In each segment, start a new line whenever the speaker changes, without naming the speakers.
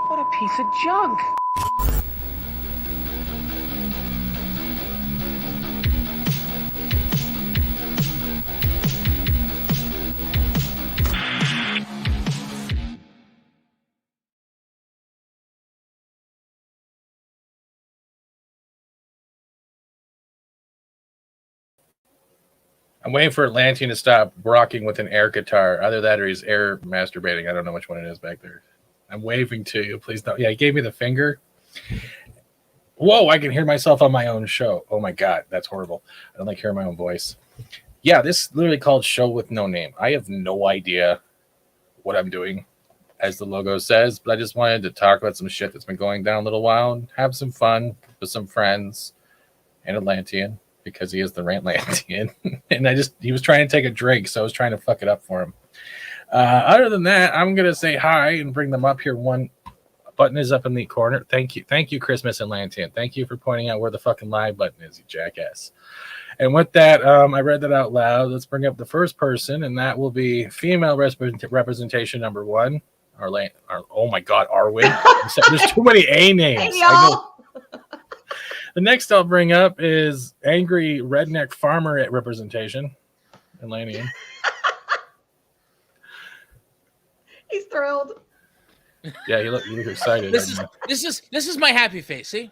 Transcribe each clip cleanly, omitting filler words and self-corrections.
What a piece of junk.
I'm waiting for Atlantean to stop rocking with an air guitar. Either that or he's air masturbating. I don't know which one it is back there. I'm waving to you. Please don't. Yeah, he gave me the finger. Whoa, I can hear myself on my own show. Oh my God, that's horrible. I don't like hearing my own voice. Yeah, this is literally called Show with No Name. I have no idea what I'm doing, as the logo says, but I just wanted to talk about some shit that's been going down a little while and have some fun with some friends and Atlantean. Because he is the Rantlantean. And he was trying to take a drink, so I was trying to fuck it up for him. Other than that, I'm going to say hi and bring them up here. One button is up in the corner. Thank you, Christmas Atlantean. Thank you for pointing out where the fucking live button is, you jackass. And with that, I read that out loud. Let's bring up the first person, and that will be female representation number one. Oh my God, Arwin. There's too many A names.
Hey, y'all.
The next I'll bring up is angry redneck farmer at representation, Atlantean.
He's thrilled.
Yeah, you look excited.
This is my happy face. See?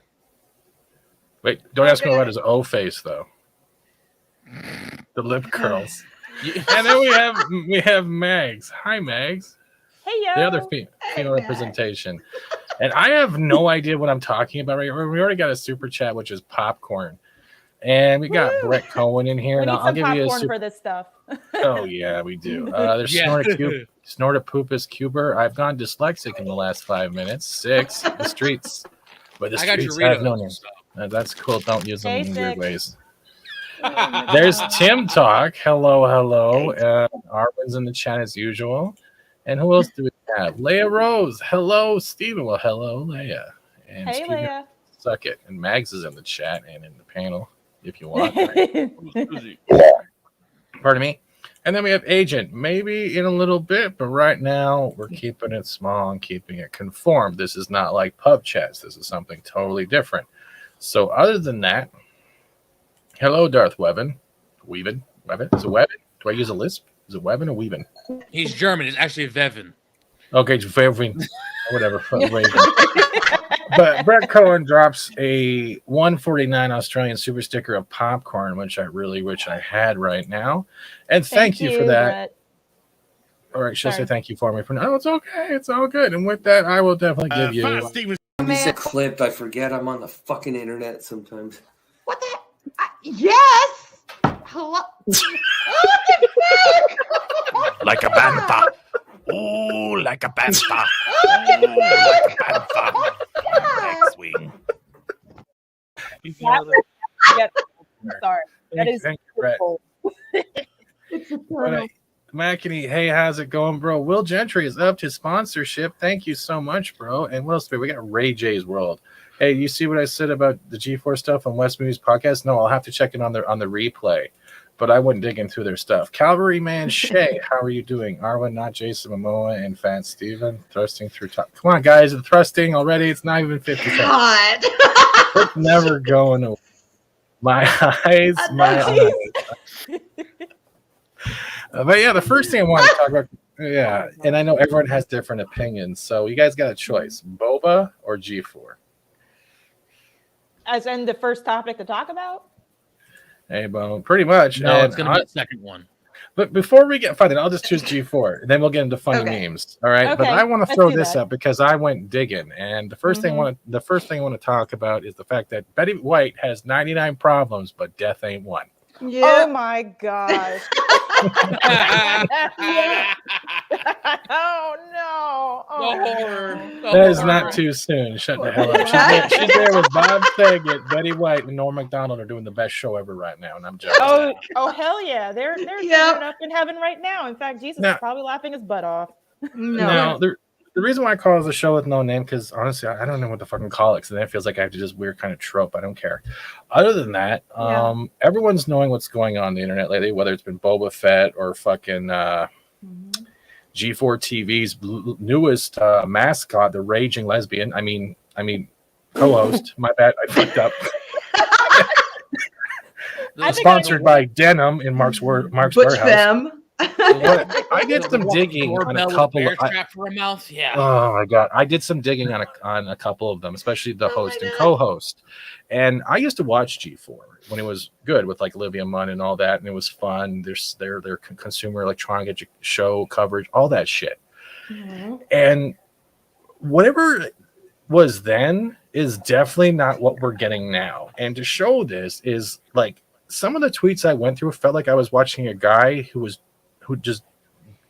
Wait, don't ask me about his O face though. The lip curls. And then we have Mags. Hi, Mags.
Hey, yo.
The other female representation. And I have no idea what I'm talking about right here. We already got a super chat, which is popcorn. And we got Brett Cohen in here.
We need
I'll
some
give you
popcorn for this stuff.
Oh, yeah, we do. There's Snortopupus Cuber. I've gone dyslexic in the last 5 minutes. 6. The streets. But the streets have no name. That's cool. Don't use them in weird ways. There's Tim Talk. Hello. Arvin's in the chat as usual. And who else do we have? Leia Rose. Hello, Stephen. Well, hello, Leia. And
hey, Leia.
Suck it. And Mags is in the chat and in the panel, if you want. Pardon me. And then we have Agent. Maybe in a little bit, but right now we're keeping it small and keeping it conformed. This is not like pub chats. This is something totally different. So other than that, hello, Darth Webbin. Weavin? Is it Webbin? Do I use a lisp? Is it Webbin or Weavin?
He's German. It's actually Vevin.
Okay, Vevin. Whatever. But Brett Cohen drops a 149 Australian super sticker of popcorn, which I really wish I had right now. And thank you for that. Brett. All right, she'll say thank you for me for now. Oh, it's okay. It's all good. And with that, I will definitely give you.
He's a clip. I forget I'm on the fucking internet sometimes.
What the heck? Yes. Hello.
Like a bantha. Ooh, like a bantha. Ooh, like a bantha. X-wing.
Sorry. That is
cool. Mackany, hey, how's it going, bro? Will Gentry is up to sponsorship. Thank you so much, bro. And what else do we got? Ray J's World. Hey, you see what I said about the G4 stuff on West Movies podcast? No, I'll have to check it on the replay. But I wouldn't dig in through their stuff. Calvary Man Shay, how are you doing? Arwen, not Jason Momoa, and Fat Steven thrusting through top. Come on, guys, the thrusting already. It's not even 50 seconds.
God.
It's never going away. My eyes. But yeah, the first thing I want to talk about, yeah, and I know everyone has different opinions, so you guys got a choice: boba or G4.
As in the first topic to talk about.
Hey, Bo, pretty much.
No, it's going to be the second one.
But before we get fine, I'll just choose G4, and then we'll get into funny memes. All right. Okay, but I want to throw this up because I went digging, and the first thing I want to talk about is the fact that Betty White has 99 problems, but death ain't one.
Yeah. Oh my gosh. Oh no. Oh.
That is not too soon. Shut the hell up. She's there with Bob Saget, Betty White, and Norm Macdonald are doing the best show ever right now, and I'm jealous.
Oh hell yeah. They're up in heaven right now. In fact, Jesus is probably laughing his butt off.
No. The reason why I call it a show with no name, because honestly, I don't know what to fucking call it, because then it feels like I have to just weird kind of trope. I don't care. Other than that, everyone's knowing what's going on the internet lately, whether it's been Boba Fett or fucking G4 TV's newest mascot, the raging lesbian. I mean, co-host. My bad, I fucked up. Sponsored by Denim in Mark's
Butch
Warehouse.
Femme.
I did some digging on a couple of.
For a mouth. Yeah.
Oh my god! I did some digging on a couple of them, especially the host and co-host. And I used to watch G4 when it was good with like Olivia Munn and all that, and it was fun. Their consumer electronic show coverage, all that shit. Mm-hmm. And whatever was then is definitely not what we're getting now. And to show this is like some of the tweets I went through felt like I was watching a guy who just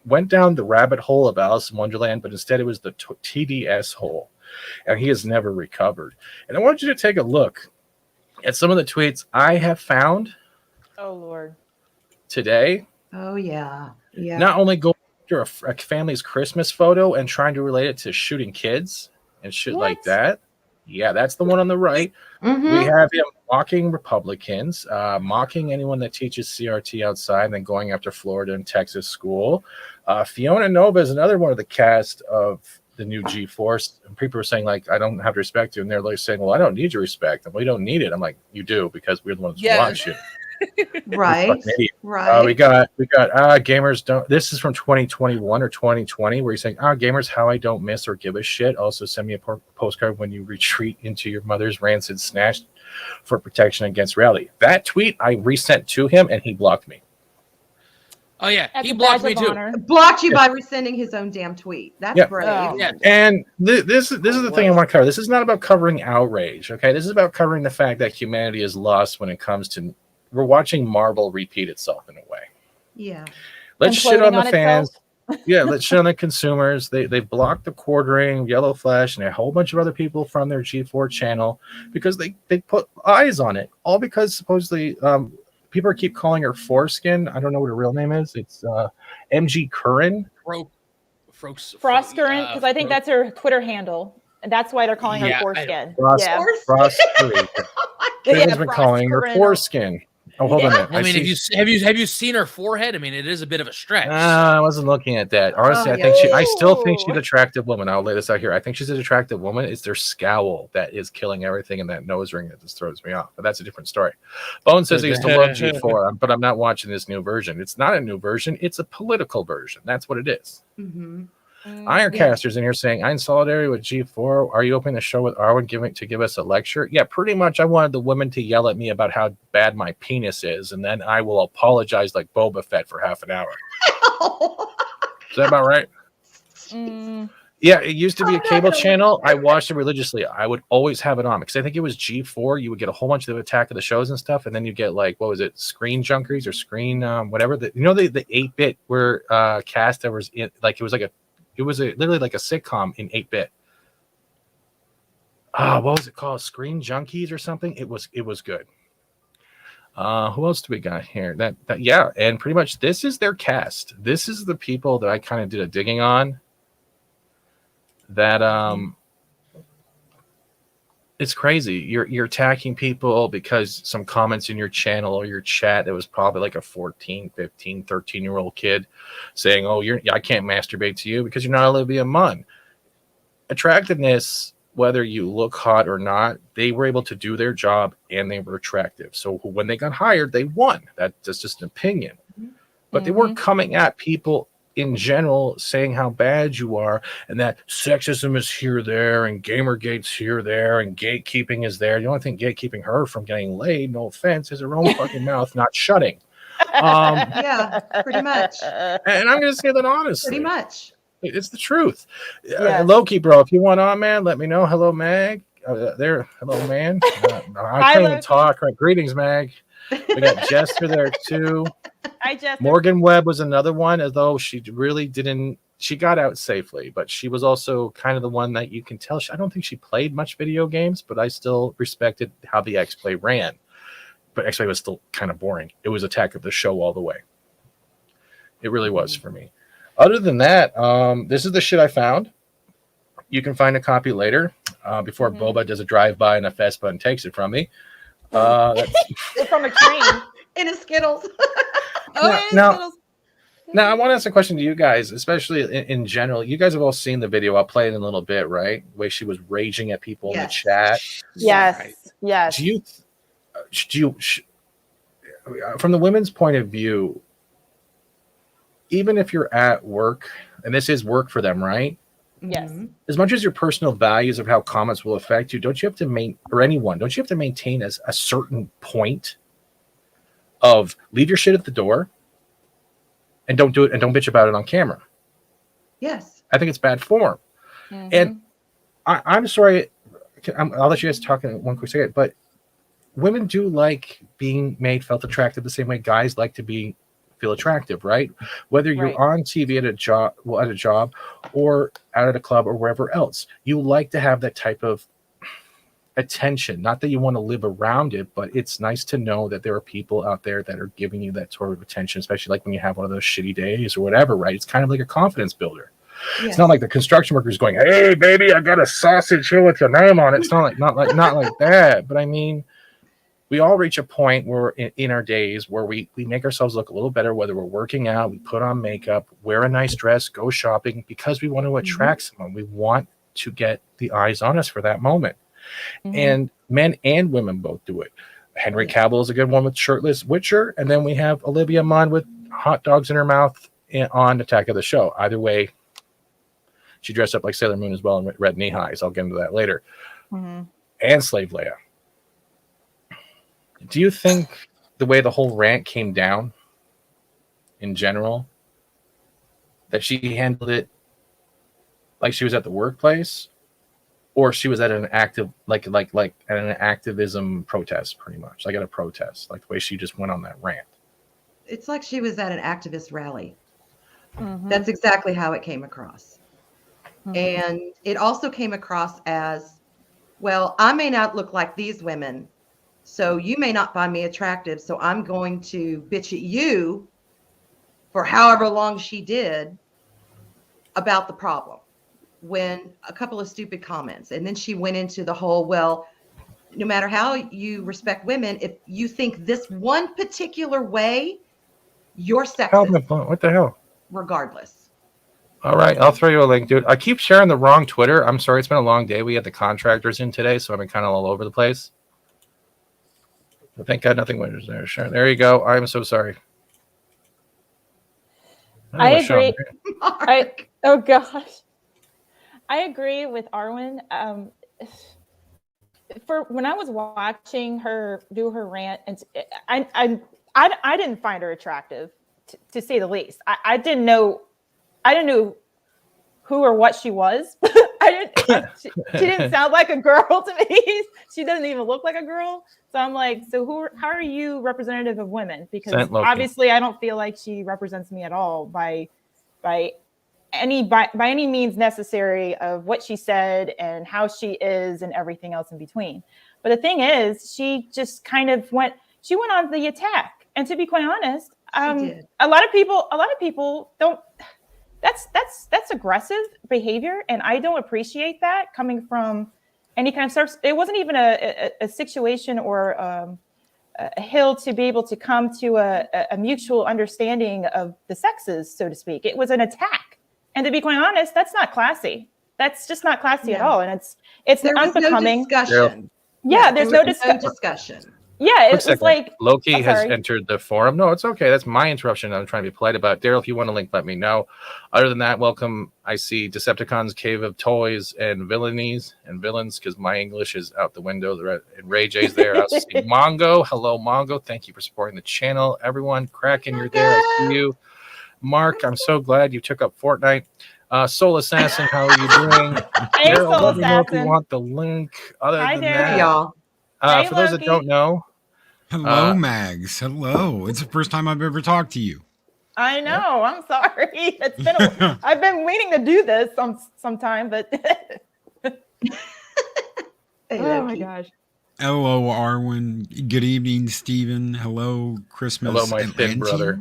went down the rabbit hole of Alice in Wonderland, but instead it was the TDS hole, and he has never recovered. And I want you to take a look at some of the tweets I have found.
Oh Lord!
Today.
Oh yeah.
Not only going after a family's Christmas photo and trying to relate it to shooting kids and shit like that. Yeah, that's the one on the right. Mm-hmm. We have him mocking Republicans, mocking anyone that teaches CRT outside, and then going after Florida and Texas school. Fiona Nova is another one of the cast of the new G-Force. And people are saying, like, I don't have to respect you. And they're like saying, well, I don't need your respect. And we don't need it. I'm like, you do, because we're the ones who watch it.
Right.
We got gamers don't. This is from 2021 or 2020, where he's saying, gamers, how I don't miss or give a shit. Also send me a postcard when you retreat into your mother's rancid snatch for protection against reality. That tweet I resent to him, and he blocked me.
Oh yeah, he blocked me too.
Blocked you by resending his own damn tweet. That's brave. Oh.
Yeah. And this is the thing I want to cover. This is not about covering outrage. Okay, this is about covering the fact that humanity is lost when it comes to. We're watching Marvel repeat itself in a way.
Yeah.
Let's shit on the fans. Yeah, let's shit on the consumers. They blocked the quartering, Yellow Flash, and a whole bunch of other people from their G4 channel because they put eyes on it. All because supposedly people keep calling her Foreskin. I don't know what her real name is. It's MG Curran.
Frost Curran, because I think that's her Twitter handle. And that's why they're calling her Foreskin.
Frost Curran. They've been calling her Foreskin. Oh, hold on a minute.
I mean, have you seen her forehead? I mean, it is a bit of a stretch.
I wasn't looking at that. Honestly, I still think she's an attractive woman. I'll lay this out here. I think she's an attractive woman. It's their scowl that is killing everything, and that nose ring that just throws me off. But that's a different story. Bone says he used to love G4, but I'm not watching this new version. It's not a new version. It's a political version. That's what it is. Mm-hmm. Ironcaster's in here saying, I'm in solidarity with G4. Are you opening the show with Arwen to give us a lecture? Yeah, pretty much. I wanted the women to yell at me about how bad my penis is, and then I will apologize like Boba Fett for half an hour. Is that about right? Yeah, it used to be a cable channel. I watched it religiously. I would always have it on because I think it was G4. You would get a whole bunch of Attack of the Shows and stuff, and then you get like, what was it, Screen Junkies or Screen whatever. The 8-bit where cast that was in, like it was literally like a sitcom in 8-bit. What was it called? Screen Junkies or something? It was good. Who else do we got here? Yeah, and pretty much this is their cast. This is the people that I kind of did a digging on. That it's crazy. You're attacking people because some comments in your channel or your chat that was probably like a 14, 15, 13-year-old kid saying, "Oh, I can't masturbate to you because you're not Olivia Munn." Attractiveness, whether you look hot or not, they were able to do their job and they were attractive. So when they got hired, they won. That's just an opinion. But they weren't coming at people in general saying how bad you are and that sexism is here, there, and Gamergate's here, there, and gatekeeping is there. The only thing gatekeeping her from getting laid, no offense, is her own fucking mouth not shutting.
Yeah, pretty much.
And I'm going to say that honestly.
Pretty much.
It's the truth. Loki, bro, if you want on, man, let me know. Hello, Mag. Hello, man. I can't even talk. Right. Greetings, Mag. We got Jester there, too.
Hi, Jester.
Morgan Webb was another one, as though she really didn't. She got out safely, but she was also kind of the one that you can tell. I don't think she played much video games, but I still respected how the X-Play ran. But X-Play was still kind of boring. It was Attack of the Show all the way. It really was for me. Other than that, this is the shit I found. You can find a copy later before Boba does a drive-by in a Vespa and takes it from me. That's
from a train
in a Skittles.
Now, Now, I want to ask a question to you guys, especially in general. You guys have all seen the video. I'll play it in a little bit, right? The way she was raging at people in the chat.
Yes.
Right.
Yes.
Do you, from the women's point of view, even if you're at work, and this is work for them, right?
Yes.
As much as your personal values of how comments will affect you, don't you have to don't you have to maintain a certain point of leave your shit at the door and don't do it and don't bitch about it on camera?
Yes.
I think it's bad form. And I'm sorry, I'll let you guys talk in one quick second, but women do like being made felt attractive the same way guys like to feel attractive, right? Whether you're on TV at a job or out at a club or wherever else, you like to have that type of attention. Not that you want to live around it, but it's nice to know that there are people out there that are giving you that sort of attention, especially like when you have one of those shitty days or whatever, right? It's kind of like a confidence builder. Yes. It's not like the construction workers going, "Hey, baby, I got a sausage here with your name on it." It's not like that. But I mean, we all reach a point where in our days where we make ourselves look a little better, whether we're working out, we put on makeup, wear a nice dress, go shopping, because we want to attract someone. We want to get the eyes on us for that moment. And men and women both do it. Henry Cavill is a good one with shirtless Witcher, and then we have Olivia Munn with hot dogs in her mouth on Attack of the Show. Either way, she dressed up like Sailor Moon as well in red knee highs. I'll get into that later. And Slave Leia. Do you think the way the whole rant came down in general, that she handled it like she was at the workplace, or she was at an active, like at an activism protest, pretty much, like at a protest, like the way she just went on that rant?
It's like she was at an activist rally. That's exactly how it came across. And it also came across as, well, I may not look like these women, so you may not find me attractive, so I'm going to bitch at you for however long she did about the problem, when a couple of stupid comments. And then she went into the whole, well, no matter how you respect women, if you think this one particular way, you're sexist.
What the hell?
Regardless.
All right, I'll throw you a link, dude. I keep sharing the wrong Twitter. I'm sorry, it's been a long day. We had the contractors in today, so I've been kind of all over the place. But thank God nothing went there. Sharon, there you go. I'm so sorry.
I agree. Oh gosh. I agree with Arwen. For when I was watching her do her rant, and I didn't find her attractive, to say the least. I didn't know who or what she was. She didn't sound like a girl to me. She doesn't even look like a girl. So I'm like, so how are you representative of women? Because obviously I don't feel like she represents me at all by any means necessary of what she said and how she is and everything else in between. But the thing is, she just kind of went on the attack. And to be quite honest, a lot of people don't. That's aggressive behavior, and I don't appreciate that coming from any kind of service. It wasn't even a situation or a hill to be able to come to a mutual understanding of the sexes, so to speak. It was an attack, and to be quite honest, that's not classy. That's just not classy at all, and it's unbecoming.
No discussion.
Yeah, there's no discussion. Yeah, it was like
Loki has entered the forum. No, it's okay. That's my interruption. I'm trying to be polite about it. Daryl, if you want to link, let me know. Other than that, welcome. I see Decepticons, Cave of Toys, and Villainies and Villains, because my English is out the window. And Ray J's there. I see Mongo. Hello, Mongo. Thank you for supporting the channel. Everyone, Kraken, you're there. I see you. Mark, I'm so glad you took up Fortnite. Soul Assassin, how are you doing?
Hey, Daryl, Soul Assassin.
If you want the link. Other than that,
y'all.
For those that don't know,
hello, Mags. Hello. It's the first time I've ever talked to you.
I know. I'm sorry. It's been I've been waiting to do this sometime, but oh my gosh.
Hello, Arwen. Good evening, Stephen. Hello, Christmas.
Hello, my thin brother.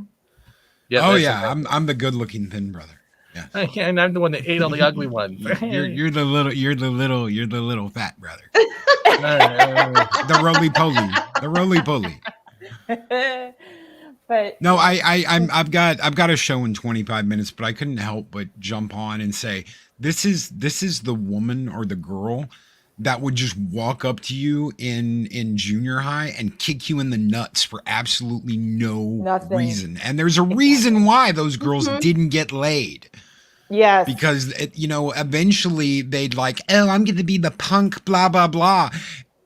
Yeah, I'm the good-looking thin brother. Yeah,
and I'm the one that ate all the ugly ones.
You're the little fat brother. The roly poly.
But
No, I've got a show in 25 minutes, but I couldn't help but jump on and say this is the woman or the girl that would just walk up to you in junior high and kick you in the nuts for absolutely no
Nothing.
reason. And there's a reason why those girls
Mhm.
didn't get laid.
yes,
Because eventually they'd like, oh, I'm going to be the punk, blah blah blah,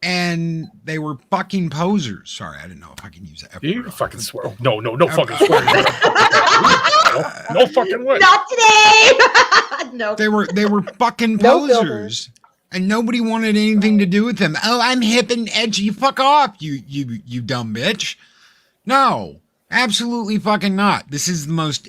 and they were fucking posers. Sorry, I didn't know if I can use that.
You fucking swear. No fucking swear. No fucking way.
Not today. No.
They were fucking
No
posers. And nobody wanted anything to do with them. Oh, I'm hip and edgy. Fuck off, you dumb bitch. No, absolutely fucking not. This is the most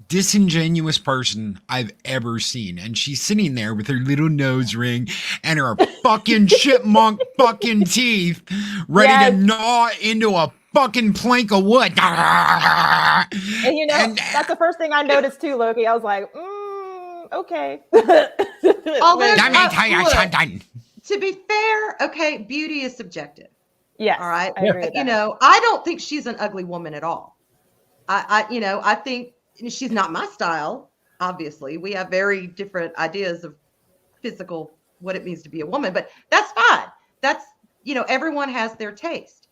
disingenuous person I've ever seen. And she's sitting there with her little nose ring and her fucking chipmunk fucking teeth ready
Yes.
to gnaw into a fucking plank of wood.
and you know
and-
that's the first thing I noticed too, Loki. I was like, okay.
Although-
Let me tell you
look.
something.
To be fair, okay, beauty is subjective.
yes,
All right.
I agree with
You
that.
know, I don't think she's an ugly woman at all. I think she's not my style. Obviously, we have very different ideas of physical, what it means to be a woman, but that's fine. That's, everyone has their taste.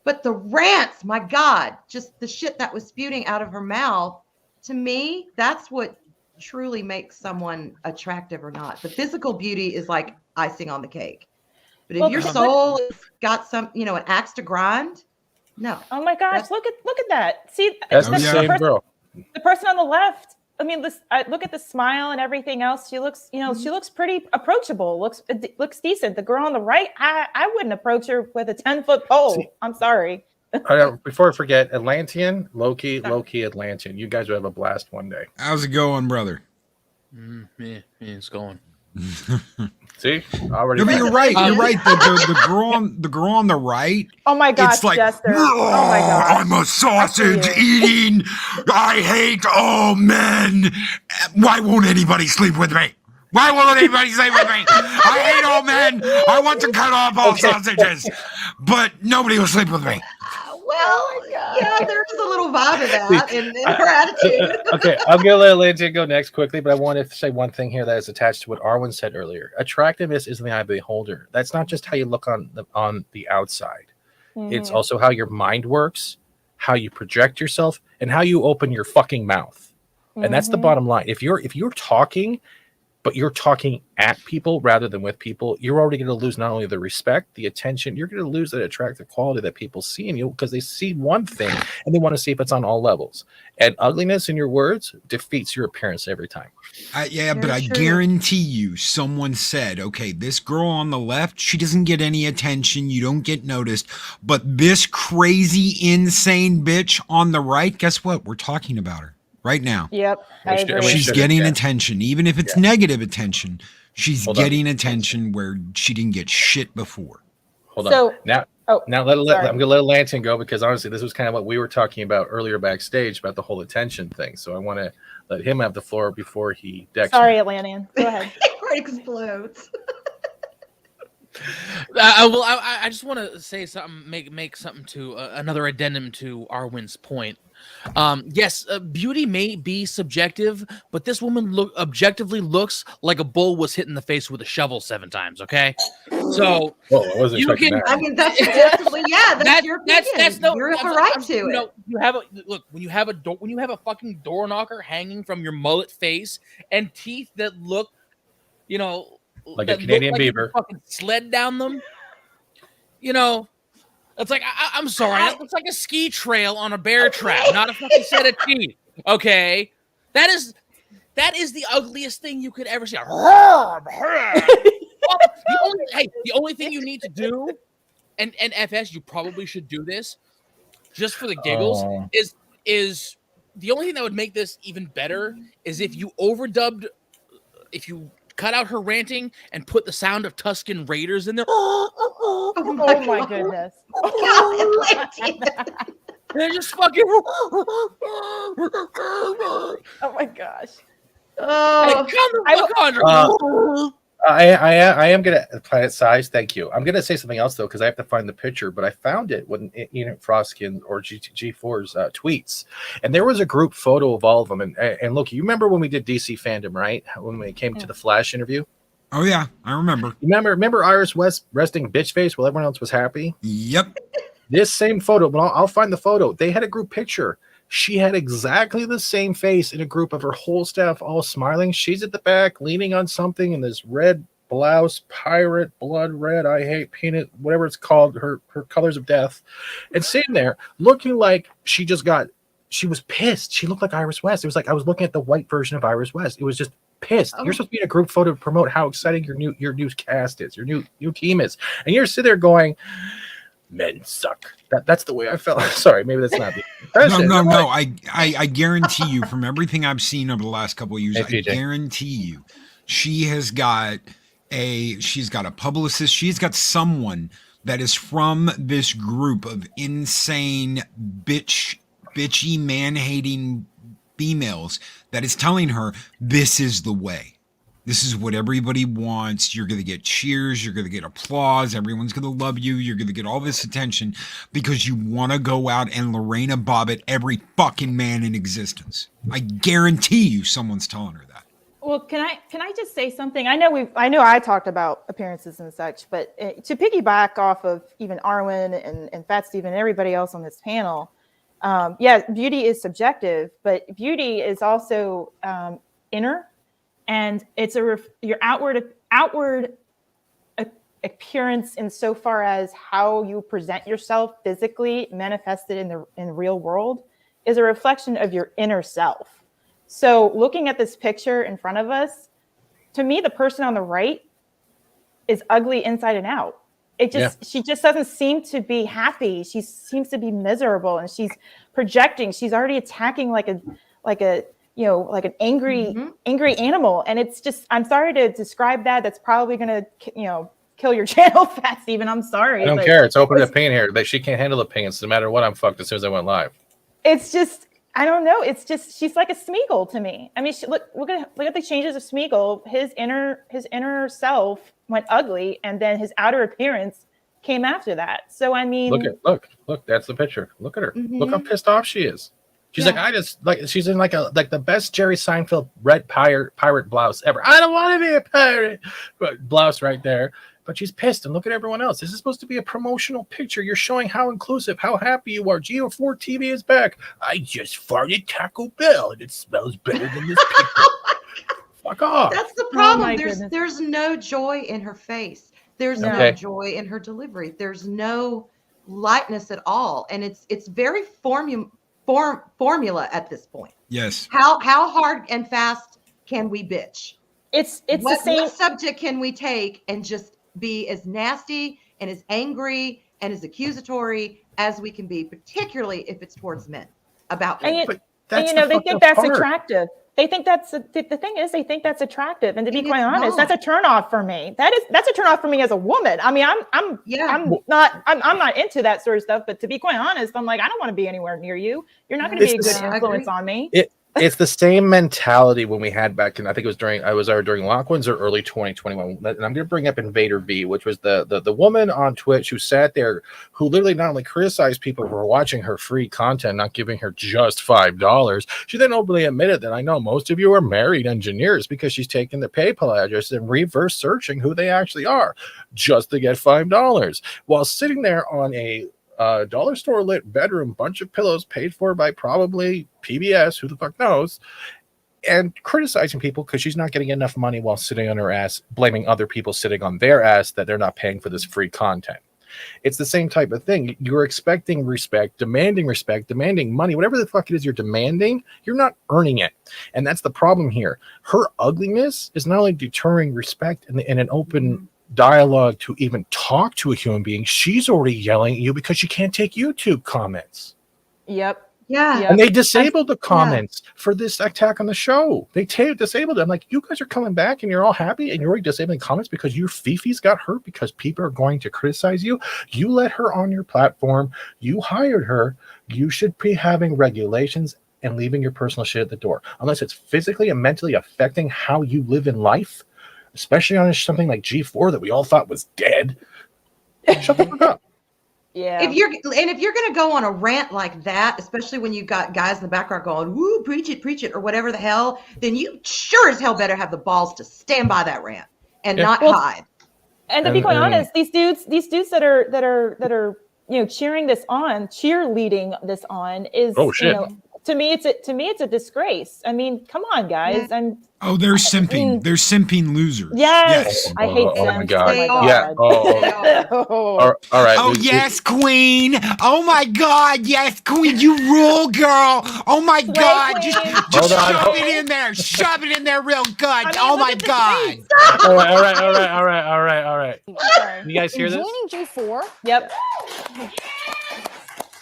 But the rants, my God, just the shit that was spewing out of her mouth, to me, that's what truly makes someone attractive or not. The physical beauty is like icing on the cake. But if
Well,
your
but-
soul has got some, an axe to grind, no.
Oh my gosh,
That's-
look at that. See,
That's
Oh,
the
yeah.
same girl.
the person on the left. I mean, look at the smile and everything else. She looks, she looks pretty approachable. Looks decent. The girl on the right, I wouldn't approach her with a 10-foot pole.
See-
I'm sorry.
Before I forget, Atlantean, Loki, Atlantean. You guys would have a blast one day.
How's it going, brother?
Yeah, it's going.
See? Already.
No, but you're right. You're
Um,
right. The girl on the right.
Oh my gosh,
It's like,
Jester. Oh my gosh.
I'm a sausage
I
eating. I hate all men. Why won't anybody sleep with me? Why won't anybody sleep with me? I hate all men. I want to cut off all sausages, but nobody will sleep with me.
Well, yeah, there's a little vibe of that in her attitude.
Okay, I'm gonna let Atlantean go next quickly, but I want to say one thing here that is attached to what Arwen said earlier. Attractiveness is in the eye of the beholder. That's not just how you look on the outside. It's
Mhm.
also how your mind works, how you project yourself, and how you open your fucking mouth. And that's the
Mhm.
bottom line. If you're talking, but you're talking at people rather than with people, you're already going to lose not only the respect, the attention, you're going to lose that attractive quality that people see in you because they see one thing and they want to see if it's on all levels. And ugliness in your words defeats your appearance every time.
Yeah, but
Very
I
true.
guarantee you, someone said, okay, this girl on the left, she doesn't get any attention. You don't get noticed. But this crazy, insane bitch on the right, guess what? We're talking about her right now.
Yep. I
We should-
agree.
we
She's
should-
getting
yeah.
attention, even if it's negative attention. She's
Hold on.
getting attention where she didn't get shit before.
Hold
So-
on. Now
sorry.
I'm gonna let Lanton go because honestly, this was kind of what we were talking about earlier backstage about the whole attention thing. So I want to let him have the floor before he decks me.
Sorry, Atlantean. Go ahead.
It explodes.
I just want to say something, make something to another addendum to Arwen's point. Yes, beauty may be subjective, but this woman objectively looks like a bull was hit in the face with a shovel 7 times. Okay, so
Whoa, I wasn't
You
expecting
can-
that.
I mean, that's objectively, yeah, that's your opinion.
that's no.
you have a
I'm-
right
I'm-
to
you
it.
know, you have a look when you have a fucking door knocker hanging from your mullet face and teeth that look,
Like a
that look
Canadian
like you
beaver.
fucking sled down them. It's like I'm sorry, that looks like a ski trail on a bear trap, not a fucking set of teeth. Okay, that is the ugliest thing you could ever see. The only thing you need to do, and FS, you probably should do this, just for the giggles,
Oh.
is the only thing that would make this even better is if you cut out her ranting and put the sound of Tuscan Raiders in there.
Oh
Oh my
God.
goodness.
They're just fucking.
Oh my gosh.
Oh,
Like, come the fuck on.
I am gonna Planet Size. Thank you. I'm gonna say something else though because I have to find the picture, but I found it when Ian Froskin or G4's tweets, and there was a group photo of all of them. And look, you remember when we did DC fandom, right? When we came to the Flash interview.
Oh yeah, I remember.
Remember Iris West resting bitch face while everyone else was happy.
Yep.
This same photo, but I'll find the photo. They had a group picture. She had exactly the same face in a group of her whole staff all smiling. She's at the back leaning on something in this red blouse, pirate, blood red, I hate peanut, whatever it's called, her colors of death. And sitting there looking like she was pissed. She looked like Iris West. It was like I was looking at the white version of Iris West. It was just pissed. You're supposed to be in a group photo to promote how exciting your new cast is, your new team is. And you're sitting there going, men suck. That's the way I felt. Sorry, maybe that's not the
No. I guarantee you, from everything I've seen over the last couple of years, I guarantee you, she's got a publicist. She's got someone that is from this group of insane bitchy man-hating females that is telling her this is the way. This is what everybody wants. You're going to get cheers. You're going to get applause. Everyone's going to love you. You're going to get all this attention because you want to go out and Lorena Bobbitt every fucking man in existence. I guarantee you someone's telling her that.
Well, can I just say something? I know I talked about appearances and such, but to piggyback off of even Arwen and Fat Steve and everybody else on this panel, beauty is subjective, but beauty is also inner. And it's your outward appearance insofar as how you present yourself physically manifested in the real world is a reflection of your inner self. So looking at this picture in front of us, to me, the person on the right is ugly inside and out. She just doesn't seem to be happy. She seems to be miserable, and she's projecting. She's already attacking like an angry animal. And it's just, I'm sorry to describe that. That's probably going to, kill your channel, Fat Steven. I'm sorry.
I don't care. It's open opinion here. But she can't handle opinions. No matter what, I'm fucked as soon as I went live.
It's just, I don't know. It's just, she's like a Smeagol to me. I mean, look at the changes of Smeagol. His inner self went ugly, and then his outer appearance came after that. So, I mean,
look, that's the picture. Look at her. Mm-hmm. Look how pissed off she is. She's she's in like the best Jerry Seinfeld red pirate blouse ever. I don't want to be a pirate, but blouse right there. But she's pissed, and look at everyone else. This is supposed to be a promotional picture. You're showing how inclusive, how happy you are. Geo4 TV is back. I just farted Taco Bell, and it smells better than this picture. Fuck off.
That's the problem. There's no joy in her face. There's no joy in her delivery. There's no lightness at all, and it's very formula at this point.
Yes.
How hard and fast can we bitch?
It's the same.
What subject can we take and just be as nasty and as angry and as accusatory as we can be, particularly if it's towards men about women.
They think that's attractive. They think that's the thing is they think that's attractive. And to be quite honest, that's a turnoff for me. That's a turnoff for me as a woman. I mean, I'm not into that sort of stuff. But to be quite honest, I'm like, I don't want to be anywhere near you. You're not going to be a good influence on me.
It's the same mentality when we had back in, I think it was during Lockwin's or early 2021. And I'm going to bring up Invader V, which was the woman on Twitch who sat there, who literally not only criticized people for watching her free content, not giving her just $5. She then openly admitted that I know most of you are married engineers because she's taking the PayPal address and reverse searching who they actually are just to get $5 while sitting there on a dollar store lit bedroom, bunch of pillows paid for by probably PBS, who the fuck knows, and criticizing people because she's not getting enough money while sitting on her ass, blaming other people sitting on their ass that they're not paying for this free content. It's the same type of thing. You're expecting respect, demanding money, whatever the fuck it is you're demanding, you're not earning it. And that's the problem here. Her ugliness is not only deterring respect in an open dialogue to even talk to a human being, she's already yelling at you because she can't take YouTube comments.
Yep.
Yeah.
And they disabled the comments for this attack on the show. They disabled it. I'm like, you guys are coming back and you're all happy and you're already disabling comments because your Fifi's got hurt because people are going to criticize you. You let her on your platform. You hired her. You should be having regulations and leaving your personal shit at the door. Unless it's physically and mentally affecting how you live in life, especially on something like G4 that we all thought was dead. Shut the fuck up.
Yeah.
If you're gonna go on a rant like that, especially when you got guys in the background going, "Woo, preach it," or whatever the hell, then you sure as hell better have the balls to stand by that rant and not hide.
And to be quite honest, these dudes that are cheerleading this on is to me it's a disgrace. I mean, come on, guys.
They're simping. They're simping losers.
Yes. I hate them.
Oh my god.
They
Yeah. All right.
Oh yes, Queen. Oh my God. Yes, Queen. You rule, girl. Oh my God. Just shove it in there. Shove it in there real good. Oh my God.
All right. You guys hear this?
Joining G4.
Yep.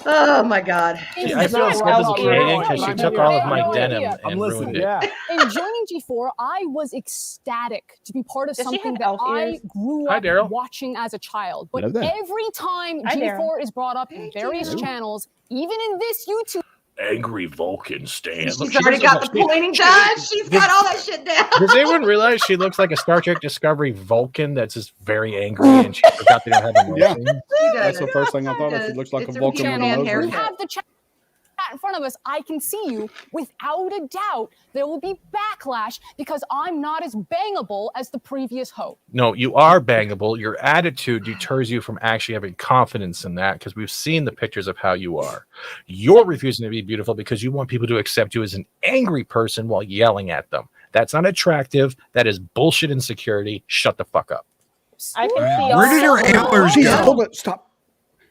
Oh my God.
I feel as bad as Kaden because she took all of my denim and ruined it.
Yeah. In joining G4, I was ecstatic to be part of something that I grew up watching as a child. But every time G4 is brought up in various channels, even in this YouTube.
Angry Vulcan stand.
She's already got the pointing done. She's got all that shit down.
Does anyone realize she looks like a Star Trek Discovery Vulcan that's just very angry and she forgot they don't have emotions?
Yeah, that's the first thing I thought of. She looks like a Vulcan with a nose.
We have the chat in front of us. I can see you. Without a doubt, there will be backlash because I'm not as bangable as the previous host.
No, you are bangable. Your attitude deters you from actually having confidence in that because we've seen the pictures of how you are. You're refusing to be beautiful because you want people to accept you as an angry person while yelling at them. That's not attractive. That is bullshit insecurity. Shut the fuck up.
I can see.
Where did her antlers go?
Hold it. Stop.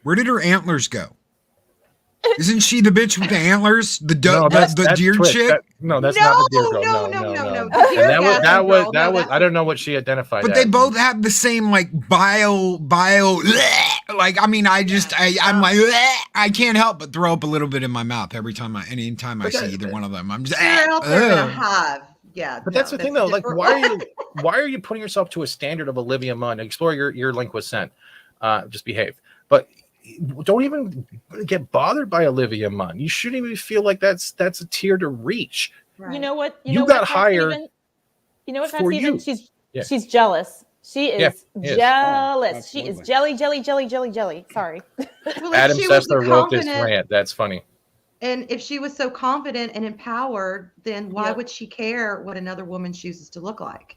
Where did her antlers go? Isn't she the bitch with the antlers? The deer
Twitch.
chick?
That's not the deer girl. No. That was. I don't know what she identified.
But they both have the same like bio. Like I mean, I'm like I can't help but throw up a little bit in my mouth anytime I see either one of them. I'm just.
Yeah,
but that's the thing though. Like, why are you putting yourself to a standard of Olivia Munn? Explore your link was sent. Just behave. But don't even get bothered by Olivia Munn. You shouldn't even feel like that's a tier to reach.
Right. You know what?
You got hired.
You know what?
For you.
She's jealous. She is jealous.
Oh,
she is jelly. Sorry.
Well,
Adam Sessler wrote this rant. That's funny.
And if she was so confident and empowered, then why would she care what another woman chooses to look like?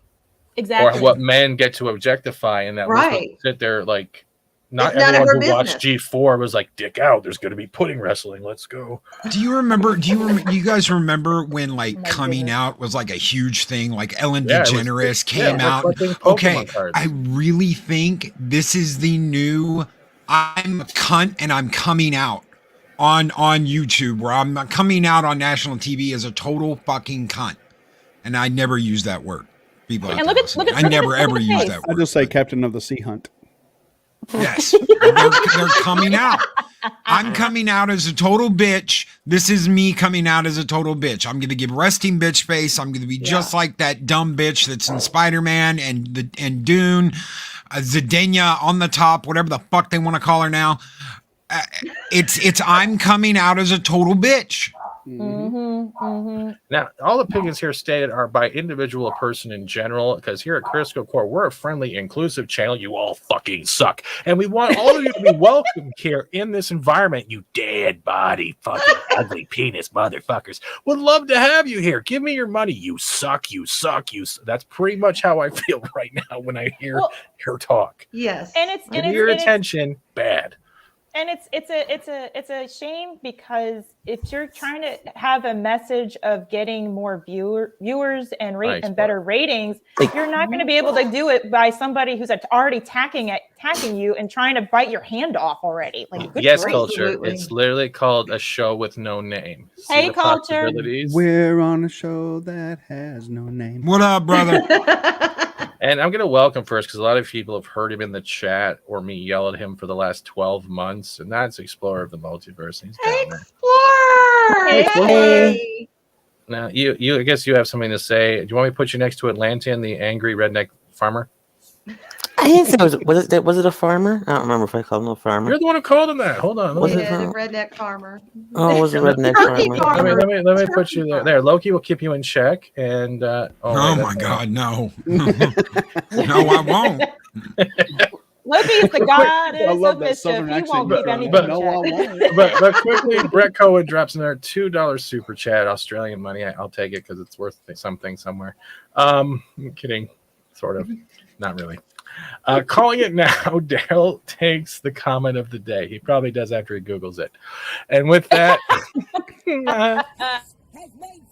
Exactly.
Or what men get to objectify, and that we sit there like. Not everyone who watched G4 was like, dick out, there's going to be pudding wrestling. Let's go.
Do you guys remember when like coming out was like a huge thing? Like Ellen DeGeneres came out. Okay, I really think this is the new I'm a cunt and I'm coming out on YouTube, where I'm coming out on national TV as a total fucking cunt. And I never use that word. People I never ever use that word.
I just say Captain of the Sea Hunt.
Yes, they're coming out. I'm coming out as a total bitch. This is me coming out as a total bitch. I'm going to give resting bitch face. I'm going to be just like that dumb bitch that's in Spider-Man and Dune, Zendaya on the top, whatever the fuck they want to call her now. It's I'm coming out as a total bitch.
Now, all opinions here stated are by individual person in general, because here at Critical Core, we're a friendly, inclusive channel. You all fucking suck. And we want all of you to be welcome here in this environment, you dead body, fucking ugly penis motherfuckers. Would love to have you here. Give me your money. You suck. That's pretty much how I feel right now when I hear her talk.
Yes.
And
your attention, bad.
And it's a shame, because if you're trying to have a message of getting more viewers and better ratings, you're not going to be able to do it by somebody who's already attacking you and trying to bite your hand off already. Like,
yes, Culture. Absolutely. It's literally called a show with no name.
Hey, Culture.
We're on a show that has no name.
What up, brother?
And I'm going to welcome first, because a lot of people have heard him in the chat or me yell at him for the last 12 months, and that's Explorer of the Multiverse. He's
Explorer! Hey!
Now, I guess you have something to say. Do you want me to put you next to Atlantean, the angry redneck farmer?
I didn't say was it a farmer? I don't remember if I called him a farmer.
You're the one who called him that. Hold on.
The redneck farmer.
Oh, it was a redneck farmer.
Let me put you there. There, Loki will keep you in check. And
oh my God, no, no, I won't.
Loki's the goddess of mischief. He won't keep anything.
But quickly, Brett Cohen drops in there $2 super chat, Australian money. I'll take it because it's worth something somewhere. I'm kidding, sort of, not really. Calling it now, Daryl takes the comment of the day. He probably does after he Googles it. And with that,
has made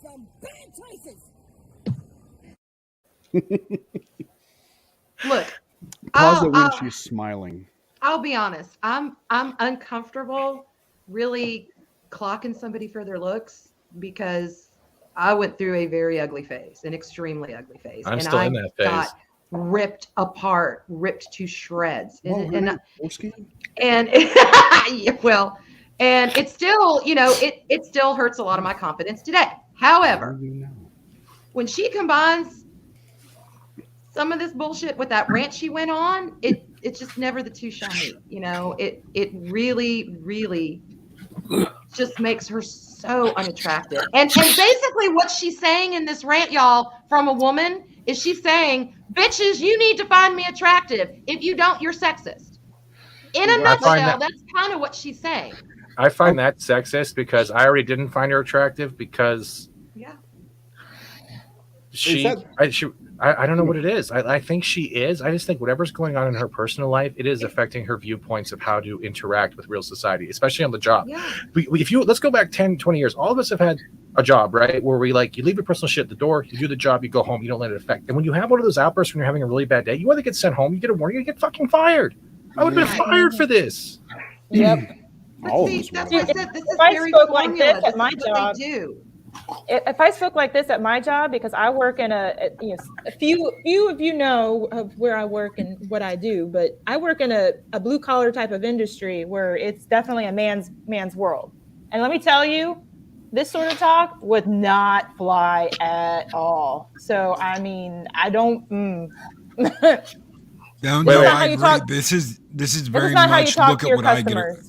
some bad choices.
Look.
Pause it when she's smiling.
I'll be honest. I'm uncomfortable really clocking somebody for their looks because I went through a very ugly phase, an extremely ugly phase.
I'm still in that phase.
Got ripped apart, ripped to shreds. And it still, it still hurts a lot of my confidence today. However, when she combines some of this bullshit with that rant she went on, it's just never the two shall meet. It really, really just makes her so unattractive. And basically what she's saying in this rant, y'all, from a woman, is she's saying, bitches, you need to find me attractive. If you don't, you're sexist. In a nutshell, that's kind of what she's saying.
I find that sexist because I already didn't find her attractive because I don't know what it is. I think she is. I just think whatever's going on in her personal life, it is affecting her viewpoints of how to interact with real society, especially on the job.
Yeah.
Let's go back 10, 20 years. All of us have had a job, right? Where you leave your personal shit at the door, you do the job, you go home, you don't let it affect. And when you have one of those outbursts when you're having a really bad day, you either get sent home, you get a warning, you get fucking fired. I would have been fired for this.
Yep.
That's what I said. This is
I
very
spoke like
formula.
this at my job.
They do.
If I spoke like this at my job, because I work in a few of you know of where I work and what I do, but I work in a blue collar type of industry where it's definitely a man's world. And let me tell you, this sort of talk would not fly at all. So I mean, I don't.
No, I agree. This is very much look at what I get.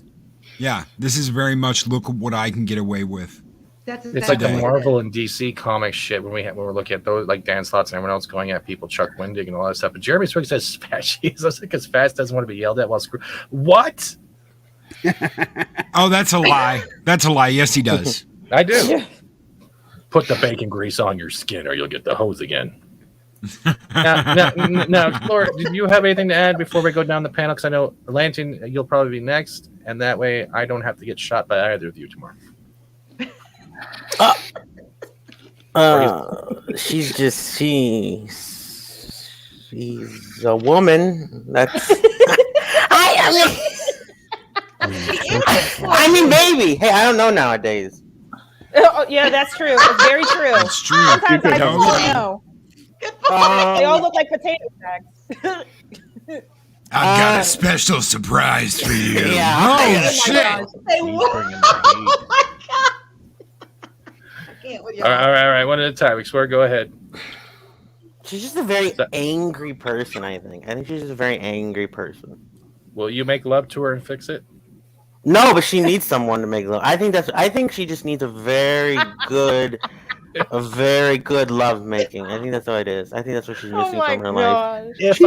Yeah, this is very much look at what I can get away with.
It's like the Marvel and DC comic shit when we're looking at those, like Dan Slotts and everyone else going at people, Chuck Wendig and all that stuff. But Jeremy Swig says fast. I was like, because fast doesn't want to be yelled at while screw. What?
Oh, that's a lie. That's a lie. Yes, he does.
I do. Put the bacon grease on your skin, or you'll get the hose again. Now, Laura, did you have anything to add before we go down the panel? Because I know Lantern, you'll probably be next, and that way I don't have to get shot by either of you tomorrow.
She's a woman. That's I mean, baby. Hey, I don't know nowadays.
Oh, yeah, that's true. It's very true.
That's true.
Sometimes I don't know. They all look like potato sacks.
I've got a special surprise for you.
Yeah.
Oh, shit.
Oh my God.
All right. One at a time. Explore, go ahead.
She's just a very angry person, I think. I think she's just a very angry person.
Will you make love to her and fix it?
No, but she needs someone to make love. I think she just needs a very good love making. I think that's what it is. I think that's what she's missing from her life.
If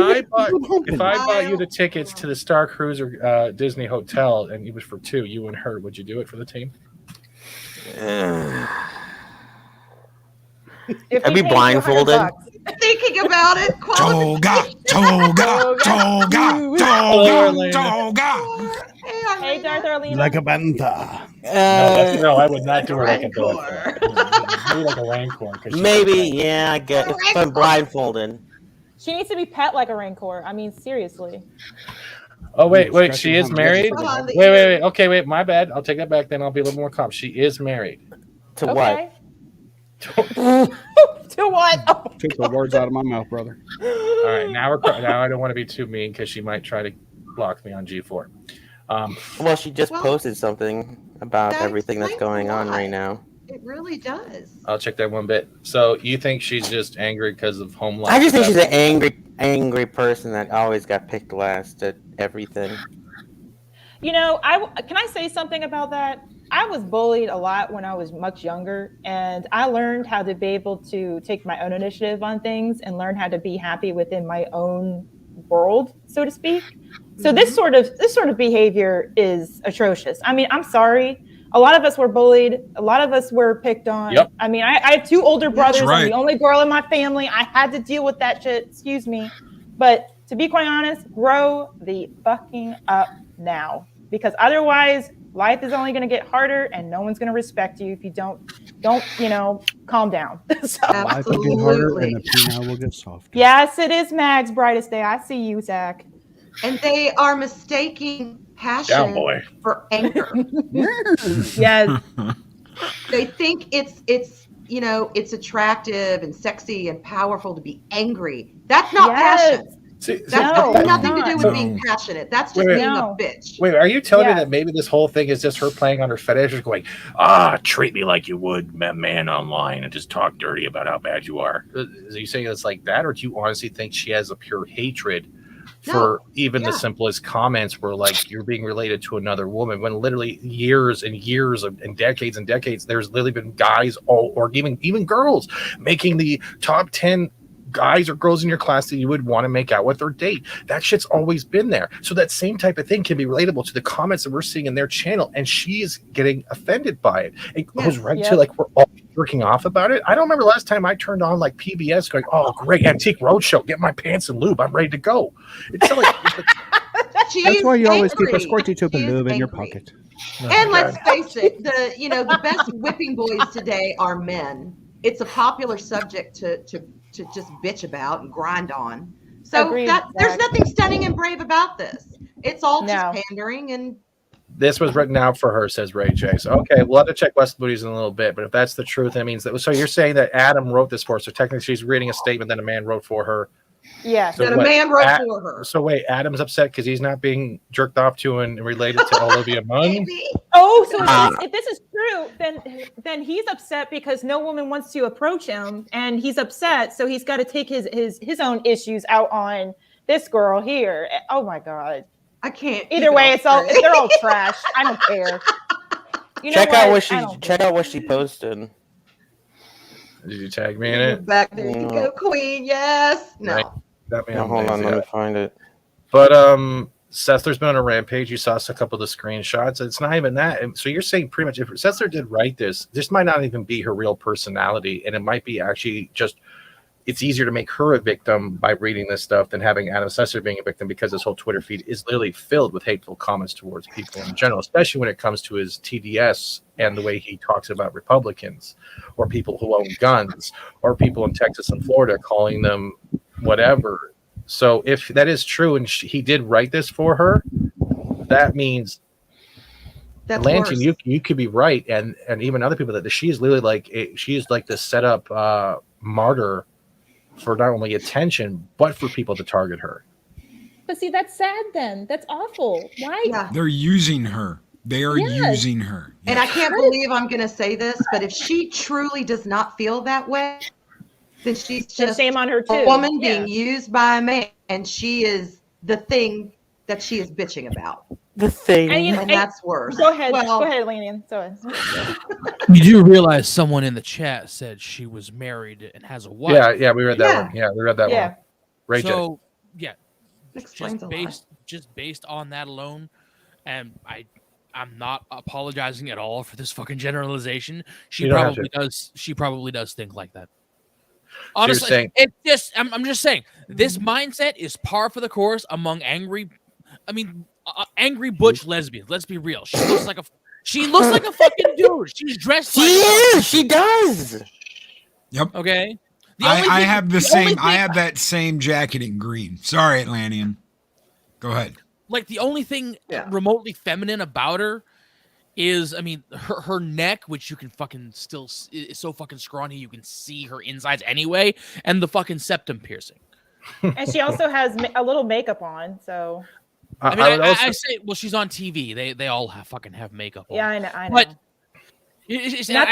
I bought you the tickets to the Star Cruiser Disney Hotel and it was for two, you and her, would you do it for the team?
I'd be blindfolded.
Thinking about it.
Toga.
Hey, Darth Arlena.
Like a banta.
No, I would not do it like a Rancor. Maybe like a Rancor.
Maybe, yeah, I get it. If I'm blindfolded.
She needs to be pet like a Rancor. I mean, seriously.
Oh, wait. She is married? Wait. Okay, wait. My bad. I'll take that back. Then I'll be a little more calm. She is married.
To what?
To what? Oh,
took the words out of my mouth, brother.
All right, now I don't want to be too mean because she might try to block me on G4.
Well, she just posted something about everything that's going on right now.
It really does.
I'll check that one bit. So you think she's just angry because of home life?
I just think she's an angry person that always got picked last at everything.
Can I say something about that? I was bullied a lot when I was much younger, and I learned how to be able to take my own initiative on things and learn how to be happy within my own world, so to speak. So this sort of behavior is atrocious. I mean, I'm sorry. A lot of us were bullied. A lot of us were picked on.
Yep.
I mean, I have 2 older brothers.
right.
I'm the only girl in my family. I had to deal with that shit. Excuse me. But to be quite honest, grow the fucking up now. Because otherwise, life is only going to get harder and no one's going to respect you if you don't, calm down. So,
Life will get harder and the penile will get softer.
yes, it is Mag's brightest day. I see you, Zach.
And they are mistaking passion
Down, boy.
for anger.
Yes.
They think it's attractive and sexy and powerful to be angry. That's not passion. That's got nothing to do with being passionate. That's just being a bitch.
Wait, are you telling me that maybe this whole thing is just her playing on her fetish, going, treat me like you would a man online and just talk dirty about how bad you are? Are you saying it's like that, or do you honestly think she has a pure hatred for even the simplest comments where like you're being related to another woman, when literally years and years and decades there's literally been guys or even girls making the top 10 guys or girls in your class that you would want to make out with or date? That shit's always been there. So that same type of thing can be relatable to the comments that we're seeing in their channel, and she's getting offended by it. It goes right to like we're all jerking off about it. I don't remember last time I turned on like PBS going, oh great, Antique Roadshow, get my pants and lube, I'm ready to go. It's like
that's why you always keep a squirty tube of lube in your pocket.
And let's face it, the best whipping boys today are men. It's a popular subject to just bitch about and grind on. So there's nothing stunning and brave about this. It's all just pandering. And
this was written out for her, says Ray J. So okay, we'll have to check West Booties in a little bit. But if that's the truth, that means that. So you're saying that Adam wrote this for her. So technically, she's reading a statement that a man wrote for her.
Yeah,
so
that a man wrote for her.
So wait, Adam's upset because he's not being jerked off to and related to Olivia Munn.
Oh, so if this is true, then he's upset because no woman wants to approach him, and he's upset, so he's got to take his own issues out on this girl here. Oh my god,
I can't.
Either way, they're all trash. I don't care.
Check out what she posted.
Did you tag me in it?
Back there you go, Queen. Yes. No.
Right.
Hold on, let me find it.
But Sethler's been on a rampage. You saw a couple of the screenshots. It's not even that. So you're saying pretty much if Sethler did write this might not even be her real personality, and it might be actually just it's easier to make her a victim by reading this stuff than having Adam Sessler being a victim, because his whole Twitter feed is literally filled with hateful comments towards people in general, especially when it comes to his TDS and the way he talks about Republicans or people who own guns or people in Texas and Florida, calling them whatever. So if that is true and he did write this for her, that means Lansing, you could be right, and even other people that she is literally like she's like the setup martyr for not only attention but for people to target her.
But see, that's sad. Then that's awful. Why?
Yeah.
They're using her. They are using her.
And I can't believe I'm going to say this, but if she truly does not feel that way, then she's just
shame on her too.
A woman being used by a man, and she is the thing that she is bitching about.
The thing,
and that's worse.
Go ahead, Lanian.
You do realize someone in the chat said she was married and has a wife.
Yeah, we read that one. Yeah, we read that one. Right.
So yeah,
explains
just based on that alone, and I'm not apologizing at all for this fucking generalization. She probably does. She probably does think like that. Honestly, I'm just saying this mindset is par for the course among angry butch lesbians. Let's be real. She looks like a fucking dude. She's dressed.
She does.
Yep.
Okay.
I have that same jacket in green. Sorry, Atlantean. Go ahead.
Like the only thing remotely feminine about her is, her neck, which you can fucking still is so fucking scrawny you can see her insides anyway, and the fucking septum piercing.
And she also has a little makeup on, so.
I say, well, she's on TV. They all have makeup on.
Yeah, I know.
But
Not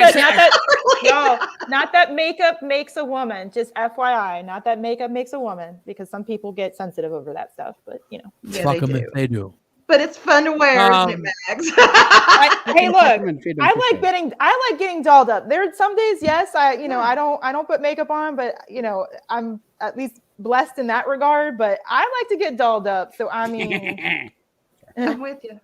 that makeup makes a woman. Just FYI, not that makeup makes a woman, because some people get sensitive over that stuff. But
Yeah,
Fuck them if they do.
But it's fun to wear, isn't it, Mags?
Hey, look, I like getting dolled up. There are some days, yes, I don't put makeup on, but I'm at least blessed in that regard. But I like to get dolled up. So I mean,
I'm with you.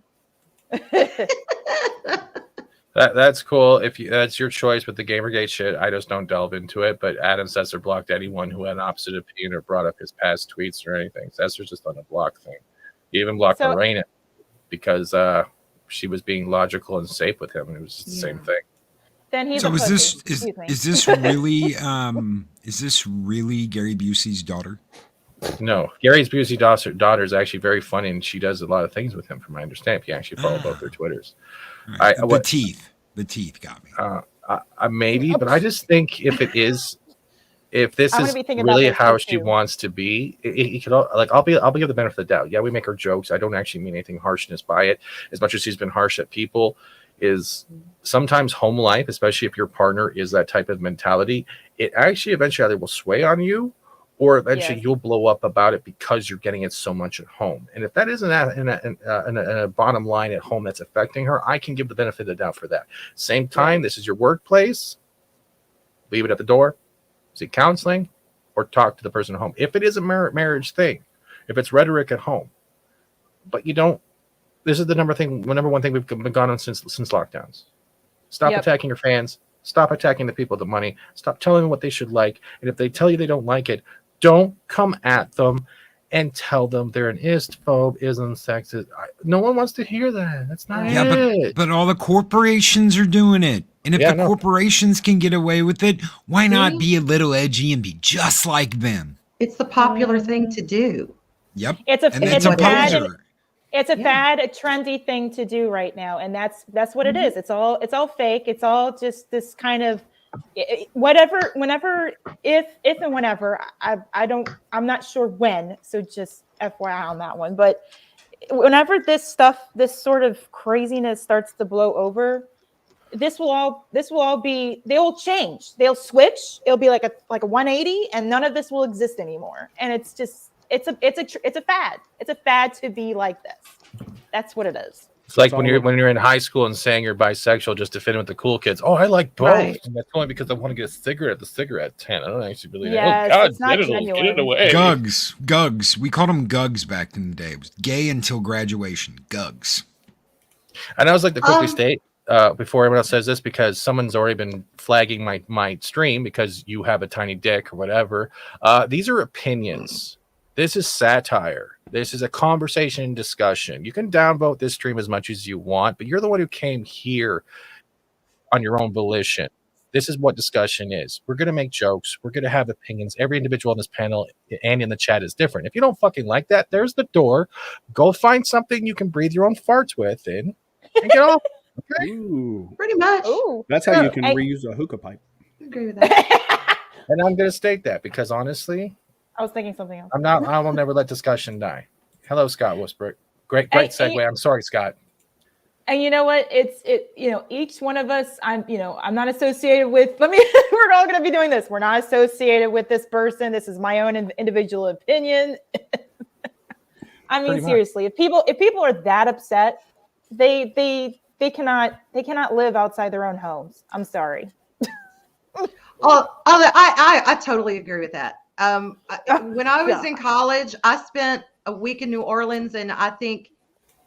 That's cool. If that's your choice with the Gamergate shit, I just don't delve into it. But Adam Sessler blocked anyone who had an opposite opinion or brought up his past tweets or anything. Sessler's just on a block thing. He even blocked Lorena because she was being logical and safe with him, and it was just the same thing.
Then he's
so is this really Gary Busey's daughter?
No, Gary Busey's daughter is actually very funny, and she does a lot of things with him, from my understanding. If you actually follow both their Twitters.
Right. The teeth got me.
Maybe, but I just think if this is really how she wants to be, it could I'll give the benefit of the doubt. Yeah, we make her jokes. I don't actually mean anything harshness by it. As much as she's been harsh at people, is sometimes home life, especially if your partner is that type of mentality, it actually eventually either will sway on you, or eventually you'll blow up about it because you're getting it so much at home. And if that isn't in a bottom line at home that's affecting her, I can give the benefit of the doubt for that. Same time, this is your workplace. Leave it at the door. Seek counseling or talk to the person at home. If it is a marriage thing, if it's rhetoric at home, but you don't, this is the number one thing we've been gone on since lockdowns. Stop attacking your fans. Stop attacking the people with the money. Stop telling them what they should like. And if they tell you they don't like it, don't come at them and tell them they're an istphobe, isn't sexist. No one wants to hear that. That's not it.
But all the corporations are doing it. And if corporations can get away with it, why not be a little edgy and be just like them?
It's the popular thing to do.
Yep.
It's a fad, a trendy thing to do right now, and that's what it is. It's all fake. It's all just this kind of if and whenever. I'm not sure when. So just FYI on that one. But whenever this sort of craziness starts to blow over, this will all be. They will change. They'll switch. It'll be like a 180, and none of this will exist anymore. And it's just. It's a fad. It's a fad to be like this. That's what it is.
It's like when you're in high school and saying you're bisexual just to fit in with the cool kids. Oh, I like both. Right. And that's only because I want to get a cigarette at the cigarette tent. I don't actually really know. Oh, God, get it away.
Gugs. We called them Gugs back in the day. It was gay until graduation. Gugs.
And I was like to quickly state before everyone else says this, because someone's already been flagging my stream because you have a tiny dick or whatever. These are opinions. This is satire. This is a conversation discussion. You can downvote this stream as much as you want, but you're the one who came here on your own volition. This is what discussion is. We're going to make jokes. We're going to have opinions. Every individual on this panel and in the chat is different. If you don't fucking like that, there's the door. Go find something you can breathe your own farts with and get off. Okay?
Ooh.
Pretty much.
Ooh.
That's how you can reuse a hookah pipe.
I agree with that.
And I'm going to state that because honestly,
I was thinking something else.
I will never let discussion die. Hello, Scott Whisper. Great segue. I'm sorry, Scott.
And you know what? Each one of us, I'm not associated with, we're all going to be doing this. We're not associated with this person. This is my own individual opinion. I mean, seriously, if people are that upset, they cannot live outside their own homes. I'm sorry.
I totally agree with that. When I was in college, I spent a week in New Orleans, and I think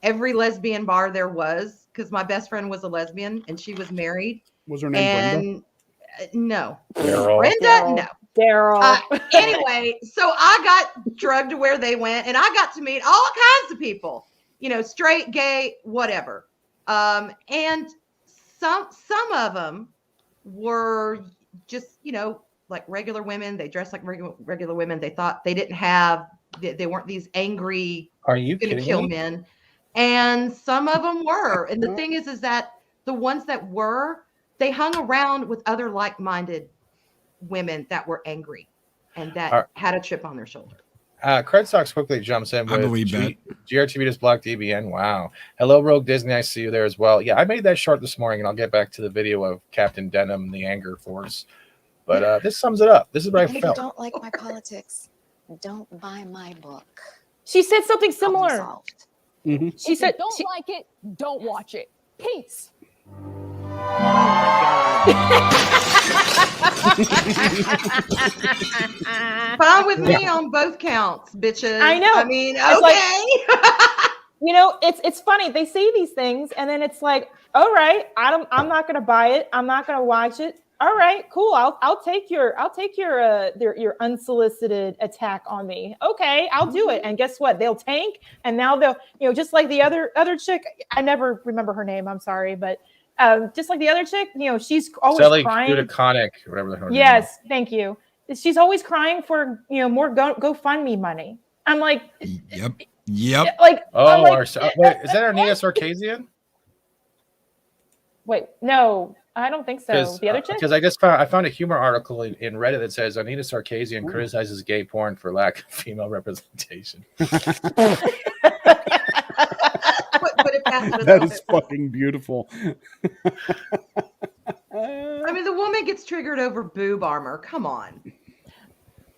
every lesbian bar there was, because my best friend was a lesbian and she was married.
Was her name
Brenda? No.
Daryl.
Brenda? No.
Daryl.
Anyway, so I got drugged to where they went, and I got to meet all kinds of people, straight, gay, whatever. And some of them were just, like regular women. They dressed like regular women. They thought they weren't these angry,
are you
gonna kill men. And some of them were. And the thing is that the ones that were, they hung around with other like-minded women that were angry and that had a chip on their shoulder.
Cred Sox quickly jumps in
I
with
believe that.
GRTV just blocked DBN. Wow. Hello, Rogue Disney. I see you there as well. Yeah, I made that short this morning, and I'll get back to the video of Captain Denim, the Anger Force. But this sums it up. This is what I
If you
felt.
don't like my politics, don't buy my book.
She said something similar.
Mm-hmm.
She said,
"Don't like it, don't watch it. Peace."
Fine with me on both counts, bitches.
I know.
I mean,
It's
okay.
You know, it's funny. They say these things, and then it's like, all right, I'm not gonna buy it. I'm not gonna watch it. All right, cool. I'll take your unsolicited attack on me. Okay, I'll do it. And guess what? They'll tank, and now they'll, you know, just like the other chick. I never remember her name. I'm sorry, but just like the other chick, you know, she's always
Sally
crying.
Kudaconic, whatever the hell.
Yes, thank you. She's always crying for, you know, more GoFundMe money. I'm like,
Yep.
like,
Oh,
like,
wait, is that Arnita Sarkeesian?
Wait, no, I don't think so. The other chick?
Because I found a humor article in Reddit that says Anita Sarkeesian criticizes gay porn for lack of female representation.
That is fucking beautiful.
I mean, the woman gets triggered over boob armor. Come on.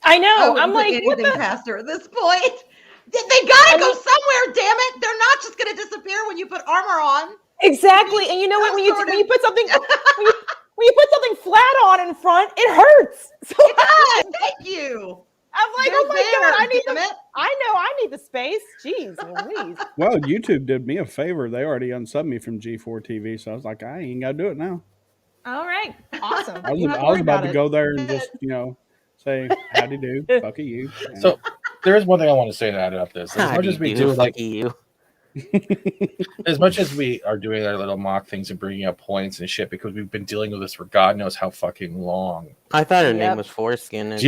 I know.
I'm like, anything past her at this point. They gotta go somewhere. Damn it! They're not just gonna disappear when you put armor on.
Exactly. And you know what? When you put something when you put something flat on in front, it hurts. So
it does. Thank you.
I'm like,
They're
oh my
there,
god, I need
damn it.
I need the space. Jeez Louise.
Well, YouTube did me a favor. They already unsubbed me from G4 TV, so I was like, I ain't got to do it now.
All right. Awesome.
I was about to go there and just, you know, say, howdy do, fuck you.
So there is one thing I want to say to add up this. As much as we do, like
you.
as much as we are doing our little mock things and bringing up points and shit, because we've been dealing with this for God knows how fucking long.
I thought her name was Foreskin.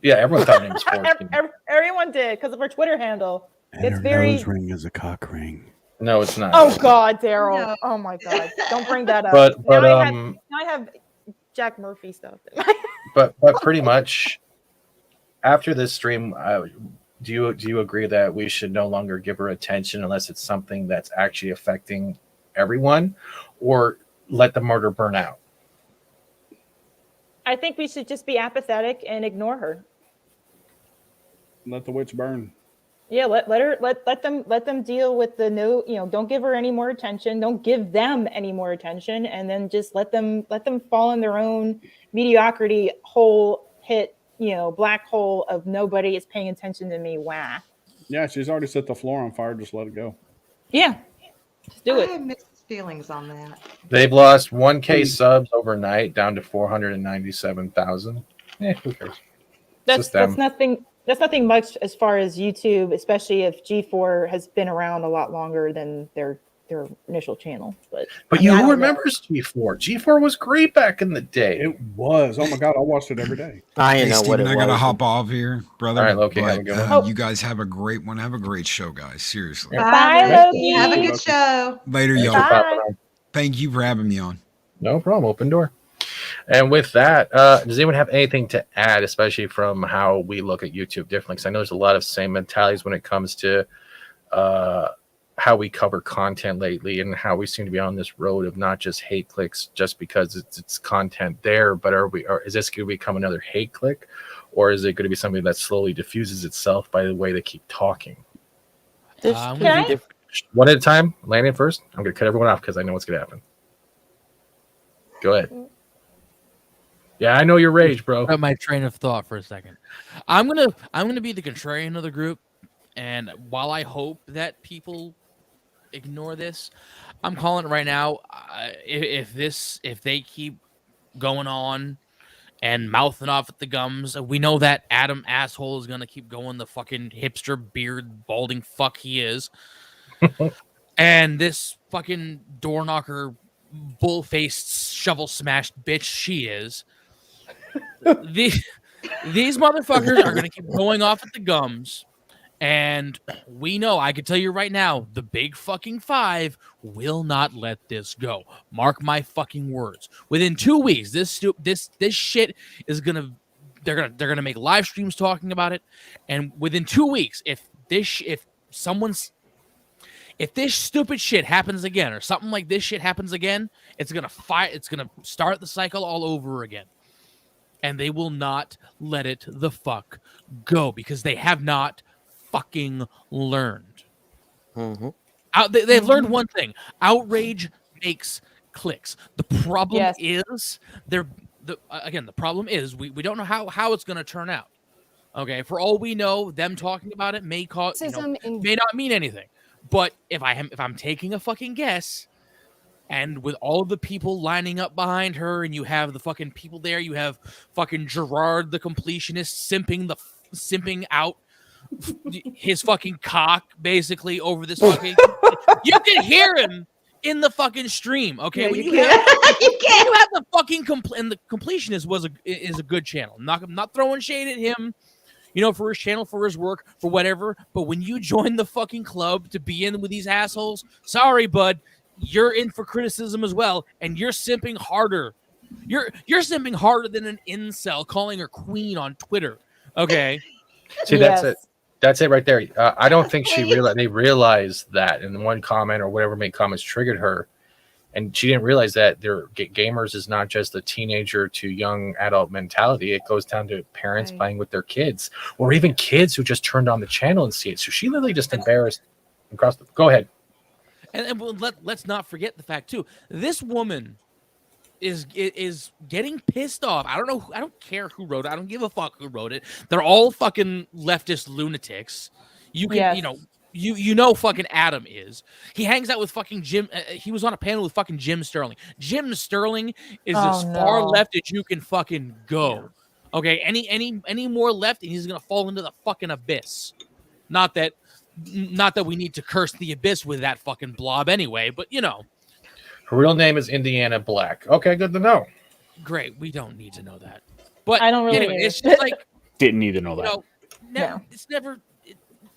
Yeah, everyone thought her name was Foreskin.
Everyone did because of her Twitter handle.
And
it's
her
very
nose ring is a cock ring.
No, it's not.
Oh God, Daryl. No. Oh my God. Don't bring that up.
But
now I have Jack Murphy stuff.
but pretty much after this stream, do you agree that we should no longer give her attention unless it's something that's actually affecting everyone, or let the murder burn out?
I think we should just be apathetic and ignore her.
Let the witch burn.
Yeah, let them deal with the no, you know, don't give her any more attention, don't give them any more attention, and then just let them fall in their own mediocrity hole, hit, you know, black hole of nobody is paying attention to me. Wah.
Yeah, she's already set the floor on fire. Just let it go.
Yeah. Just do it.
I have mixed feelings on that.
They've lost 1K subs overnight down to 497,000. Who cares?
That's nothing. That's nothing much as far as YouTube, especially if G4 has been around a lot longer than their initial channel. But
who remembers G4? G4 was great back in the day.
It was. Oh my God, I watched it every day.
Hey, Steven, I gotta hop off here, brother.
All right, Loki, have a good one.
You guys have a great one. Have a great show, guys. Seriously.
Bye, Loki. Have a good show.
Later, y'all.
Bye.
Thank you for having me on.
No problem. Open door. And with that, does anyone have anything to add, especially from how we look at YouTube differently? Because I know there's a lot of same mentalities when it comes to how we cover content lately, and how we seem to be on this road of not just hate clicks just because it's content there, but is this going to become another hate click, or is it going to be something that slowly diffuses itself by the way they keep talking? One at a time. Landon first. I'm going to cut everyone off because I know what's going to happen. Go ahead. Yeah, I know your rage, bro.
My train of thought for a second. I'm gonna be the contrarian of the group, and while I hope that people ignore this, I'm calling it right now. If they keep going on and mouthing off at the gums, we know that Adam asshole is gonna keep going the fucking hipster beard balding fuck he is, and this fucking door knocker bull-faced shovel smashed bitch she is. These motherfuckers are going to keep going off at the gums, and we know, I can tell you right now, the big fucking five will not let this go. Mark my fucking words. Within 2 weeks, this shit is going to they're gonna make live streams talking about it, and within 2 weeks, if this stupid shit happens again, or something like this shit happens again, it's gonna start the cycle all over again. And they will not let it the fuck go because they have not fucking learned.
Mm-hmm.
They've learned one thing: outrage makes clicks. The problem is the problem is we don't know how it's gonna turn out. Okay, for all we know, them talking about it may cause may not mean anything. But if I'm taking a fucking guess, and with all of the people lining up behind her, and you have the fucking people there, you have fucking Gerard the completionist simping out his fucking cock basically over this fucking. You can hear him in the fucking stream, okay? When you have the fucking and the completionist is a good channel. I'm not throwing shade at him. For his channel, for his work, for whatever. But when you join the fucking club to be in with these assholes, sorry, bud, you're in for criticism as well, and you're simping harder. You're simping harder than an incel calling her queen on Twitter. Okay.
See, that's it. That's it right there. I don't think they realized that, and one comment or whatever made comments triggered her. And she didn't realize that gamers is not just a teenager to young adult mentality. It goes down to parents playing with their kids, or even kids who just turned on the channel and see it. So she literally just embarrassed across the. Go ahead.
And let's not forget the fact too. This woman is getting pissed off. I don't care who wrote it. I don't give a fuck who wrote it. They're all fucking leftist lunatics. You can You know fucking Adam is. He hangs out with fucking Jim. He was on a panel with fucking Jim Sterling. Jim Sterling is as far left as you can fucking go. Okay, any more left, and he's gonna fall into the fucking abyss. Not that we need to curse the abyss with that fucking blob anyway, but
Her real name is Indiana Black. Okay, good to know.
Great, we don't need to know that. But
I don't really
anyway, it's just like
didn't need to know that.
It's never.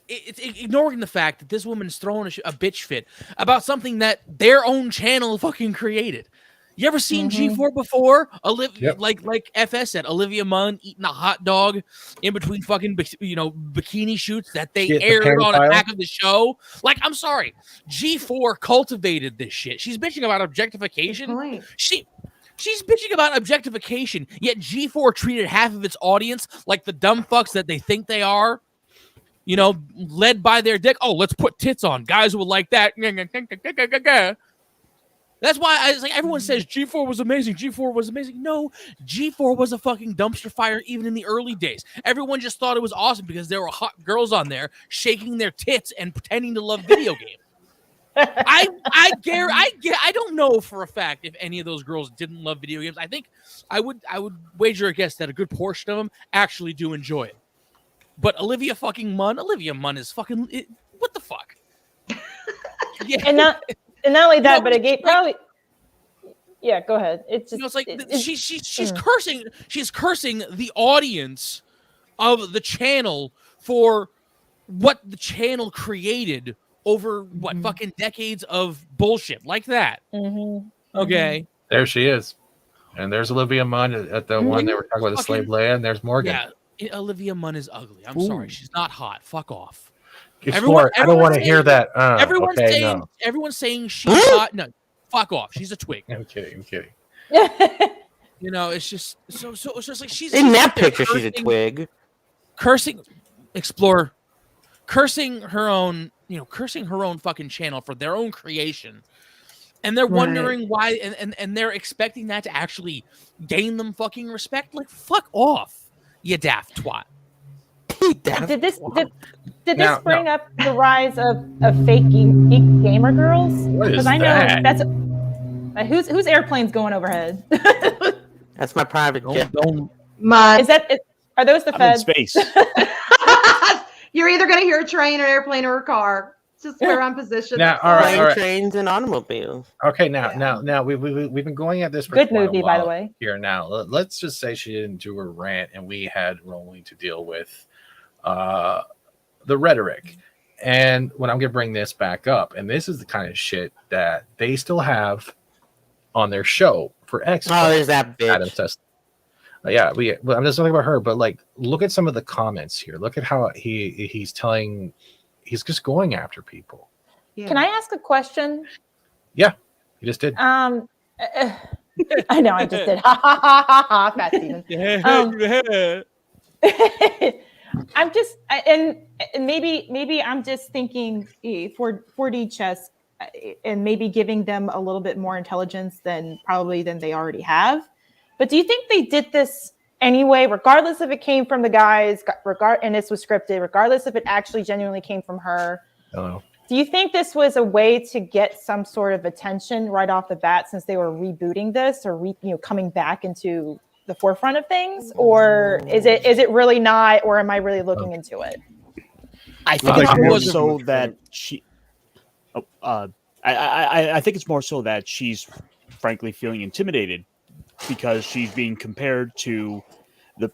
It's ignoring the fact that this woman's throwing a bitch fit about something that their own channel fucking created. You ever seen G4 before? Like FS said, Olivia Munn eating a hot dog in between fucking bikini shoots that they aired on the back of the show. Like, I'm sorry, G4 cultivated this shit. She's bitching about objectification. She's bitching about objectification, yet G4 treated half of its audience like the dumb fucks that they think they are. Led by their dick. Oh, let's put tits on. Guys would like that. That's why I was like, everyone says G4 was amazing. G4 was amazing. No, G4 was a fucking dumpster fire even in the early days. Everyone just thought it was awesome because there were hot girls on there shaking their tits and pretending to love video games. I don't know for a fact if any of those girls didn't love video games. I think I would wager a guess that a good portion of them actually do enjoy it. But Olivia Munn is fucking what the fuck?
Yeah. And not only that, but it gave probably. Yeah, go ahead. It's just
it's like she's cursing. She's cursing the audience of the channel for what the channel created over what fucking decades of bullshit like that. Okay,
there she is, and there's Olivia Munn at the one they were talking about the slave Leia, and there's Morgan.
Yeah. Olivia Munn is ugly. I'm sorry. She's not hot. Fuck off.
I don't want to hear that.
Everyone's saying she's hot. No, fuck off. She's a twig.
I'm kidding.
It's just so it's just like she's
in that picture. She's a twig.
Cursing her own fucking channel for their own creation. And they're wondering why and they're expecting that to actually gain them fucking respect. Like, fuck off. You daft twat.
Did this bring up the rise of fake gamer girls? Because I know that's whose airplane's going overhead.
That's my private jet.
Are those the feds?
In space.
You're either going to hear a train, an airplane, or a car. Just we're on position.
Now, all right.
Trains and automobiles.
Okay, now we've been going at this for
good movie, by the way.
Here now, let's just say she didn't do her rant, and we had Rowling to deal with the rhetoric. And when I'm going to bring this back up, and this is the kind of shit that they still have on their show for X.
Oh, there's that bitch.
I'm just talking about her, but like, look at some of the comments here. Look at how he's just going after people.
Yeah.
Can I ask a question?
Yeah, you just did.
I know I just did. Ha ha ha ha ha. Fat Steven. I'm just and maybe I'm just thinking for 4D chess and maybe giving them a little bit more intelligence than they already have. But do you think they did this anyway, regardless if it came from the guys, and this was scripted, regardless if it actually genuinely came from her?
Hello.
Do you think this was a way to get some sort of attention right off the bat, since they were rebooting this or coming back into the forefront of things, or is it really not, or am I really looking into it?
I think it's more so that she. I think it's more so that she's frankly feeling intimidated because she's being compared to the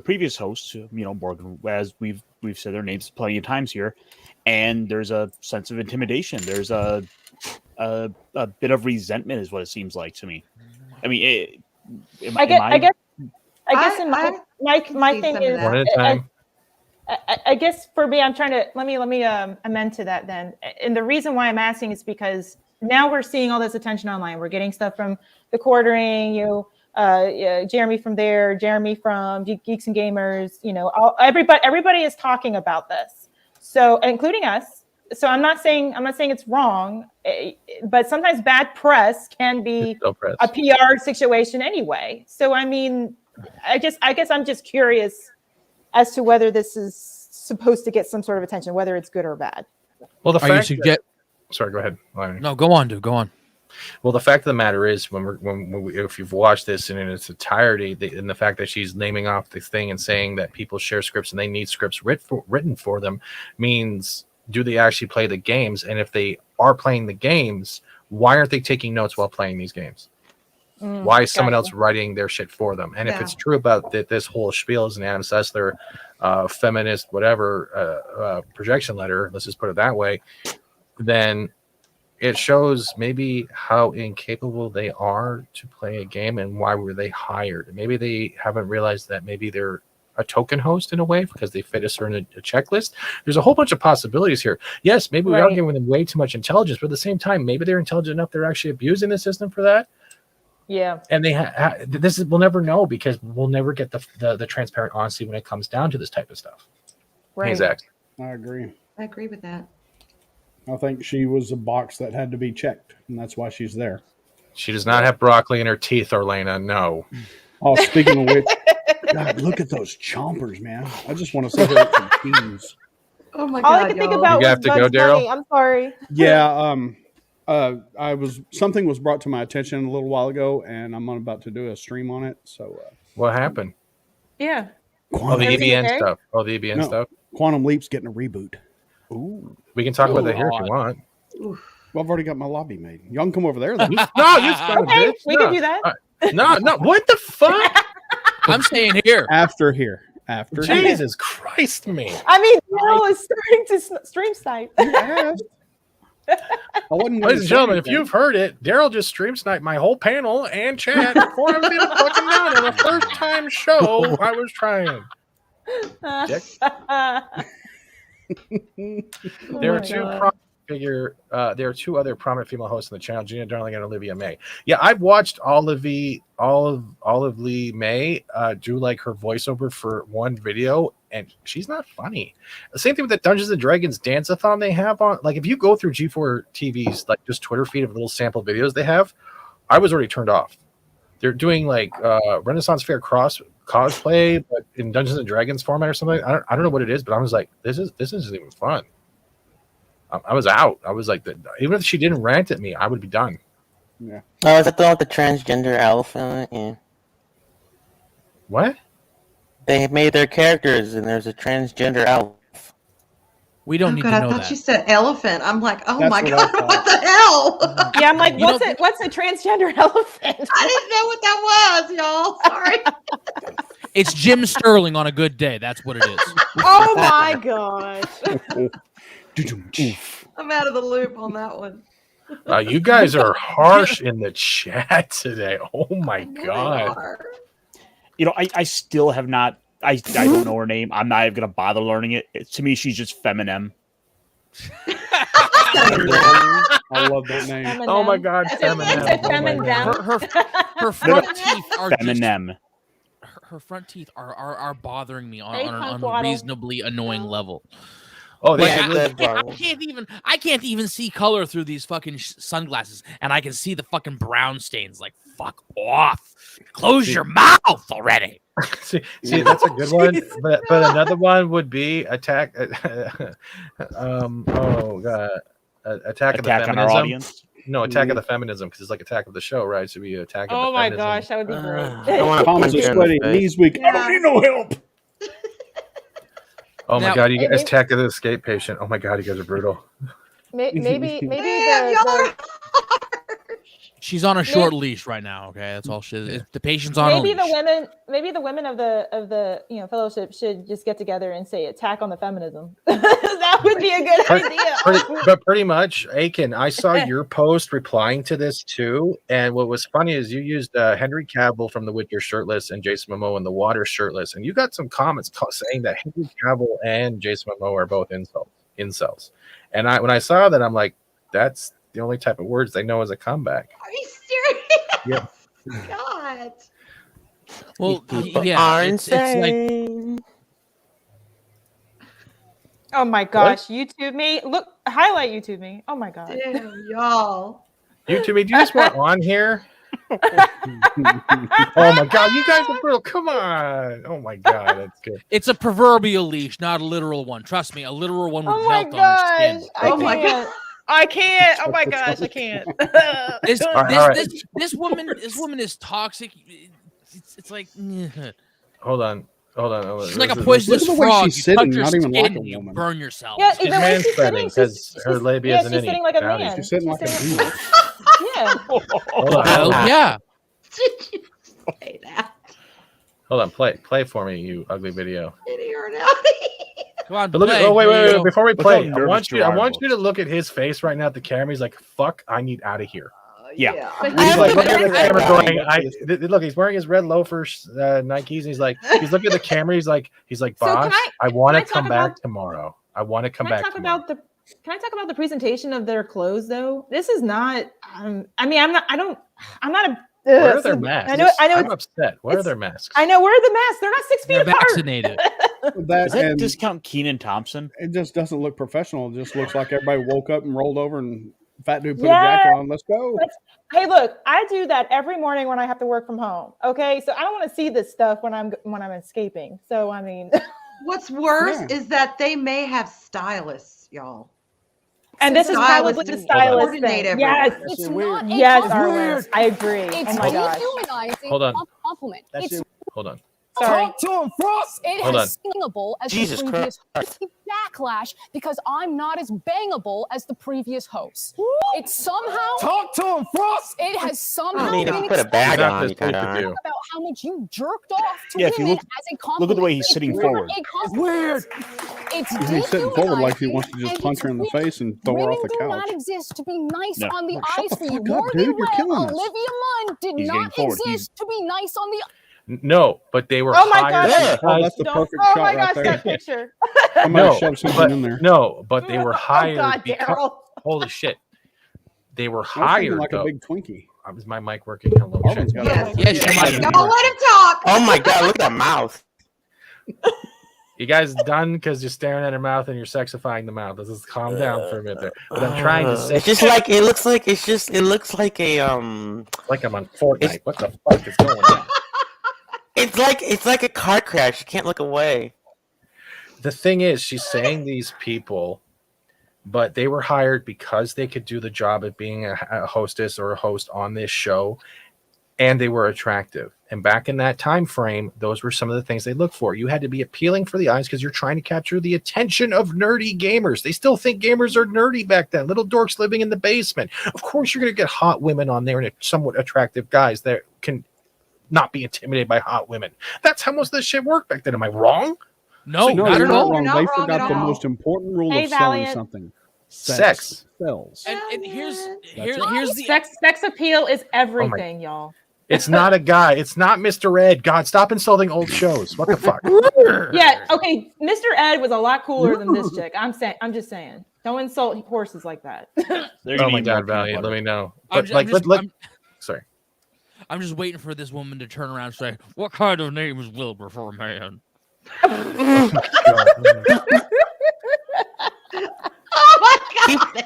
previous hosts, Morgan, as we've said their names plenty of times here, and there's a sense of intimidation. There's a bit of resentment, is what it seems like to me. I mean, I guess my thing is
one at a time.
I guess for me, I'm trying to let me amend to that then. And the reason why I'm asking is because now we're seeing all this attention online. We're getting stuff from the Quartering, Jeremy from there, Jeremy from Geeks and Gamers. Everybody is talking about this. So, including us. So I'm not saying it's wrong, but sometimes bad press can be a PR situation anyway. So I mean, I guess I'm just curious as to whether this is supposed to get some sort of attention, whether it's good or bad.
Well, sorry, go ahead.
No, go on, dude. Go on.
Well, the fact of the matter is, if you've watched this in its entirety, and the fact that she's naming off the thing and saying that people share scripts and they need scripts written for them means, do they actually play the games? And if they are playing the games, why aren't they taking notes while playing these games? Why is someone else writing their shit for them? And if it's true about that, this whole spiel is an Adam Sessler feminist, whatever, projection letter, let's just put it that way, then it shows maybe how incapable they are to play a game and why were they hired. Maybe they haven't realized that maybe they're a token host in a way because they fit a certain checklist. There's a whole bunch of possibilities here. Yes, maybe we are giving them way too much intelligence, but at the same time, maybe they're intelligent enough they're actually abusing the system for that.
Yeah.
And we'll never know because we'll never get the transparent honesty when it comes down to this type of stuff.
Right.
Exactly.
I agree.
I agree with that.
I think she was a box that had to be checked, and that's why she's there.
She does not have broccoli in her teeth, Orlena. No.
Oh, speaking of which, God, look at those chompers, man. I just want to say they're some teams.
Oh my
All
God!
I can think about
You
was
have to go,
Bugs
Daryl?
Bunny. I'm sorry.
Yeah, something was brought to my attention a little while ago, and I'm about to do a stream on it. So,
what happened?
Yeah.
Oh, the EBN stuff. Oh, the EBN stuff.
Quantum Leap's getting a reboot.
Ooh.
We can talk about that here if you want.
Well, I've already got my lobby made. Y'all can come over there. Then.
No, you son of a bitch.
We can do that.
No, what the fuck?
I'm staying here.
After here.
Jesus Christ, man.
I mean, Daryl is starting to stream snipe.
Ladies and gentlemen, if you've heard it, Daryl just stream sniped my whole panel and chat before I was even fucking down on a first time show I was trying. There are two other prominent female hosts on the channel, Gina Darling and Olivia May. Yeah, I've watched Olive Lee May do like her voiceover for one video, and she's not funny. The same thing with the Dungeons and Dragons dance-a-thon they have on. Like, if you go through G4 TV's like just Twitter feed of little sample videos they have, I was already turned off. They're doing like Renaissance Fair cosplay, but in Dungeons and Dragons format or something. I don't know what it is, but I was like, this isn't even fun. I was out. I was like, even if she didn't rant at me, I would be done.
Yeah.
Oh, is that the one with the transgender elephant? Yeah.
What?
They made their characters, and there's a transgender elf.
We don't need to know
I thought
that.
you said elephant. I'm like, oh
That's
my
what
God, what the hell?
Yeah, I'm like, what's a transgender elephant?
I didn't know what that was, y'all. Sorry.
It's Jim Sterling on a good day. That's what it is.
Oh my gosh.
I'm out of the loop on that one.
You guys are harsh in the chat today. Oh my God.
I still have not. I don't know her name. I'm not even gonna bother learning it. To me, she's just feminine.
I love that name.
Eminem.
Oh my God,
It's
Eminem.
Her front teeth are just
Feminine.
her front teeth are bothering me
Hey,
on
Punk
a
Waddle.
reasonably annoying level.
Oh,
Like,
they
I can't even see color through these fucking sunglasses, and I can see the fucking brown stains. Like, fuck off! Close your mouth already.
see, that's a good one. But another one would be Attack. Oh God, Attack of the
Attack on our
Feminism.
audience.
No, Attack of the Feminism, because it's like Attack of the Show, right? So be Attack of the
Oh my
Feminism.
gosh, that would be great.
I want to
Palms
punch
are
her in
sweaty,
the face.
knees weak. I don't need no help.
Oh my
Now-
God, you guys Attack of the Escape Patient. Oh my God, you guys are brutal.
Maybe
She's on a short leash right now. Okay, that's all she is. The patient's on
maybe
a leash.
the women of the fellowship should just get together and say attack on the feminism. That would be a good idea.
Pretty much, Aiken. I saw your post replying to this too, and what was funny is you used Henry Cavill from The Witcher shirtless and Jason Momoa in The Water shirtless, and you got some comments saying that Henry Cavill and Jason Momoa are both incels. And when I saw that, I'm like, that's the only type of words they know as a comeback.
Are you serious?
Yeah.
God.
Well,
People
yeah,
are
it's like
insane.
Oh my gosh, YouTube me. Look, highlight YouTube me. Oh my god.
Damn, y'all.
YouTube, do you just want on here? Oh my God, you guys are brutal. Come on. Oh my God, that's good.
it's a proverbial leash, not a literal one. Trust me, a literal one would
Oh my
melt on her skin.
gosh.
Oh my God.
I can't. Oh my gosh, I can't.
This woman is toxic. It's like
Hold on.
she's like a poisonous
Look at the way
frog.
she's
You
sitting,
touch her
not even
skin,
like a
you
woman.
burn yourself.
Yeah,
She's
the way she's sitting,
manspreading because her labia is an
she's sitting like a man.
She's sitting like a
sitting-
demon.
Yeah.
Hold on.
Well, yeah.
Did you say that?
Hold on. Play for me, you ugly video.
Kitty or not?
Come on,
But look
play,
at, wait.
video.
Before we
Look
play,
how
I
nervous
want
Gerard
you to look at his face right now at the camera. He's like, "Fuck, I need out of here."
Yeah.
He's like looking at the camera, going, "Look, he's wearing his red loafers, Nikes, and he's looking at the camera. He's like,
So
boss,
can
I want to
talk
come back
about-
tomorrow. I want to come
Can I
back
talk
tomorrow."
about the presentation of their clothes though? This is not. I mean, I'm not a.
Where are their masks?
I know.
I'm upset. Where are their masks?
I know. Where are the masks? They're not 6 feet
They're
apart.
vaccinated.
That,
Does that
and
discount Keenan Thompson?
it just doesn't look professional. It just looks like everybody woke up and rolled over and fat dude put
Yeah.
a jacket on. Let's go.
Hey, look, I do that every morning when I have to work from home. Okay, so I don't want to see this stuff when I'm escaping. So I mean,
What's worse
Yeah.
is that they may have stylists, y'all.
and this is
Stylists
probably the
to
stylist
coordinate
thing.
everyone.
Yes,
It's not a
yes,
compliment.
Arwen. I agree.
It's
Oh my gosh.
dehumanizing
Hold on.
compliment.
That's
It's
it.
Hold on.
Sorry.
It
Hold
has singable as
Jesus
the previous
Christ.
backlash because I'm not as bangable as the previous host. It's somehow
Talk to him, Frost.
It has somehow
I mean, if
been
you put a bag
accepted
on, you kind of
Exactly.
aren't.
about how much you jerked off to
Yeah, if you
women
look-
as a compliment.
look at the way he's sitting
It's
forward.
not a compliment. It's
He's sitting forward like he
dehumanizing
wants to just
and
punch
it's
her in the
weak.
face and throw her
Women
off the
do
couch.
not exist to be nice
No.
on the
Like, shut
eyes
the
for you.
fuck up,
Morgan
dude. You're
Webb,
killing us.
Olivia Munn did
He's
not
getting forward.
exist to be nice on the.
No, but they were
Oh my
hired.
gosh.
Oh, that's the
Don't-
perfect
oh
shot
my
right
gosh,
there.
that picture.
Somebody shoved something
but,
in there.
no, but they were hired.
Oh God,
because,
Daryl.
holy shit, they were
I was thinking
hired.
like a
though.
big Twinkie.
Is my mic working? Hello,
Arvin's
check.
got
Yes.
a-
Yes, you might.
Don't let him talk.
Oh my God! Look at that mouth.
You guys done because you're staring at her mouth and you're sexifying the mouth. Let's just calm down for a minute there. But I'm trying to say,
It's just like it looks like it looks like a
like I'm on Fortnite. What the fuck is going on?
It's like a car crash. You can't look away.
The thing is, she's saying these people, but they were hired because they could do the job of being a hostess or a host on this show, and they were attractive. And back in that time frame, those were some of the things they looked for. You had to be appealing for the eyes because you're trying to capture the attention of nerdy gamers. They still think gamers are nerdy back then. Little dorks living in the basement. Of course, you're going to get hot women on there and somewhat attractive guys that can not be intimidated by hot women. That's how most of this shit worked back then. Am I wrong?
No,
No,
not
you're
at
not
all.
wrong.
You're
They
not wrong
forgot
at
the
all.
most important rule
Hey,
of selling
Valiant.
something.
Sex.
Sells.
And here's
Sex appeal is everything, y'all.
It's not a guy. It's not Mr. Ed. God, stop insulting old shows. What the fuck?
Yeah, okay. Mr. Ed was a lot cooler than this chick. I'm just saying. Don't insult horses like that.
Oh my God, Valiant, let me know. But sorry.
I'm just waiting for this woman to turn around and say, "What kind of name is Wilbur for a man?"
Oh my God!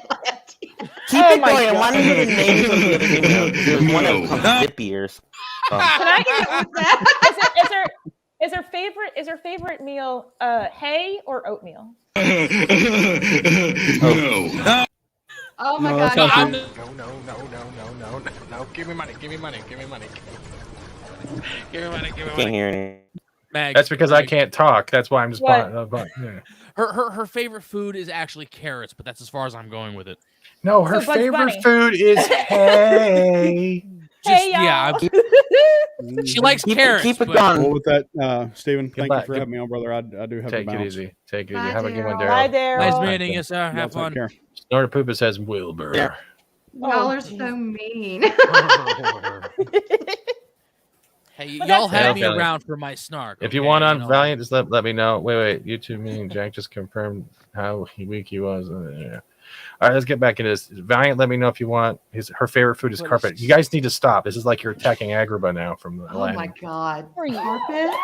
Keep it going. I want to hear the names of the other females. There's one that comes dip ears.
Can I get that? Is her favorite meal hay or oatmeal?
Oh my God!
No! Give me money! Give me money! Give me money! Give me money! Give me money!
Can't hear any.
That's because I can't talk. That's why I'm just. Yeah.
Her favorite food is actually carrots, but that's as far as I'm going with it.
No, her favorite food is hay.
She likes carrots.
Keep it
but...
going.
Well, with that, Stephen, thank you for having me on, brother. I do have to bounce.
Take it easy. Take it easy. Have a good one, Daryl.
Bye, Daryl.
Nice meeting you, sir. Have fun.
Snorter Poopa says Wilbur.
Yeah.
Y'all are so mean.
Hey, y'all have me around for my snark.
If you want on Valiant, just let me know. Wait. You two, me and Jack just confirmed how weak he was. Yeah. All right, let's get back into this. Valiant, let me know if you want. Her favorite food is carpet. You guys need to stop. This is like you're attacking Agrabah now from the
Oh my God! Carpet.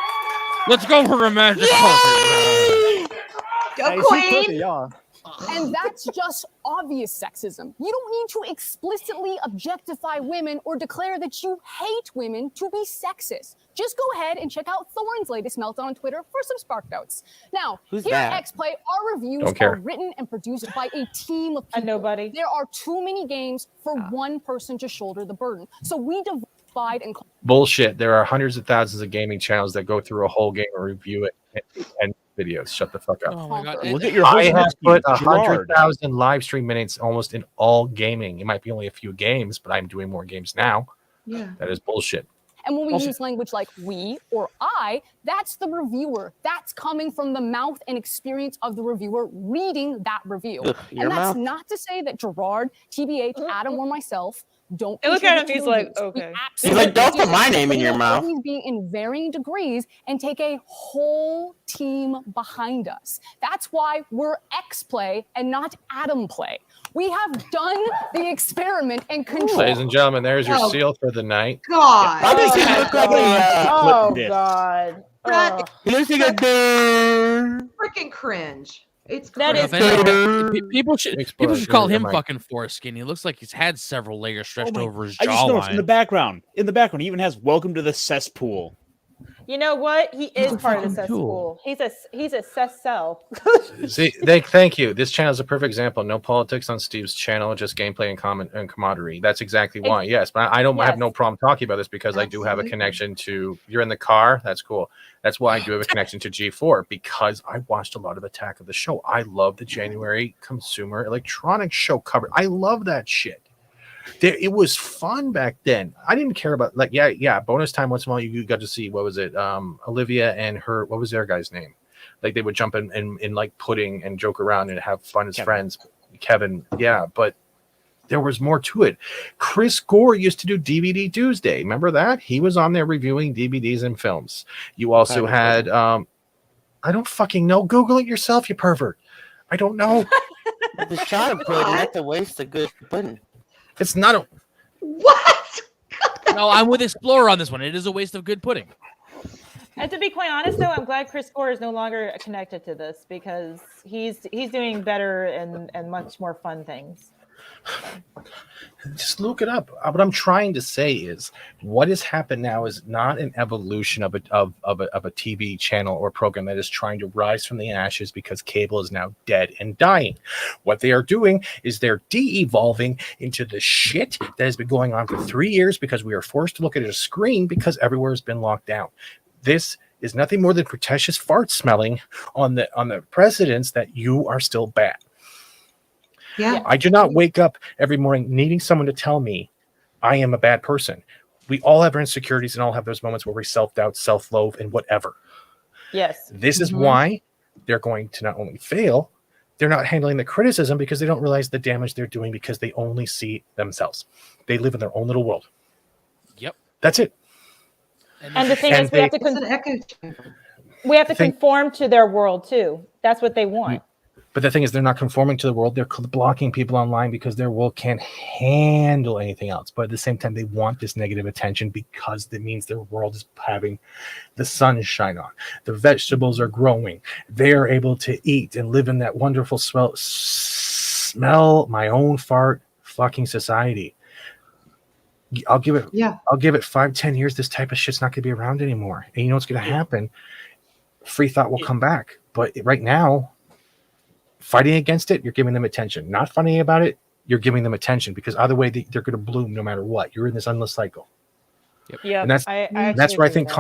Let's go for a magic carpet.
Go Queen.
And that's just obvious sexism. You don't need to explicitly objectify women or declare that you hate women to be sexist. Just go ahead and check out Thorne's latest meltdown on Twitter for some spark notes. Now, here at X-Play, our reviews are written and produced by a team of people.
Nobody.
There are too many games for one person to shoulder the burden. So we divide and...
Bullshit. There are hundreds of thousands of gaming channels that go through a whole game and review it and videos. Shut the fuck up.
Oh my God.
Look at your
I have
host,
put
Gerard.
100,000 live stream minutes almost in all gaming. It might be only a few games, but I'm doing more games now.
Yeah.
That is bullshit.
And when we use language like we or I, that's the reviewer. That's coming from the mouth and experience of the reviewer reading that review. And that's not to say that Gerard, TBH, Adam, or myself don't.
Look at him. He's like, okay.
He's like, don't put my name in your mouth.
Always be in varying degrees and take a whole team behind us. That's why we're X-Play and not Adam Play. We have done the experiment and control.
Ladies and gentlemen, there's your seal for the night.
God.
Why does he look like a
God.
He looks like a bird.
Freaking cringe. It's
That
cringe.
is
People should call him fucking foreskin. He looks like he's had several layers stretched over his
I just noticed in the
jawline.
background. In the background, he even has "Welcome to the Cesspool."
You know what? He is part of the cesspool. He's a cell.
See, thank you. This channel is a perfect example. No politics on Steve's channel, just gameplay and camaraderie. That's exactly why. Yes, but I have no problem talking about this because I do have a connection to. You're in the car. That's cool. That's why I do have a connection to G4 because I watched a lot of Attack of the Show. I love the January Consumer Electronics Show cover. I love that shit. It was fun back then. I didn't care about bonus time once in a while. You got to see what was it? Olivia and her. What was their guy's name? Like they would jump in like pudding and joke around and have fun as friends. Kevin, yeah, but there was more to it. Chris Gore used to do DVD Tuesday. Remember that? He was on there reviewing DVDs and films. You also had I don't fucking know. Google it yourself, you pervert. I don't know.
The shot of pudding, that's a waste of good pudding.
It's not a
what?
No, I'm with Explorer on this one. It is a waste of good pudding.
And to be quite honest, though, I'm glad Chris Gore is no longer connected to this because he's doing better and much more fun things.
Just look it up. What I'm trying to say is what has happened now is not an evolution of a TV channel or program that is trying to rise from the ashes because cable is now dead and dying. What they are doing is they're de-evolving into the shit that has been going on for 3 years because we are forced to look at a screen because everywhere has been locked down. This is nothing more than pretentious fart smelling on the precedence that you are still bad.
Yeah.
I do not wake up every morning needing someone to tell me I am a bad person. We all have our insecurities and all have those moments where we self-doubt, self-loathe, and whatever.
Yes.
This is why they're going to not only fail, they're not handling the criticism because they don't realize the damage they're doing because they only see themselves. They live in their own little world.
Yep.
That's it.
And the thing is, we have to conform to their world too. That's what they want.
But the thing is, they're not conforming to the world. They're blocking people online because their world can't handle anything else. But at the same time, they want this negative attention because that means their world is having the sun shine on. The vegetables are growing. They are able to eat and live in that wonderful smell my own fart fucking society. I'll give it 5-10 years. This type of shit's not going to be around anymore. And you know what's going to happen? Free thought will come back. But right now, fighting against it, you're giving them attention. Not fighting about it, you're giving them attention, because either way they're going to bloom no matter what. You're in this endless cycle.
Yeah,
and that's where I think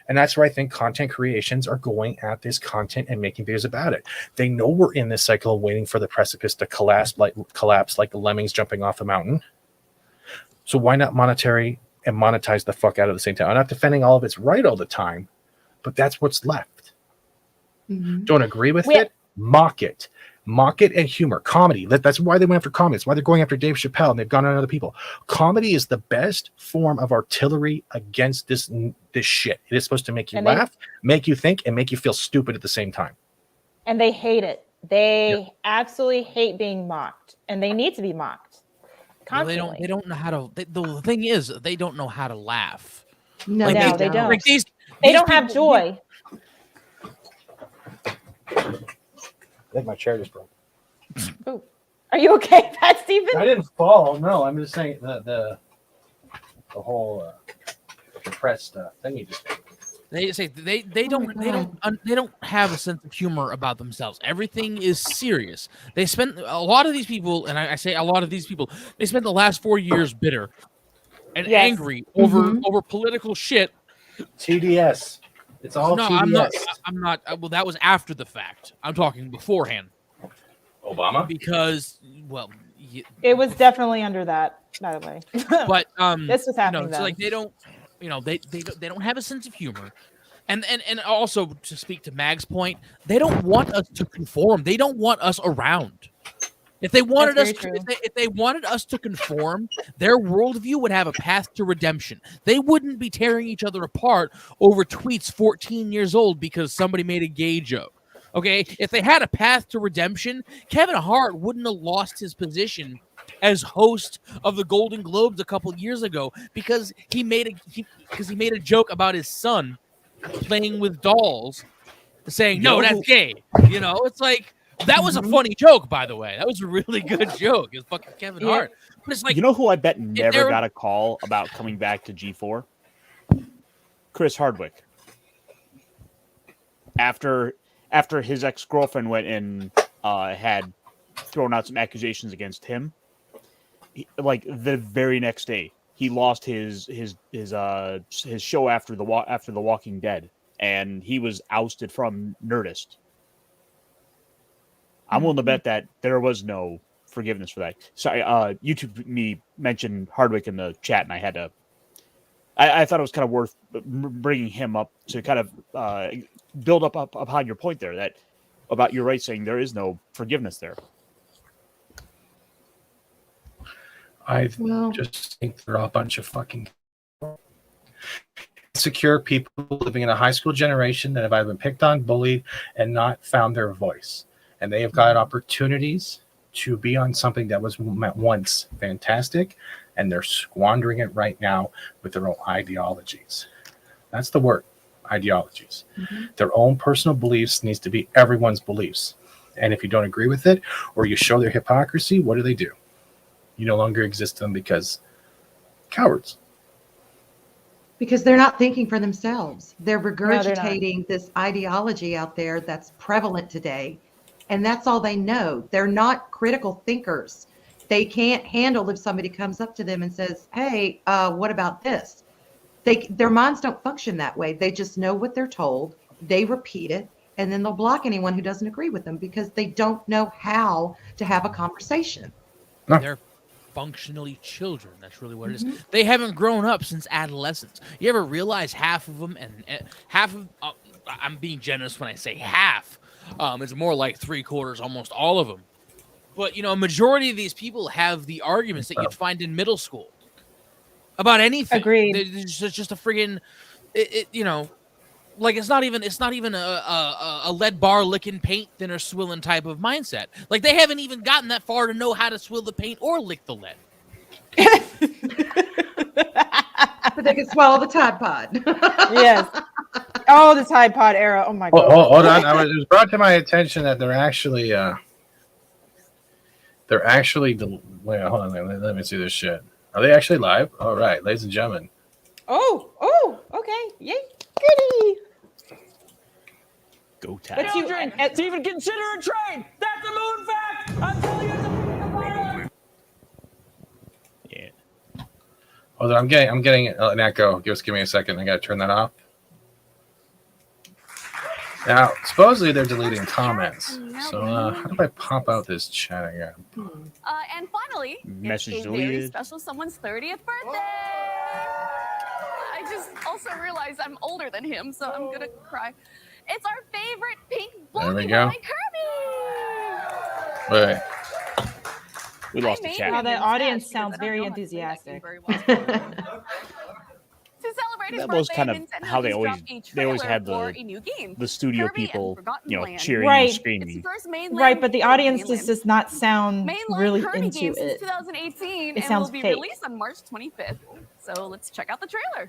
that's where I think content creations are going at this content and making videos about it. They know we're in this cycle waiting for the precipice to collapse like the lemmings jumping off a mountain. So why not monetize the fuck out of the same time? I'm not defending all of it's right all the time, but that's what's left.
Mm-hmm.
Don't agree with it? Mock it. Mock it and humor. Comedy. That's why they went after comedy. That's why they're going after Dave Chappelle and they've gone on other people. Comedy is the best form of artillery against this shit. It is supposed to make you laugh, make you think, and make you feel stupid at the same time.
And they hate it. They absolutely hate being mocked, and they need to be mocked constantly.
Well, they don't know how to. The thing is, they don't know how to laugh.
No, they don't.
Like
they don't have joy.
I think my chair just broke.
Ooh. Are you okay, Pat Stephen?
I didn't fall. No, I'm just saying the whole compressed thingy just.
They say they don't have a sense of humor about themselves. Everything is serious. They spent a lot of these people, and I say a lot of these people, they spent the last 4 years bitter and angry over political shit.
TDS. It's all TDS.
I'm not. Well, that was after the fact. I'm talking beforehand.
Obama?
Because,
it was definitely under that, by the way.
But
this was happening.
It's like they don't, they don't have a sense of humor, and also to speak to Mag's point, they don't want us to conform. They don't want us around. If they wanted if they wanted us to conform, their worldview would have a path to redemption. They wouldn't be tearing each other apart over tweets 14 years old because somebody made a gay joke. Okay, if they had a path to redemption, Kevin Hart wouldn't have lost his position as host of the Golden Globes a couple years ago because he made a joke about his son playing with dolls, saying no, that's gay. It's like. That was a funny joke, by the way. That was a really good joke. It's fucking Kevin Hart. But it's like,
who I bet never got a call about coming back to G4? Chris Hardwick. After his ex-girlfriend went and had thrown out some accusations against him, like the very next day, he lost his show after the Walking Dead, and he was ousted from Nerdist. I'm willing to bet that there was no forgiveness for that. Sorry, YouTube me mentioned Hardwick in the chat, and I had to. I thought it was kind of worth bringing him up to kind of build up upon your point there that about your right saying there is no forgiveness there.
I just think they're all a bunch of fucking insecure people living in a high school generation that have either been picked on, bullied, and not found their voice. And they have got opportunities to be on something that was once fantastic, and they're squandering it right now with their own ideologies. That's the word, ideologies. Mm-hmm. Their own personal beliefs needs to be everyone's beliefs. And if you don't agree with it, or you show their hypocrisy, what do? You no longer exist to them because cowards.
Because they're not thinking for themselves. They're regurgitating this ideology out there that's prevalent today. And that's all they know. They're not critical thinkers. They can't handle if somebody comes up to them and says, hey, what about this? Their minds don't function that way. They just know what they're told. They repeat it, and then they'll block anyone who doesn't agree with them because they don't know how to have a conversation.
No.
They're functionally children. That's really what it is. They haven't grown up since adolescence. You ever realize half of them, and half of, I'm being generous when I say half, it's more like 3/4, almost all of them. But, a majority of these people have the arguments that you'd find in middle school. about anything.
Agreed.
It's just a friggin', you know, like it's not even a lead bar licking paint thinner swilling type of mindset. Like they haven't even gotten that far to know how to swill the paint or lick the lead.
But they can swallow the Tide Pod.
Yes. Oh, the Tide Pod era. Oh my god.
Hold on. It was brought to my attention that they're actually wait, hold on. Let me see this shit. Are they actually live? All right, ladies and gentlemen.
Oh, okay. Yay, goody.
Go tap.
But you,
to even consider a trade. That's a moon fact. I'm telling you, it's a moon fact.
Yeah. Hold on, I'm getting an echo. Give me a second. I gotta turn that off. Now, supposedly they're deleting comments. So how do I pop out this chat again?
And finally,
Message
it's a
deleted.
very special someone's 30th birthday. I just also realized I'm older than him, so I'm gonna cry. It's our favorite pink
There we
blondie
go.
boy, Kirby.
Wait.
We lost the chat.
Wow, the audience sounds very enthusiastic.
To celebrate his
That was
birthday,
kind of
Nintendo
how they
just
always
dropped a
had
trailer for a new game,
the studio
Kirby and
people,
Forgotten
you know,
Land.
cheering
Right.
and
It's the
screaming.
first mainland
Right, but the audience
mainland.
just does not sound
Mainline
really
Kirby
into
game since
it.
2018
It
and
sounds
will be
fake.
released on March 25th. So let's check out the trailer.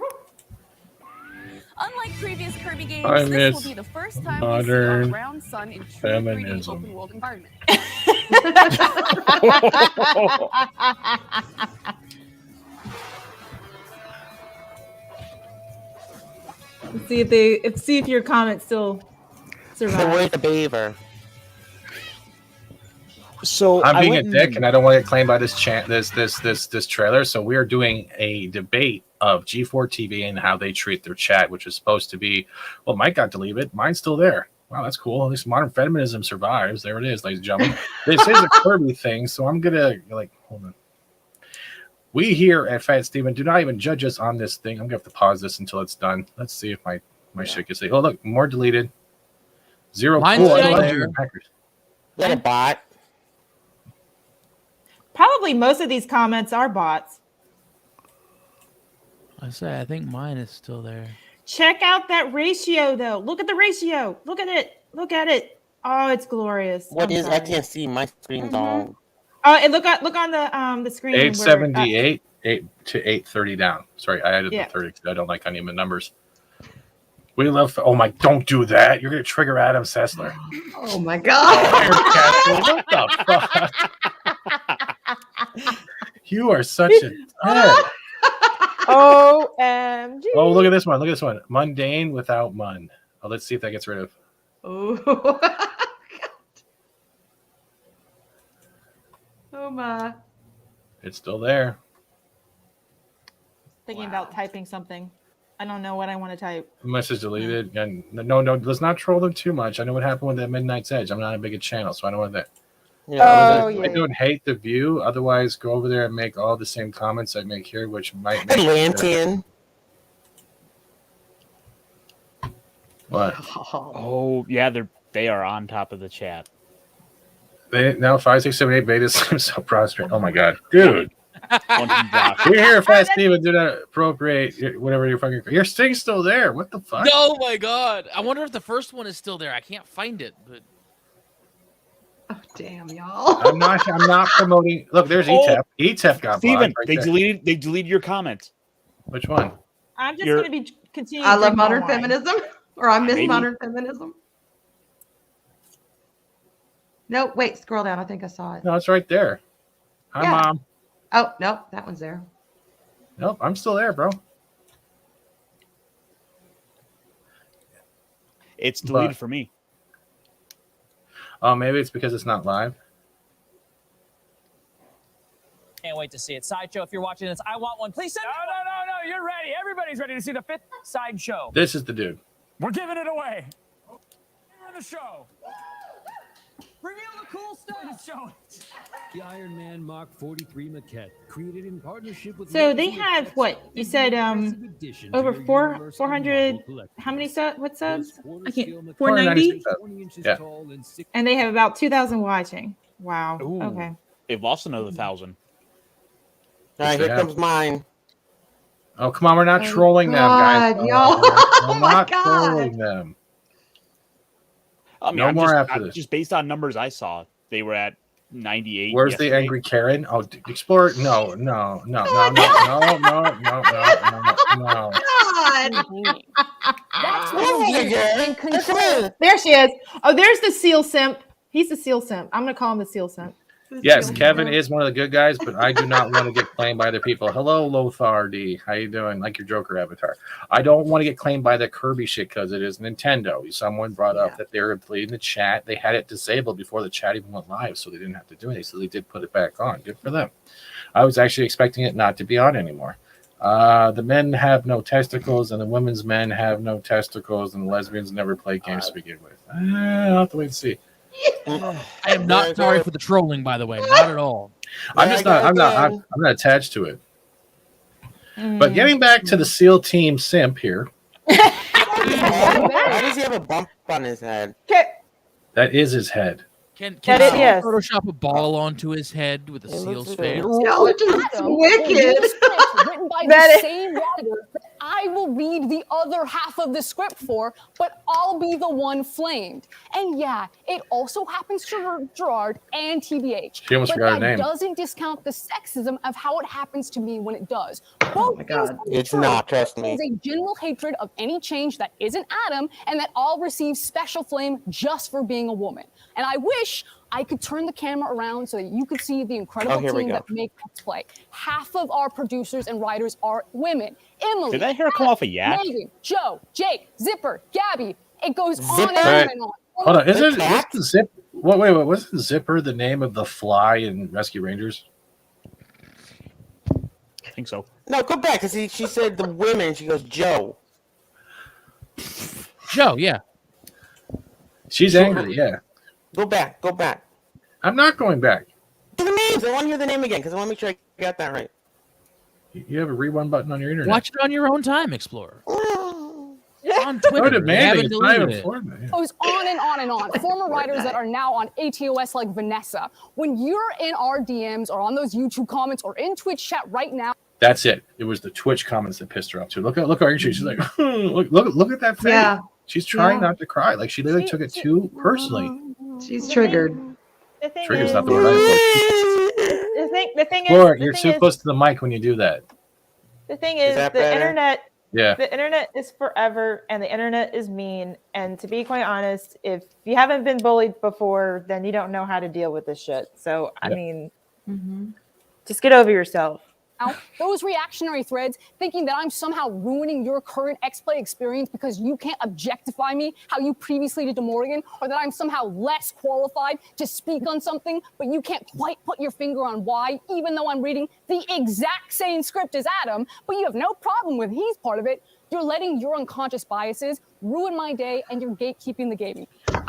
Unlike previous Kirby games,
I
this
miss
will be the first time we see our
modern
round sun in true 3D
feminism.
open world environment.
Let's see if your comment still
So
survives.
where's the beaver?
So
I'm
I
being a
went
dick,
and-
and I don't want to get claimed by this this trailer. So we are doing a debate of G4 TV and how they treat their chat, which is supposed to be, well, Mike got deleted, mine's still there. Wow, that's cool. At least modern feminism survives. There it is, ladies and gentlemen. This is a Kirby thing, so I'm gonna hold on. We here at Fat Steven do not even judge us on this thing. I'm gonna have to pause this until it's done. Let's see if my shit gets deleted. Oh, look, more deleted. Zero.
Mine's
Cool.
still
I
there.
like Packers.
Is that a bot?
Probably most of these comments are bots.
I think mine is still there.
Check out that ratio, though. Look at the ratio. Look at it. Look at it. Oh, it's glorious.
What
I'm
is? I
sorry.
can't see. My screen's all.
Oh, and look on the screen.
878 to 830 down. Sorry, I added
Yeah.
the 30 because I don't like uneven numbers. We love. Oh my! Don't do that. You're gonna trigger Adam Sessler.
Oh my God.
What the fuck? You are such a dick.
OMG.
Oh, look at this one. Look at this one. Mundane without mun. Oh, let's see if that gets rid of.
Oh. Oh my.
It's still there.
Thinking about typing something. I don't know what I want to type.
Message deleted. And no, let's not troll them too much. I know what happened with that Midnight's Edge. I'm not a big channel, so I don't want that.
Yeah,
I don't hate the view. Otherwise, go over there and make all the same comments I make here, which might make
Atlantean.
What?
Oh yeah, they are on top of the chat.
They now 5, 6, 7, 8 beta seems so prostrate. Oh my god, dude! We're here, Fast Steven. Do not appropriate whatever you're fucking. Your thing's still there. What the fuck?
Oh my god! I wonder if the first one is still there. I can't find it, but
Oh damn, y'all.
I'm not promoting. Look, there's ETEP. ETEP got
Steven,
blocked right
they
there.
deleted your comment.
Which one?
I'm just
You're-
going to be continuing.
I
to
love
drink more
modern
wine.
feminism, or I miss
Maybe.
modern feminism. No, wait, scroll down. I think I saw it.
No, it's right there. Hi,
Yeah.
Mom.
Oh, no, that one's there.
Nope, I'm still there, bro.
It's deleted
But-
for me.
Oh, maybe it's because it's not live.
Can't wait to see it. Sideshow, if you're watching this, I want one. Please send No, you're ready. Everybody's ready to see the 5th Sideshow.
This is the dude.
We're giving it away. Here in the show. Reveal the cool stuff. Show it.
The Iron Man Mark 43 maquette, created in partnership with.
So they have what you said? Over 400. How many subs? What subs? I can't. 490.
Yeah.
And they have about 2,000 watching. Wow.
Ooh.
Okay.
They've lost another 1,000.
All right, here comes mine.
Oh, come on. We're not trolling them, guys.
God, y'all.
We're
Oh my
not
God.
trolling them.
I mean,
No more after this.
Just based on numbers I saw, they were at 98.
Where's
yesterday.
the angry Karen? Oh, Explorer. No.
God.
That's what
There she is. Oh, there's the seal simp. He's the seal simp. I'm gonna call him the seal simp.
Yes, Kevin is one of the good guys, but I do not want to get claimed by other people. Hello, Lothar D. How you doing? Like your Joker avatar. I don't want to get claimed by the Kirby shit because it is Nintendo. Someone brought up that they were playing the chat. They had it disabled before the chat even went live, so they didn't have to do anything. So they did put it back on. Good for them. I was actually expecting it not to be on anymore. The men have no testicles, and the women's men have no testicles, and the lesbians never play games to begin with. I'll have to wait and see.
I am not sorry for the trolling, by the way. Not at all.
I'm not attached to it. But getting back to the SEAL Team simp here.
Why does he have a bump on his head?
That is his head.
Can
yes.
Photoshop a ball onto his head with a seal's face?
Y'all are just wicked.
Written by the same writer that I will read the other half of the script for, but I'll be the one flamed. And yeah, it also happens to Gerard and TBH.
She almost forgot her name.
That doesn't discount the sexism of how it happens to me when it does.
Oh my God.
It's not, trust me.
There's a general hatred of any change that isn't Adam, and that all receive special flame just for being a woman. And I wish I could turn the camera around so that you could see the incredible team that make Let's Play. Half of our producers and writers are women. Emily,
Did that hair come off a yak?
Megan, Joe, Jake, Zipper, Gabby. It goes on
Zipper?
and on and on.
Hold on. Isn't Zip? Wait. Wasn't Zipper the name of the fly in Rescue Rangers?
I think so.
No, go back because she said the women. She goes Joe.
Joe, yeah.
She's angry. Yeah.
Go back.
I'm not going back.
Do the names. I want to hear the name again because I want to make sure I got that right.
You have a rewind button on your internet.
Watch it on your own time, Explorer. On
So
Twitter.
demanding.
It's
It's not even
deleted it.
for me.
Goes on and on and on. Former writers that are now on ATOS like Vanessa. When you're in our DMs or on those YouTube comments or in Twitch chat right now.
That's it. It was the Twitch comments that pissed her off too. Look at her. She's like, look at that face.
Yeah.
She's trying not to cry. Like she literally took it too personally.
She's triggered.
The thing
Trigger's
is,
not the word I
the thing is,
Laura,
the
you're
thing
too close to the mic when you do that.
The thing is,
that
the
better?
internet.
Yeah.
The internet is forever, and the internet is mean. And to be quite honest, if you haven't been bullied before, then you don't know how to deal with this shit. So I mean, just get over yourself.
Those reactionary threads thinking that I'm somehow ruining your current X-Play experience because you can't objectify me how you previously did to Morgan, or that I'm somehow less qualified to speak on something, but you can't quite put your finger on why, even though I'm reading the exact same script as Adam, but you have no problem with he's part of it. You're letting your unconscious biases ruin my day, and you're gatekeeping the gaming.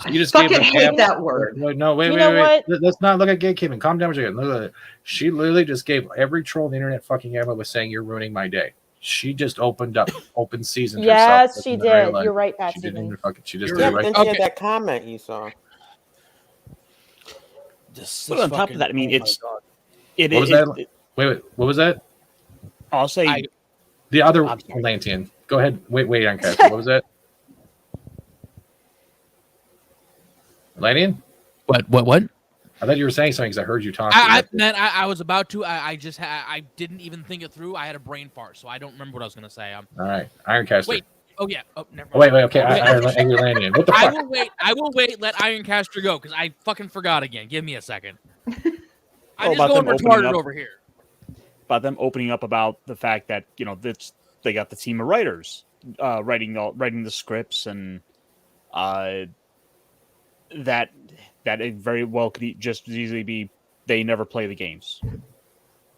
You just
Fucking
gave her
hate that word.
Wait.
What?
Let's not look at gatekeeping. Calm down again. Look at it. She literally just gave every troll on the internet fucking ever was saying you're ruining my day. She just open season.
Yes,
herself
she
in the real
did.
life.
You're right,
She
Patsy.
didn't even fucking. She just
Yeah,
did it
then
right.
she had that comment you saw.
But on top of that, I mean, it's
What was that? Wait. What was that?
I'll say
The other Atlantean. Go ahead. Wait, Uncast. What was that? Atlantean?
What?
I thought you were saying something because I heard you talking.
I was about to. I didn't even think it through. I had a brain fart, so I don't remember what I was going to say.
All right. Ironcaster.
Wait. Oh, yeah. Oh, never
Oh,
mind.
wait. Okay. Atlantean. What the fuck?
I will wait. Let Ironcaster go because I fucking forgot again. Give me a second. I'm just
about
going
them opening
retarded
up-
over here.
About them opening up about the fact that they got the team of writers writing the scripts, and that it very well could just as easily be they never play the games.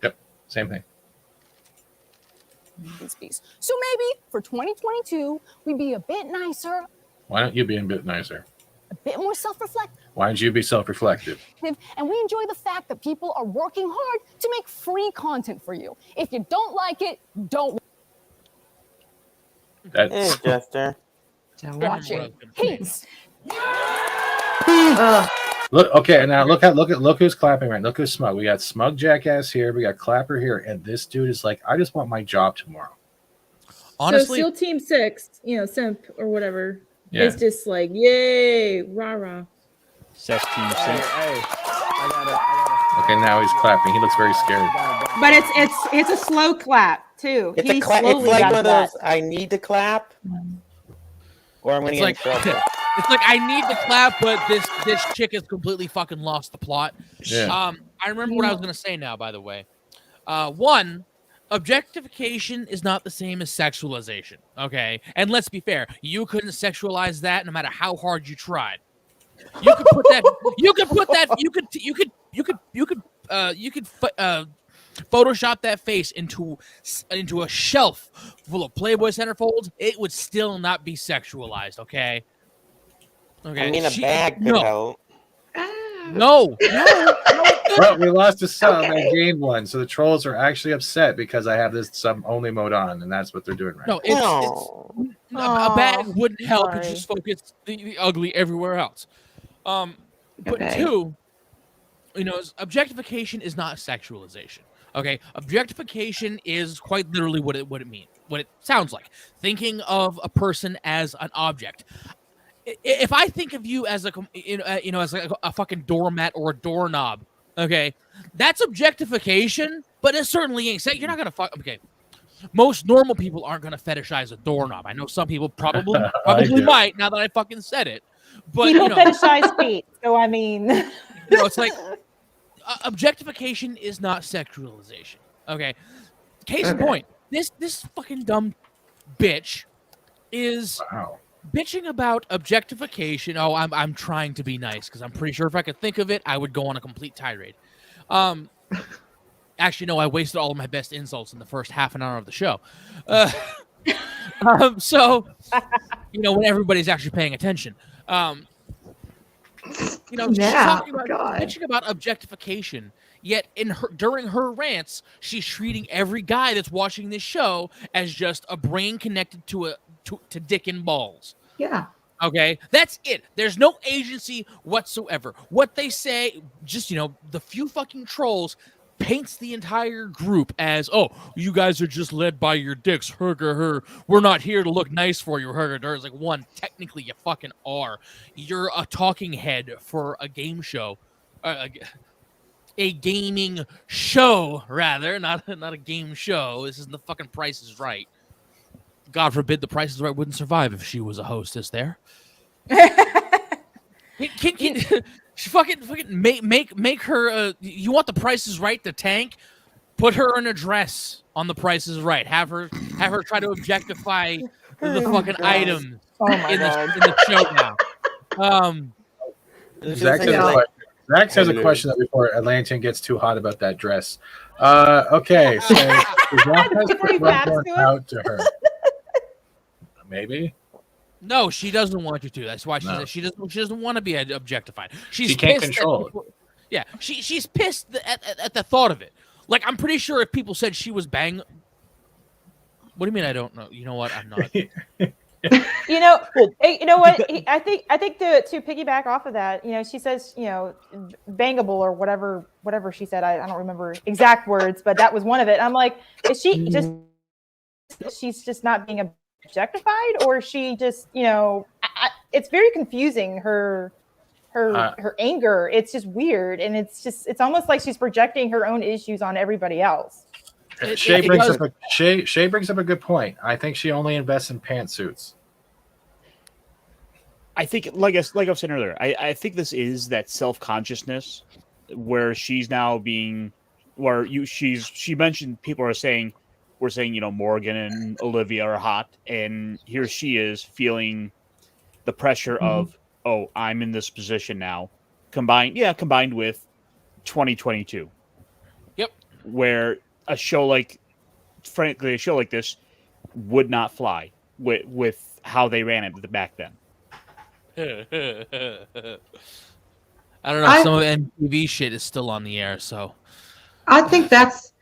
Yep, same thing.
So maybe for 2022, we'd be a bit nicer,
Why don't you be a bit nicer?
a bit more self-reflective,
Why don't you be self-reflective?
and we enjoy the fact that people are working hard to make free content for you. If you don't like it, don't
Hey, Jester.
watch it. Peace.
Look, okay, now look who's clapping right. Look who's smug. We got smug jackass here. We got clapper here, and this dude is like, I just want my job tomorrow.
Honestly,
so SEAL Team 6, simp or whatever,
Yeah.
is just like, yay, rah rah.
Sex Team 6.
Hey, I got
Okay, now he's clapping. He looks very scared.
But it's a slow clap too.
It's
He
a clap. It's
slowly
like
got
one of
that.
those. I need to clap, or I'm gonna
It's
get
like
in trouble.
it's like I need to clap, but this chick has completely fucking lost the plot.
Yeah.
I remember what I was gonna say now. By the way, one, objectification is not the same as sexualization. Okay, and let's be fair, you couldn't sexualize that no matter how hard you tried. You could put that. You could put that. You could Photoshop that face into a shelf full of Playboy centerfolds. It would still not be sexualized. Okay.
I mean, a bag could help.
No.
Well, we lost a sub and gained one, so the trolls are actually upset because I have this sub only mode on, and that's what they're doing right
No,
now.
it's a bag wouldn't help. It just focus the ugly everywhere else. But two, objectification is not sexualization. Okay, objectification is quite literally what it means, what it sounds like. Thinking of a person as an object. If I think of you as as a fucking doormat or a doorknob, okay, that's objectification, but it certainly ain't sex. You're not gonna fuck. Okay, most normal people aren't gonna fetishize a doorknob. I know some people probably might. Now that I fucking said it, but
people fetishize feet. So I mean,
it's like objectification is not sexualization. Okay, case in point, this fucking dumb bitch is.
Wow.
Bitching about objectification. Oh, I'm trying to be nice because I'm pretty sure if I could think of it, I would go on a complete tirade. Actually, no, I wasted all of my best insults in the first half an hour of the show. So, when everybody's actually paying attention, she's talking about bitching about objectification. Yet during her rants, she's treating every guy that's watching this show as just a brain connected to dick and balls.
Yeah.
Okay, that's it. There's no agency whatsoever. What they say, just the few fucking trolls paints the entire group as, oh, you guys are just led by your dicks. Her. We're not here to look nice for you. Her. It's like, one, technically you fucking are. You're a talking head for a game show. A gaming show, rather, not a game show. This is the fucking Price is Right. God forbid the Price is Right wouldn't survive if she was a hostess there. She fucking make her. You want the Price is Right to tank? Put her in a dress on the Price is Right. Have her try to objectify the fucking items in the show now.
Zach has a question before Atlantean gets too hot about that dress. Okay, so Zach has put one out to her. Maybe.
No, she doesn't want you to. That's why she doesn't want to be objectified.
She can't control it.
Yeah, she's pissed at the thought of it. Like, I'm pretty sure if people said she was bang. What do you mean? I don't know. You know what? I'm not.
You know what? I think to piggyback off of that, she says, bangable or whatever she said. I don't remember exact words, but that was one of it. I'm like, is she just? She's just not being objectified, or she just, it's very confusing. Her anger. It's just weird, and it's almost like she's projecting her own issues on everybody else.
Shay brings up a good point. I think she only invests in pantsuits.
I think, like I was saying earlier, I think this is that self-consciousness where she's now being, she mentioned people are saying, we're saying, Morgan and Olivia are hot, and here she is feeling the pressure of, oh, I'm in this position now, combined with 2022.
Yep.
Where a show like this would not fly with how they ran it back then.
I don't know. Some of MTV shit is still on the air, so
I think that's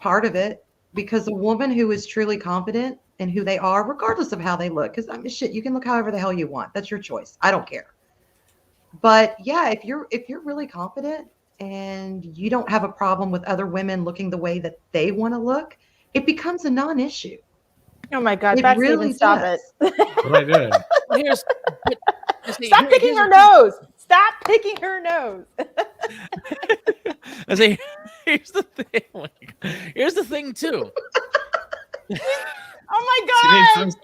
part of it, because a woman who is truly confident in who they are, regardless of how they look, because shit, you can look however the hell you want. That's your choice. I don't care. But yeah, if you're really confident and you don't have a problem with other women looking the way that they want to look, it becomes a non-issue.
Oh my God,
It
Bat
really
Steven, stop
does.
it.
What am I doing?
Stop picking her nose. Stop picking her nose.
I say, here's the thing. Here's the thing too.
Oh my God! Stop!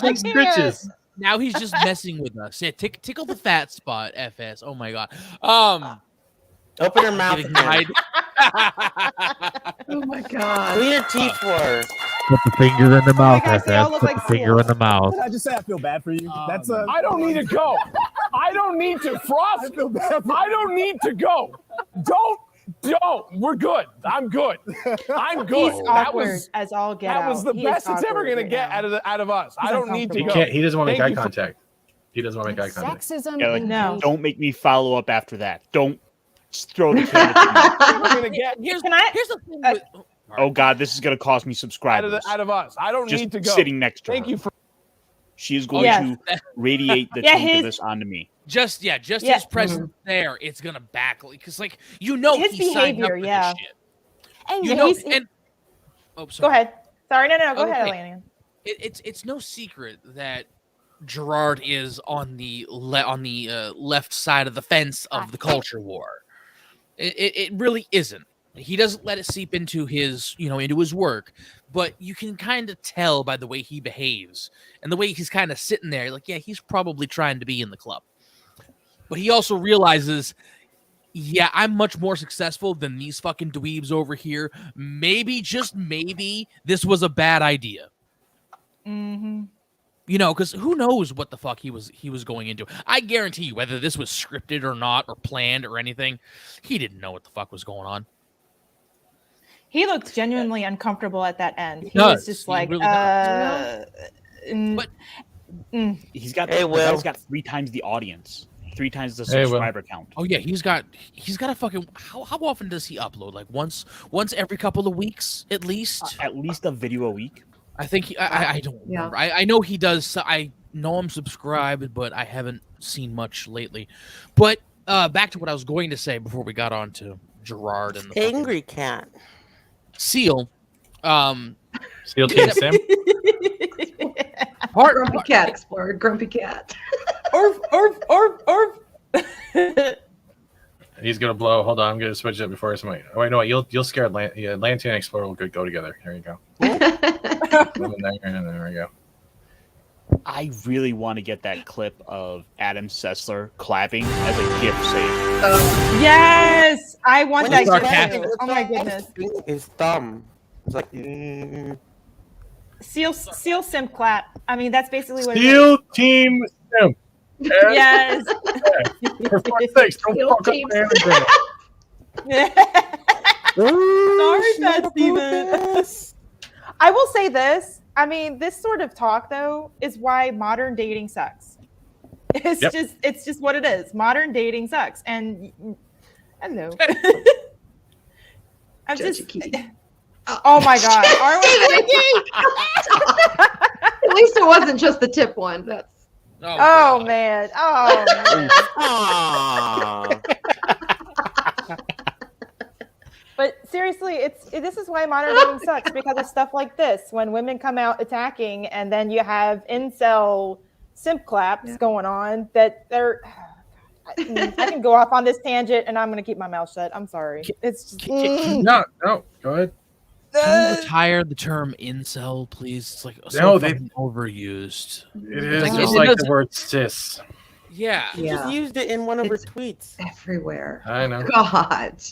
I can't.
Now he's just messing with us. Yeah, tickle the fat spot, FS. Oh my God.
Open her mouth again.
Oh my God.
Clean your teeth for her.
Put the finger in the mouth,
gosh, they all
FS.
look
Put
like
the finger in the mouth.
Did I just say I feel bad for you? That's
I don't need to go. I don't need to. Frost.
I feel bad for
I don't need to go. Don't. We're good. I'm good. I'm good.
He's
That
awkward
was
as all get
that
out.
was the
He is
best it's ever
awkward
gonna
right
get
now.
out of us.
He's
I don't need to
He
go.
can't. He doesn't want to make
Thank
eye
you for-
contact. He doesn't want to make eye contact.
Sexism.
Yeah, like,
No.
don't make me follow up after that. Don't just throw the camera to me.
We're gonna get
Here's
Can I?
the thing with
Oh God, this is gonna cost me subscribers.
out of us. I don't
Just
need to go.
sitting next to
Thank
her.
you for.
She is going
Yes.
to radiate the
Yeah,
taint of
his-
this onto me.
just
Yeah.
his presence there, it's gonna backlight because like you know
His
he signed up
behavior,
for
yeah.
this shit.
And
You know,
he's-
and oh,
Go
sorry.
ahead. Sorry, no. Go
Okay.
ahead, Elena.
It's no secret that Gerard is on the left side of the fence of the culture war. It really isn't. He doesn't let it seep into his into his work, but you can kind of tell by the way he behaves and the way he's kind of sitting there, like yeah, he's probably trying to be in the club, but he also realizes. Yeah, I'm much more successful than these fucking dweebs over here. Maybe, just maybe, this was a bad idea.
Mm-hmm.
Because who knows what the fuck he was going into. I guarantee you, whether this was scripted or not, or planned or anything, he didn't know what the fuck was going on.
He looked genuinely uncomfortable at that end. He
does.
was just
He
like,
really does.
but
He's got
Hey,
the
Will.
guy's got 3 times the audience, 3 times the
Hey, Will.
subscriber count.
Oh yeah, he's got a fucking. How often does he upload? Like once every couple of weeks at least.
At least a video a week.
I think I don't
Yeah.
remember. I know he does. So I know I'm subscribed, but I haven't seen much lately. But back to what I was going to say before we got on to Gerard and the
Angry cat.
Seal.
Seal Team Sim.
Grumpy Cat Explorer. Grumpy Cat.
Orf.
He's gonna blow. Hold on, I'm gonna switch it before somebody. Oh wait, no, you'll scare Lanty and Explorer will go together. Here you go. There we go.
I really want to get that clip of Adam Sessler clapping as a gift save.
Yes, I want that.
sarcastic.
gift. Oh my goodness.
His thumb. It's like.
Seal simp clap. I mean, that's basically what it
Seal Team Sim.
is. Yes.
For fuck's sakes, don't
Seal
fuck up
Team
my Anagram.
Sorry, Bad Steven. I will say this. I mean, this sort of talk though is why modern dating sucks. It's just what it is. Modern dating sucks. And hello. I'm just oh my god.
At least it wasn't just the tip one. That's
Oh man. Oh man. But seriously, this is why modern dating sucks, because of stuff like this. When women come out attacking, and then you have incel simp claps going on, that they're. I can go off on this tangent, and I'm going to keep my mouth shut. I'm sorry. It's just,
No, go ahead.
Can you retire the term incel, please? It's like fucking overused.
It is
Like,
just
it
like
doesn't-
the word cis.
Yeah.
He just used it in one of her tweets.
everywhere.
I know.
God.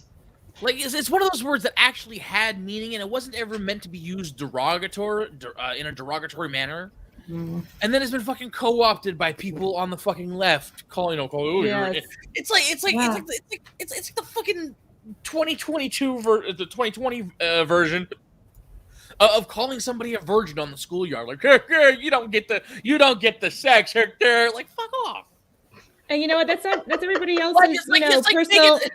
Like it's one of those words that actually had meaning, and it wasn't ever meant to be used in a derogatory manner.
Mm.
And then it's been fucking co-opted by people on the fucking left, calling
Yes.
it's like the fucking 2022 the 2020 version of calling somebody a virgin on the schoolyard. Like, you don't get the sex. Like, fuck off.
and you know what? That's everybody else's,
Like, it's like- it's like
personal.
making-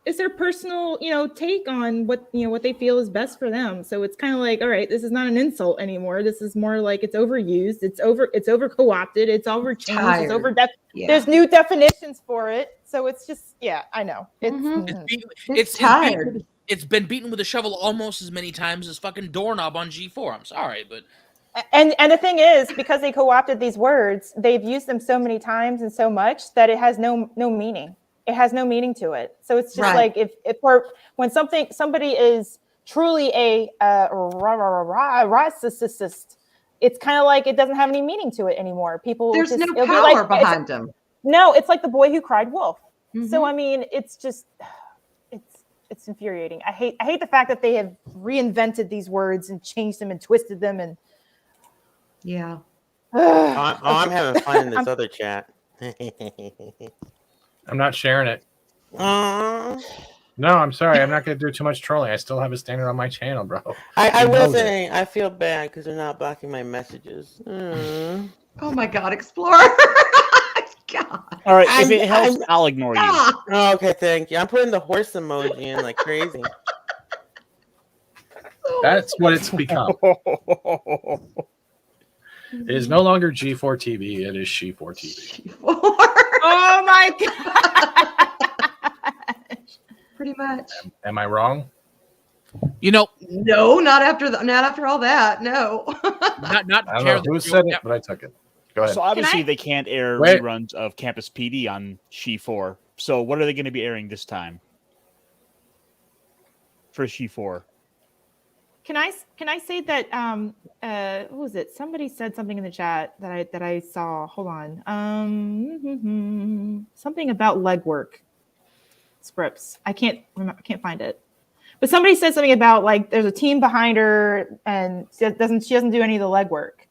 it's their personal, take on what they feel is best for them. So it's kind of like, all right, this is not an insult anymore. This is more like it's overused, it's over co-opted, it's over changed, it's over There's new definitions for it. So it's just, I know. It's
It's tired.
it's been beaten with a shovel almost as many times as fucking doorknob on G4. I'm sorry, but
And the thing is, because they co-opted these words, they've used them so many times and so much that it has no meaning. It has no meaning to it. So it's just like if when somebody is truly a racist, it's kind of like it doesn't have any meaning to it anymore.
There's no power behind them.
No, it's like the boy who cried wolf. So I mean, it's just it's infuriating. I hate the fact that they have reinvented these words and changed them and twisted them and
yeah.
I'm having fun in this other chat.
I'm not sharing it. No, I'm sorry. I'm not going to do too much trolling. I still have it standard on my channel, bro.
I will say I feel bad because they're not blocking my messages.
Oh my God, Explorer. God.
All right, if it helps, I'll ignore you.
Oh, okay, thank you. I'm putting the horse emoji in like crazy.
That's what it's become. It is no longer G4 TV. It is She4 TV.
Oh my God.
Pretty much.
Am I wrong?
You know,
no, not after all that. No.
not
I don't know who said it, but I took it. Go ahead.
So obviously they can't air reruns of Campus PD on She4. So what are they going to be airing this time for She4?
Can I say that what was it? Somebody said something in the chat that I saw. Hold on. Something about legwork scripts. I can't find it. But somebody said something about like there's a team behind her and she doesn't do any of the legwork.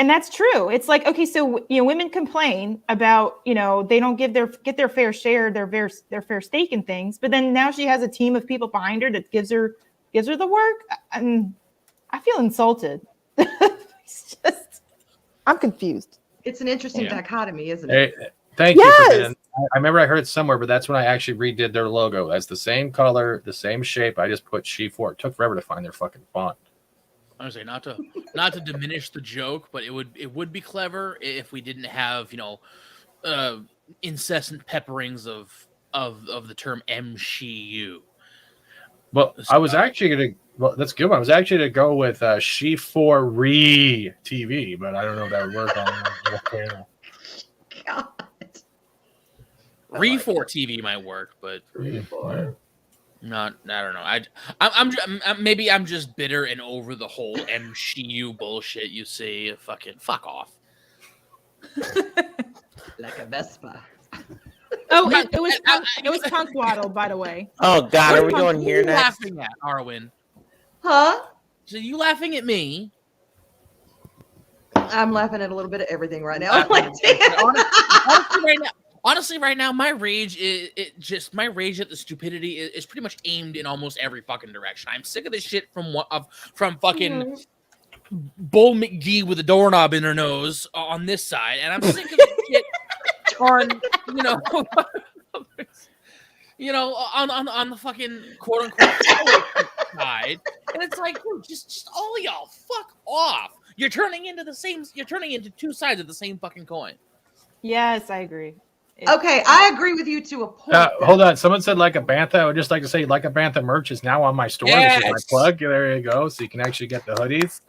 And that's true. It's like, okay, so women complain about, they don't get their fair share, their fair stake in things, but then now she has a team of people behind her that gives her the work. I feel insulted. I'm confused.
It's an interesting dichotomy, isn't it?
Hey, thank you for that. I remember I heard it somewhere, but that's when I actually redid their logo. That's the same color, the same shape. I just put She4. It took forever to find their fucking font.
Honestly, not to diminish the joke, but it would be clever if we didn't have incessant pepperings of the term MCU.
Well, I was actually gonna. Well, that's a good one. I was actually to go with She4 TV, but I don't know if that would work on the channel.
God.
Re4 TV might work, but
Re4.
I don't know. I'm maybe I'm just bitter and over the whole MCU bullshit. You see, fuck off.
Like a Vespa.
Oh, it was Punk Waddle, by the way.
Oh God, are we going here next?
Laughing at Arwen?
Huh?
So you laughing at me?
I'm laughing at a little bit of everything right now.
Honestly, right now, my rage my rage at the stupidity is pretty much aimed in almost every fucking direction. I'm sick of this shit from fucking Bull McGee with a doorknob in her nose on this side, and I'm sick of this shit on on the fucking quote unquote side, and it's like, dude, just all of y'all, fuck off. You're turning into two sides of the same fucking coin.
Yes, I agree.
Okay, I agree with you to a point.
Hold on. Someone said Like a Bantha. I would just like to say Like a Bantha merch is now on my store.
Yes.
This is my plug. There you go. So you can actually get the hoodies.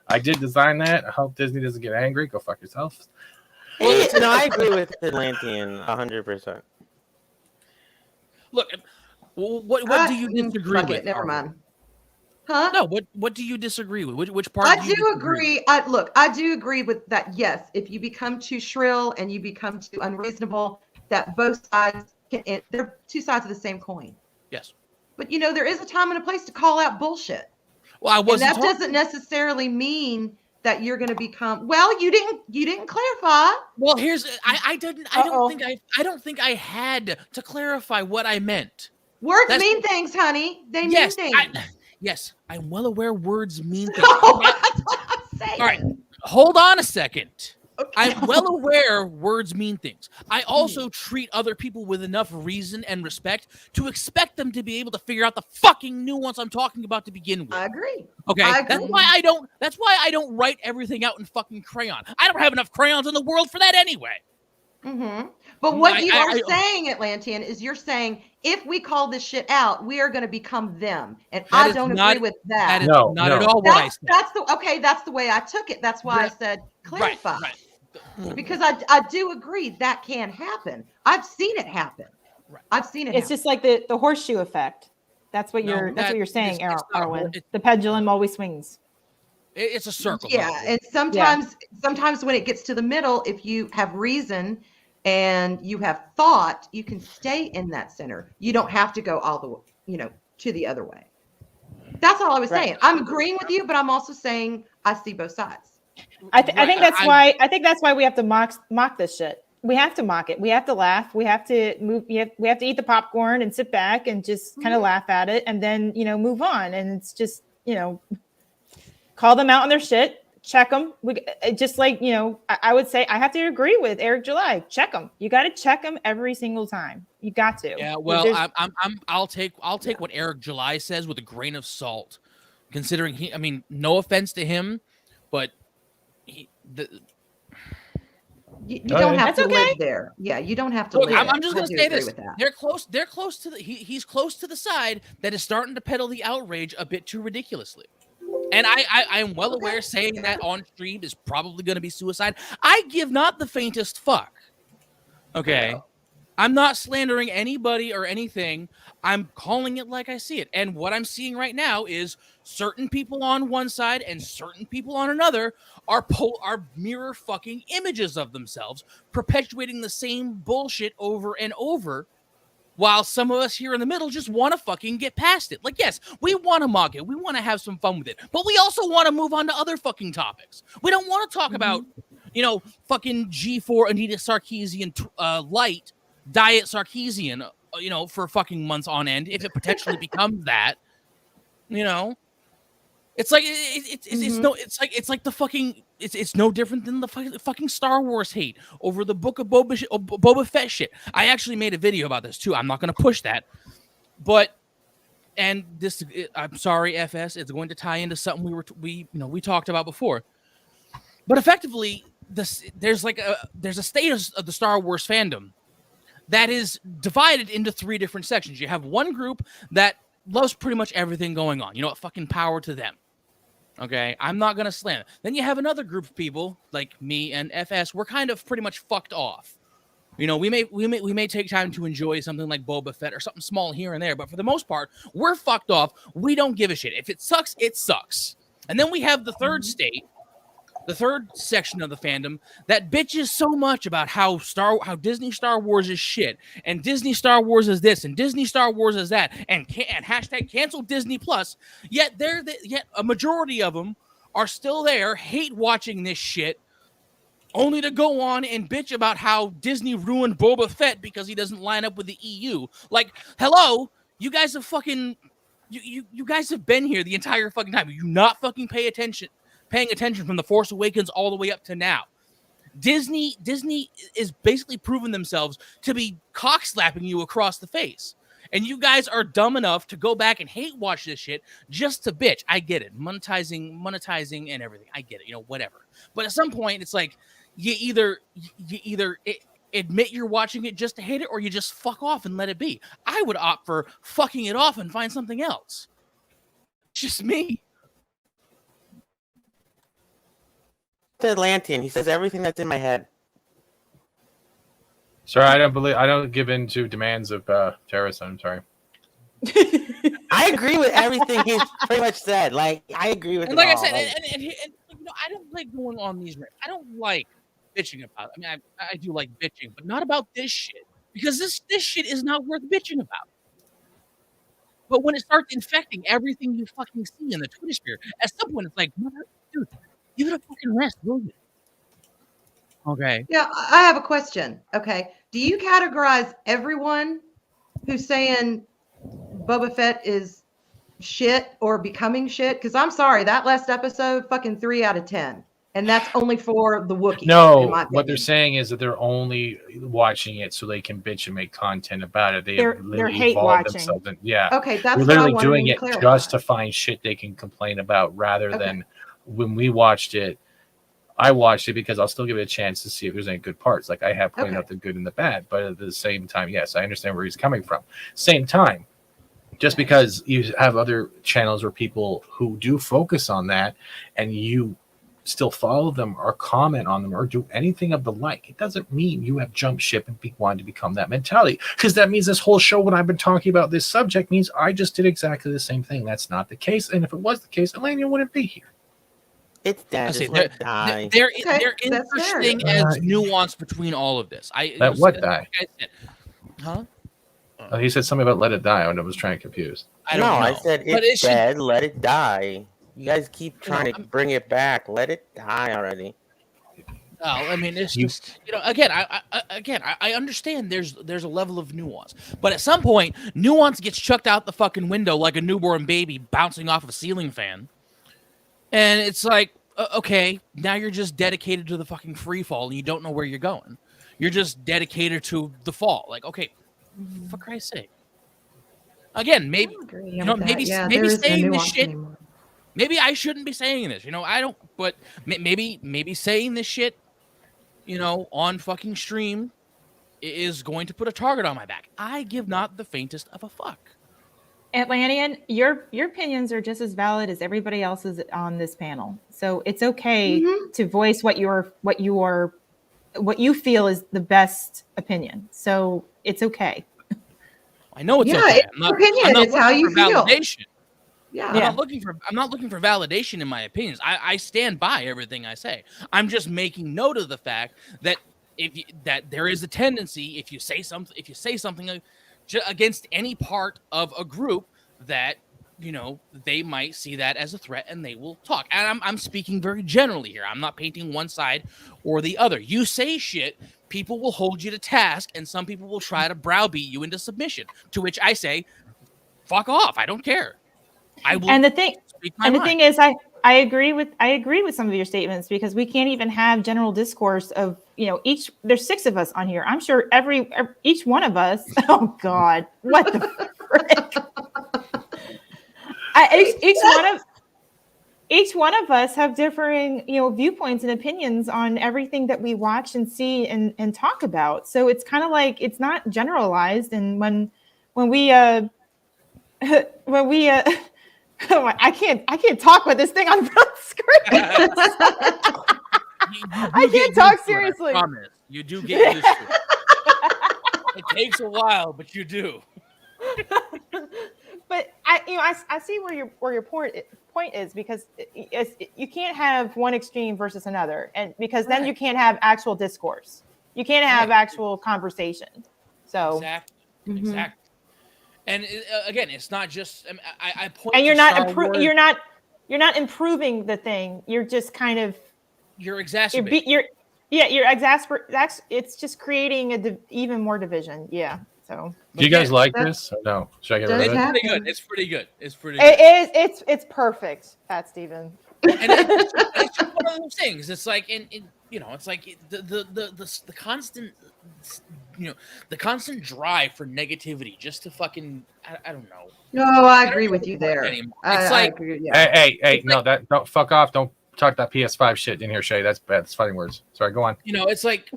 I did design that. I hope Disney doesn't get angry. Go fuck yourself.
No, I agree with Atlantean 100%.
Look, what do you disagree with?
Never mind. Huh?
No, what do you disagree with? Which part?
I do agree. I do agree with that. Yes, if you become too shrill and you become too unreasonable, that both sides they're two sides of the same coin.
Yes.
But there is a time and a place to call out bullshit.
Well, I wasn't.
And that doesn't necessarily mean that you're going to become. Well, you didn't clarify.
Well, I don't think I had to clarify what I meant.
Words mean things, honey. They mean things.
Yes, I'm well aware words mean things.
Oh, that's what I'm saying.
All right, hold on a second.
Okay.
I'm well aware words mean things. I also treat other people with enough reason and respect to expect them to be able to figure out the fucking nuance I'm talking about to begin with.
I agree.
Okay, that's why I don't write everything out in fucking crayon. I don't have enough crayons in the world for that anyway.
Mm-hmm. But what you are saying, Atlantean, is you're saying if we call this shit out, we are going to become them, and I don't agree with that.
That is not at all what I said.
That's the way I took it. That's why I said clarify, because I do agree that can happen. I've seen it happen. I've seen it.
It's just like the horseshoe effect. That's what you're saying, Arwen. The pendulum always swings.
It's a circle.
Yeah, and sometimes when it gets to the middle, if you have reason and you have thought, you can stay in that center. You don't have to go all the way, to the other way. That's all I was saying. I'm agreeing with you, but I'm also saying I see both sides.
I think that's why we have to mock this shit. We have to mock it. We have to laugh. We have to move. We have to eat the popcorn and sit back and just kind of laugh at it, and then move on. And it's just call them out on their shit. Check them. Just like I would say, I have to agree with Eric July. Check them. You got to check them every single time. You got to.
Yeah. Well, I'll take what Eric July says with a grain of salt, considering no offense to him, but
you don't have to live there. Yeah, you don't have to live.
I'm just going to say this. They're close. They're close to he's close to the side that is starting to peddle the outrage a bit too ridiculously. And I am well aware saying that on stream is probably going to be suicide. I give not the faintest fuck. Okay. Yeah. I'm not slandering anybody or anything. I'm calling it like I see it. And what I'm seeing right now is certain people on one side and certain people on another are mirror fucking images of themselves, perpetuating the same bullshit over and over, while some of us here in the middle just want to fucking get past it. Like, yes, we want to mock it. We want to have some fun with it. But we also want to move on to other fucking topics. We don't want to talk about, fucking G4 Anita Sarkeesian light diet Sarkeesian, for fucking months on end, if it potentially becomes that, it's like it's like the fucking it's no different than the fucking Star Wars hate over the book of Boba Fett shit. I actually made a video about this too. I'm not going to push that, but I'm sorry, FS. It's going to tie into something we talked about before, but effectively there's a state of the Star Wars fandom that is divided into three different sections. You have one group that loves pretty much everything going on. Fucking power to them. Okay, I'm not gonna slam it. Then you have another group of people like me and FS. We're kind of pretty much fucked off. We may take time to enjoy something like Boba Fett or something small here and there, but for the most part, we're fucked off. We don't give a shit. If it sucks, it sucks. And then we have the third state. The third section of the fandom that bitches so much about how Disney Star Wars is shit, and Disney Star Wars is this, and Disney Star Wars is that, and hashtag cancel Disney Plus. Yet a majority of them are still there, hate watching this shit, only to go on and bitch about how Disney ruined Boba Fett because he doesn't line up with the EU. Like, hello, you guys have fucking you guys have been here the entire fucking time. You not fucking paying attention from The Force Awakens all the way up to now. Disney is basically proving themselves to be cock-slapping you across the face. And you guys are dumb enough to go back and hate watch this shit just to bitch. I get it. Monetizing and everything. I get it, whatever. But at some point, it's like you either admit you're watching it just to hate it, or you just fuck off and let it be. I would opt for fucking it off and find something else. It's just me.
Atlantean. He says everything that's in my head.
Sorry, I don't give in to demands of terrorists. I'm sorry.
I agree with everything he's pretty much said. Like, I agree with.
And like I said, and I don't like going on these. I don't like bitching about it. I mean, I do like bitching, but not about this shit, because this shit is not worth bitching about. But when it starts infecting everything you fucking see in the Twitter sphere, at some point it's like, dude, give it a fucking rest, will you? Okay.
Yeah, I have a question. Okay. Do you categorize everyone who's saying Boba Fett is shit or becoming shit? Because I'm sorry, that last episode, fucking 3 out of 10. And that's only for the Wookiees.
No, what they're saying is that they're only watching it so they can bitch and make content about it.
They're hate watching.
Yeah.
Okay, that's
they're literally doing it just to find shit they can complain about rather than when we watched it. I watched it because I'll still give it a chance to see if there's any good parts. Like I have pointed out the good and the bad, but at the same time, yes, I understand where he's coming from. Same time, just because you have other channels where people who do focus on that and you still follow them or comment on them or do anything of the like, it doesn't mean you have jumped ship and wanted to become that mentality. Because that means this whole show, when I've been talking about this subject, means I just did exactly the same thing. That's not the case. And if it was the case, Elena wouldn't be here.
It's that.
There is such thing as nuance between all of this.
Let what die?
Huh?
Oh, he said something about let it die, and I was trying to confuse.
I said it's dead. Let it die. You guys keep trying to bring it back. Let it die already.
Oh, I mean, it's just again. I understand. There's a level of nuance, but at some point, nuance gets chucked out the fucking window like a newborn baby bouncing off of a ceiling fan, and it's like, okay, now you're just dedicated to the fucking free fall, and you don't know where you're going. You're just dedicated to the fall. Like, okay, for Christ's sake. Again, maybe maybe saying this shit. Anymore. Maybe I shouldn't be saying this. I don't. But maybe saying this shit, on fucking stream, is going to put a target on my back. I give not the faintest of a fuck.
Atlantean, your opinions are just as valid as everybody else's on this panel. So it's okay to voice what you feel is the best opinion. So it's okay.
I know it's okay.
It's opinion. It's how you feel.
Validation. Yeah. I'm not looking for validation in my opinions. I stand by everything I say. I'm just making note of the fact that that there is a tendency if you say something against any part of a group that they might see that as a threat and they will talk. And I'm speaking very generally here. I'm not painting one side or the other. You say shit, people will hold you to task, and some people will try to browbeat you into submission. To which I say, fuck off. I don't care. I will.
And the thing is, I agree with some of your statements, because we can't even have general discourse of there's 6 of us on here. I'm sure each one of us. Oh God, what the frick? Each one of us have differing viewpoints and opinions on everything that we watch and see and talk about. So it's kind of like it's not generalized. And when we I can't talk with this thing on the screen. I can't talk seriously.
I promise. You do get used to it. It takes a while, but you do.
But I see where your point is, because you can't have one extreme versus another, and because then you can't have actual discourse. You can't have actual conversation. So
exactly. And again, it's not just I point.
And you're
to
you're not improving the thing. You're just kind of
exacerbating.
You're exasperating. It's just creating even more division. Yeah. So.
Do you guys like this? Or no. Should I get rid of it?
It's pretty good. It's pretty.
It's perfect, Pat Steven.
And it's just one of those things. It's like it's like the constant. The constant drive for negativity, just to fucking I don't know.
No, I agree with you there.
It's like,
hey, no, that don't fuck off. Don't talk that PS5 shit in here, Shay. That's bad. That's fighting words. Sorry, go on.
It's like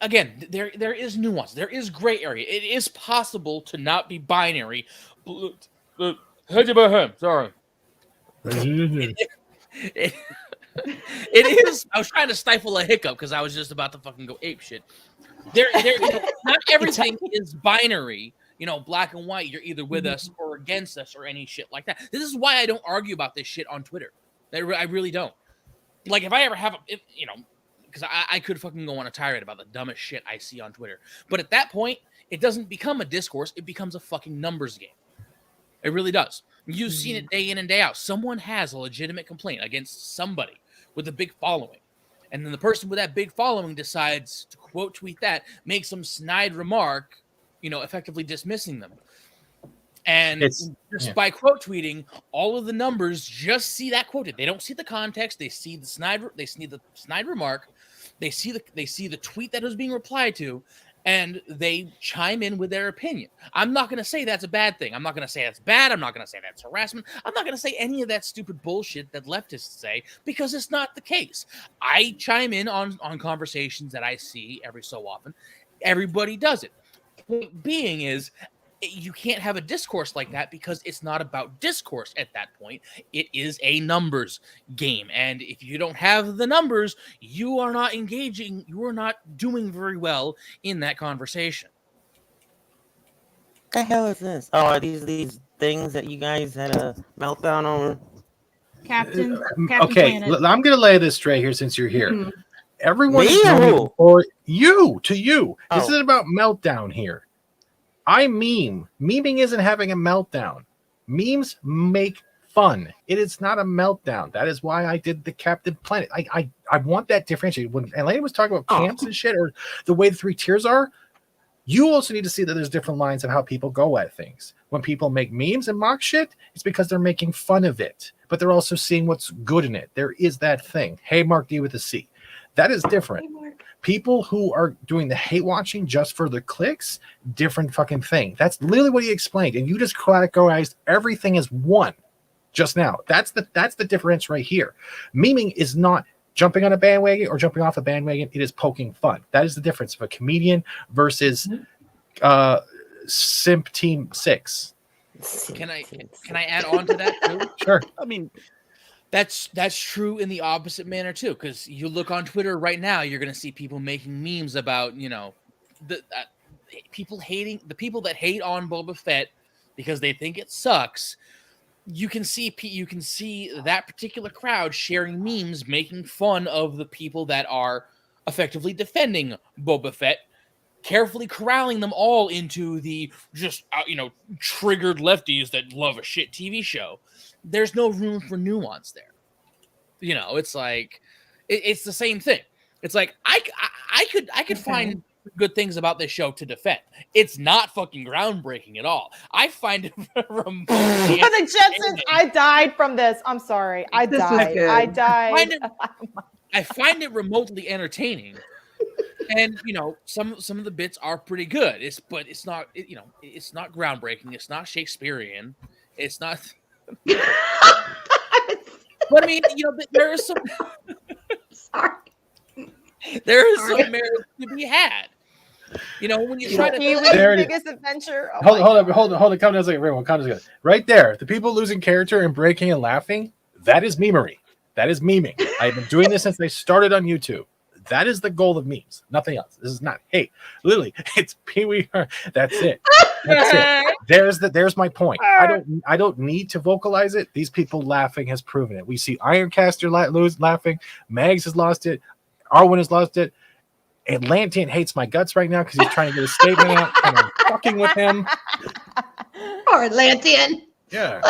again, there is nuance. There is gray area. It is possible to not be binary. Sorry. It is. I was trying to stifle a hiccup because I was just about to fucking go ape shit. Not everything is binary. Black and white. You're either with us or against us or any shit like that. This is why I don't argue about this shit on Twitter. I really don't. Like, if I ever have, because I could fucking go on a tirade about the dumbest shit I see on Twitter. But at that point, it doesn't become a discourse. It becomes a fucking numbers game. It really does. You've seen it day in and day out. Someone has a legitimate complaint against somebody with a big following. And then the person with that big following decides to quote tweet that, make some snide remark, effectively dismissing them. And by quote tweeting, all of the numbers just see that quoted. They don't see the context. They see the snide remark. They see the tweet that was being replied to, and they chime in with their opinion. I'm not going to say that's a bad thing. I'm not going to say that's bad. I'm not going to say that's harassment. I'm not going to say any of that stupid bullshit that leftists say, because it's not the case. I chime in on conversations that I see every so often. Everybody does it. Point being is, you can't have a discourse like that because it's not about discourse at that point. It is a numbers game. And if you don't have the numbers, you are not engaging, you are not doing very well in that conversation.
What the hell is this? Oh, are these things that you guys had a meltdown over?
Captain
Okay,
Planet.
I'm going to lay this straight here since you're here.
Mhm.
Everyone
Me
is
or
doing
who?
it for you, to you. This
Oh.
isn't about meltdown here. I meme. Memeing isn't having a meltdown. Memes make fun. It is not a meltdown. That is why I did the Captain Planet. I want that differentiated. When Elaine was talking about camps and shit, or the way the 3 tiers are, you also need to see that there's different lines of how people go at things. When people make memes and mock shit, it's because they're making fun of it, but they're also seeing what's good in it. There is that thing. Hey, Mark D with a C. That is different. People who are doing the hate watching just for the clicks, different fucking thing. That's literally what he explained. And you just categorized everything as one just now. That's the difference right here. Memeing is not jumping on a bandwagon or jumping off a bandwagon. It is poking fun. That is the difference of a comedian versus Simp Team 6.
Can I add on to that too?
Sure.
I mean,
that's true in the opposite manner too, because you look on Twitter right now, you're going to see people making memes about, you know, the people hating, the people that hate on Boba Fett because they think it sucks. You can see that particular crowd sharing memes making fun of the people that are effectively defending Boba Fett, carefully corralling them all into the just triggered lefties that love a shit TV show. There's no room for nuance there. You know, it's like it's the same thing. It's like I could find good things about this show to defend. It's not fucking groundbreaking at all. I find it remotely.
The Jetsons, I died from this. I'm sorry. I died.
I find it remotely entertaining. And you know, some of the bits are pretty good. But it's not it's not groundbreaking. It's not Shakespearean. It's not. But I mean, you know, there is some.
Sorry.
There is some merit to be had. You know, when you try to.
He was
There
the
it is.
biggest adventure. Oh
Hold
my
on.
God.
Calm down a second, everyone. Calm down a second. Right there, the people losing character and breaking and laughing, that is memery. That is meming. I've been doing this since I started on YouTube. That is the goal of memes. Nothing else. This is not hate. Literally, it's Pee-wee. That's it. That's it. There's my point. I don't need to vocalize it. These people laughing has proven it. We see Ironcaster laughing. Mags has lost it. Arwen has lost it. Atlantean hates my guts right now because he's trying to get a statement out, and I'm fucking with him.
Poor Atlantean.
Yeah,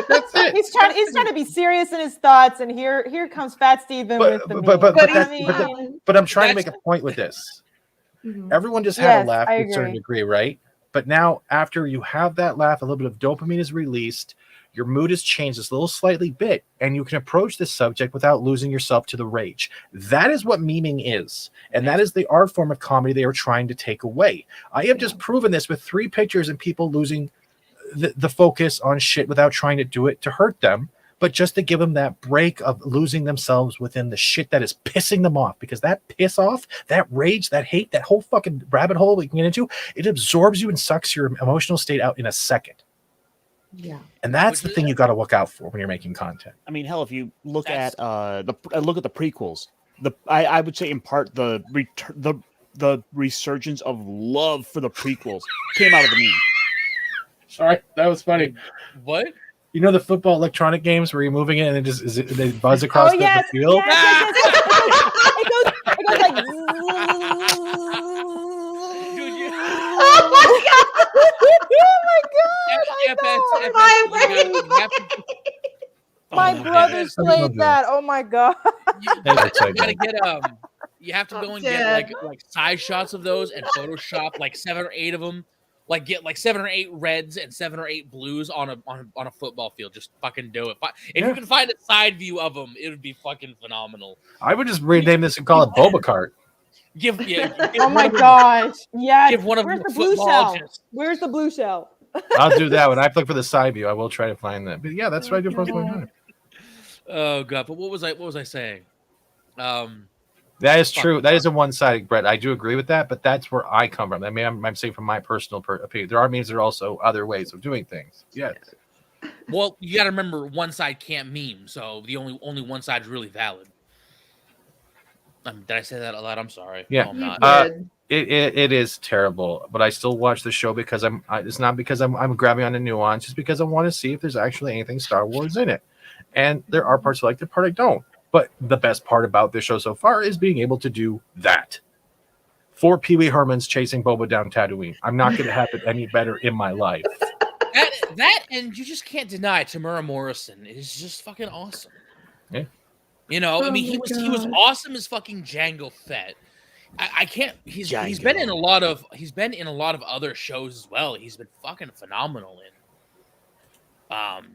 that's it.
He's trying to be serious in his thoughts, and here comes Fat Steven with the meme.
But I'm trying to make a point with this. Everyone just had a laugh to a certain degree, right? But now, after you have that laugh, a little bit of dopamine is released. Your mood has changed this little slightly bit, and you can approach this subject without losing yourself to the rage. That is what memeing is, and that is the art form of comedy they are trying to take away. I have just proven this with 3 pictures and people losing the focus on shit without trying to do it to hurt them, but just to give them that break of losing themselves within the shit that is pissing them off. Because that piss off, that rage, that hate, that whole fucking rabbit hole we can get into, it absorbs you and sucks your emotional state out in a second.
Yeah.
And that's the thing you got to look out for when you're making content.
I mean, hell, if you look at the prequels, I would say in part the resurgence of love for the prequels came out of the meme.
Sorry, that was funny.
What?
You know the football electronic games where you're moving it and they buzz across the field?
Yes. It goes like.
Oh my god!
My brothers played that. Oh my god!
You gotta get you have to go and get like size shots of those and Photoshop like 7 or 8 of them. Like get like 7 or 8 reds and 7 or 8 blues on a football field. Just fucking do it. If you can find a side view of them, it would be fucking phenomenal.
I would just rename this and call it Boba Cart.
Oh my gosh! Yes.
Give one of
Where's
them
the
a
blue
football
shell?
just-
Where's the blue shell?
I'll do that when I look for the side view. I will try to find that. But yeah, that's what I do most of my time.
Oh god! But what was I saying?
That is true. That is a one-sided, Brett. I do agree with that, but that's where I come from. I mean, I'm saying from my personal opinion. There are memes. There are also other ways of doing things. Yes.
Well, you got to remember, one side can't meme, so the only one side is really valid. Did I say that a lot? I'm sorry.
Yeah.
No, I'm not.
It is terrible, but I still watch the show because it's not because I'm grabbing on the nuance, just because I want to see if there's actually anything Star Wars in it. And there are parts I like, the part I don't. But the best part about this show so far is being able to do that. 4 Pee Wee Hermans chasing Boba down Tatooine. I'm not going to have it any better in my life.
That and you just can't deny Tamura Morrison is just fucking awesome.
Yeah.
You know, I mean, he was awesome as fucking Jango Fett. I can't. He's been in a lot of other shows as well. He's been fucking phenomenal in,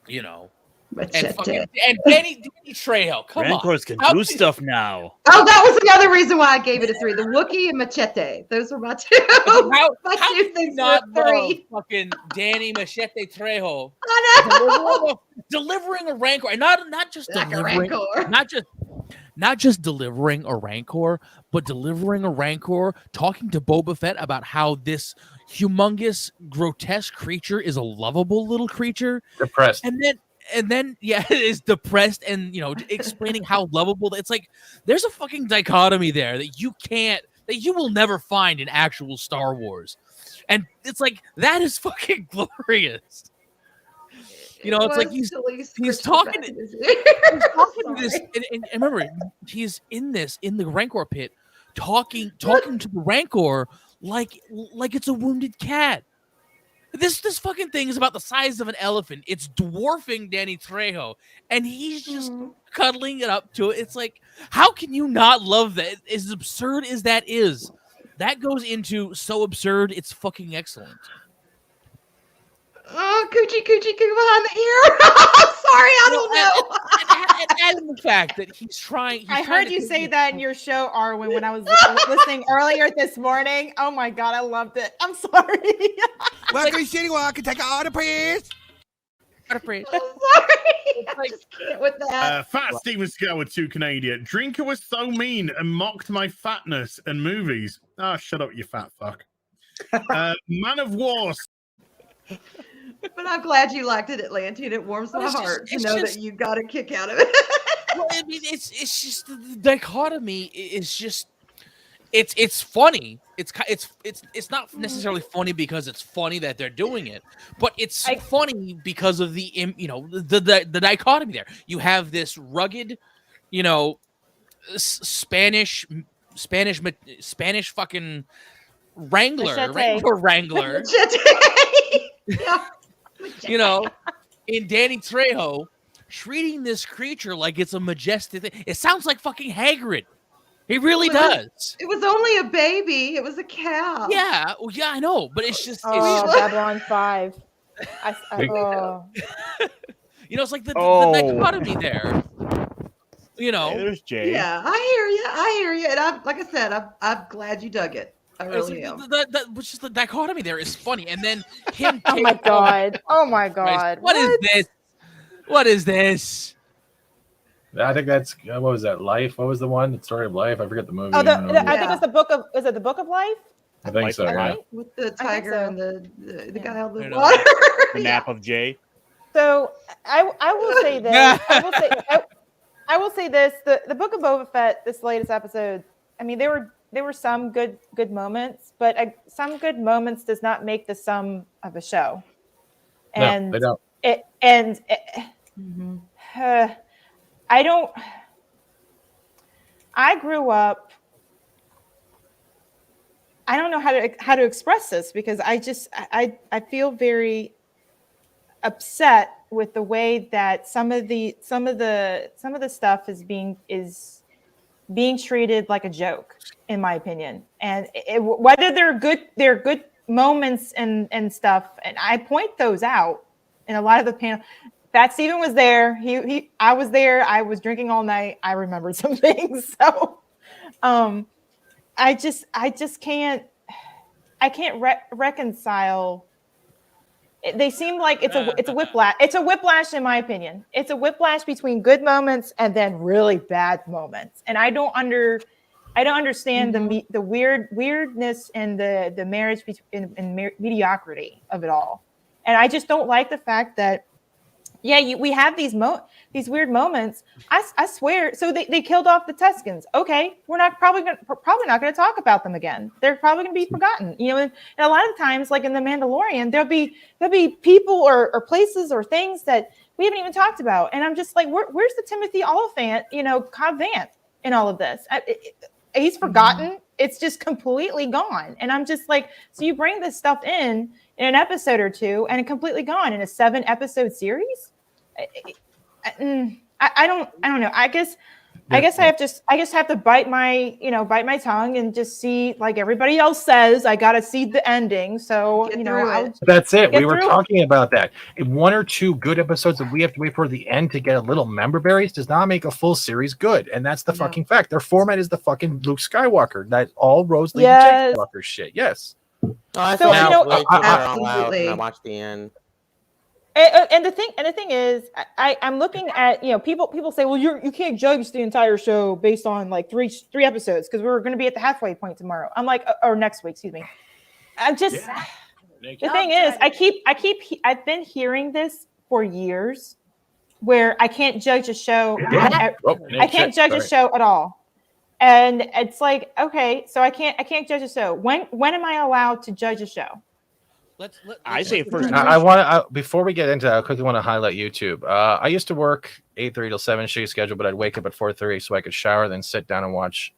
you know. And Danny Trejo, come
Rancors
on.
can do stuff now.
Oh, that was another reason why I gave it a 3. The Wookiee and Machete. Those were my two.
How
two
can you not love fucking Danny Machete Trejo?
I know.
Delivering a rancor, and not just
Like a
delivering,
rancor.
not just delivering a rancor, but delivering a rancor, talking to Boba Fett about how this humongous, grotesque creature is a lovable little creature.
Depressed.
And then yeah, it is depressed, and you know, explaining how lovable. It's like there's a fucking dichotomy there that you will never find in actual Star Wars, and it's like that is fucking glorious. You know, it's like he's talking to this, and remember, he's in the Rancor pit, talking to the Rancor like it's a wounded cat. This fucking thing is about the size of an elephant. It's dwarfing Danny Trejo, and he's just cuddling it up to it. It's like, how can you not love that? As absurd as that is, that goes into so absurd, it's fucking excellent.
Oh, coochie behind the ear. Sorry, I don't know.
And the fact that he's trying.
I heard you say that in your show, Arwen, when I was listening earlier this morning. Oh my god, I loved it. I'm sorry.
Welcome to City Walk and take an order, please.
I'm sorry. I just can't with that.
Fat Steven Scale with 2 Canadian. Drinker was so mean and mocked my fatness and movies. Shut up, you fat fuck. Man of War.
But I'm glad you liked it, Atlantean. It warms my heart to know that you got a kick out of it.
Well, I mean, it's just the dichotomy is just it's funny. It's not necessarily funny because it's funny that they're doing it, but it's funny because of the the dichotomy there. You have this rugged, you know, Spanish fucking Wrangler. You know, in Danny Trejo treating this creature like it's a majestic thing. It sounds like fucking Hagrid. He really does.
It was only a baby. It was a cow.
Yeah, well, yeah, I know, but it's just
Babylon 5.
you know, it's like the dichotomy there. You know,
hey, there's Jay.
Yeah, I hear you, and I'm glad you dug it. I really am.
Which is the dichotomy there is funny, and then him.
Oh my god! Oh my god!
What is this? What is this?
I think that's what was that? Life? What was the one? The Story of Life? I forget the movie.
Oh, I think it's the book of. Is it the Book of Life?
I think so. Yeah.
With the tiger and the guy out the water.
The nap of Jay.
So I will say this. I will say this. The Book of Boba Fett, this latest episode. I mean, there were some good moments, but some good moments does not make the sum of a show. And
no, they don't.
I grew up. I don't know how to express this because I feel very upset with the way that some of the stuff is being treated like a joke, in my opinion. And whether they're good moments and stuff, and I point those out in a lot of the panel. Fat Steven was there. I was there. I was drinking all night. I remembered some things. So I just can't reconcile. They seem like it's a whiplash. It's a whiplash, in my opinion. It's a whiplash between good moments and then really bad moments. And I don't understand the weirdness and the marriage and mediocrity of it all. And I just don't like the fact that we have these weird moments. I swear. So they killed off the Tuscans. Okay, we're probably not going to talk about them again. They're probably going to be forgotten. And a lot of times, like in The Mandalorian, there'll be people or places or things that we haven't even talked about. And I'm just like, where's the Timothy Oliphant, Cobb Vanth in all of this? He's forgotten. It's just completely gone. And I'm just like, so you bring this stuff in an episode or two and it's completely gone in a 7-episode series? I don't know. I guess I just have to bite my tongue and just see, like everybody else says, I got to see the ending. So,
That's it. We were talking about that. If 1 or 2 good episodes that we have to wait for the end to get a little member berries does not make a full series good. And that's the fucking fact. Their format is the fucking Luke Skywalker. That all roads lead to Jake Skywalker shit. Yes.
I
absolutely.
I watched the end.
And the thing is, I'm looking at, people say, well, you can't judge the entire show based on like three episodes because we're going to be at the halfway point tomorrow. I'm like, or next week, excuse me. I'm just the thing is, I've been hearing this for years, where I can't judge a show. I can't judge a show at all, and it's like, okay, so I can't judge a show. When am I allowed to judge a show?
I say first.
Before we get into that, I quickly want to highlight YouTube. I used to work 8:30 till 7 shift schedule, but I'd wake up at 4:30 so I could shower, then sit down and watch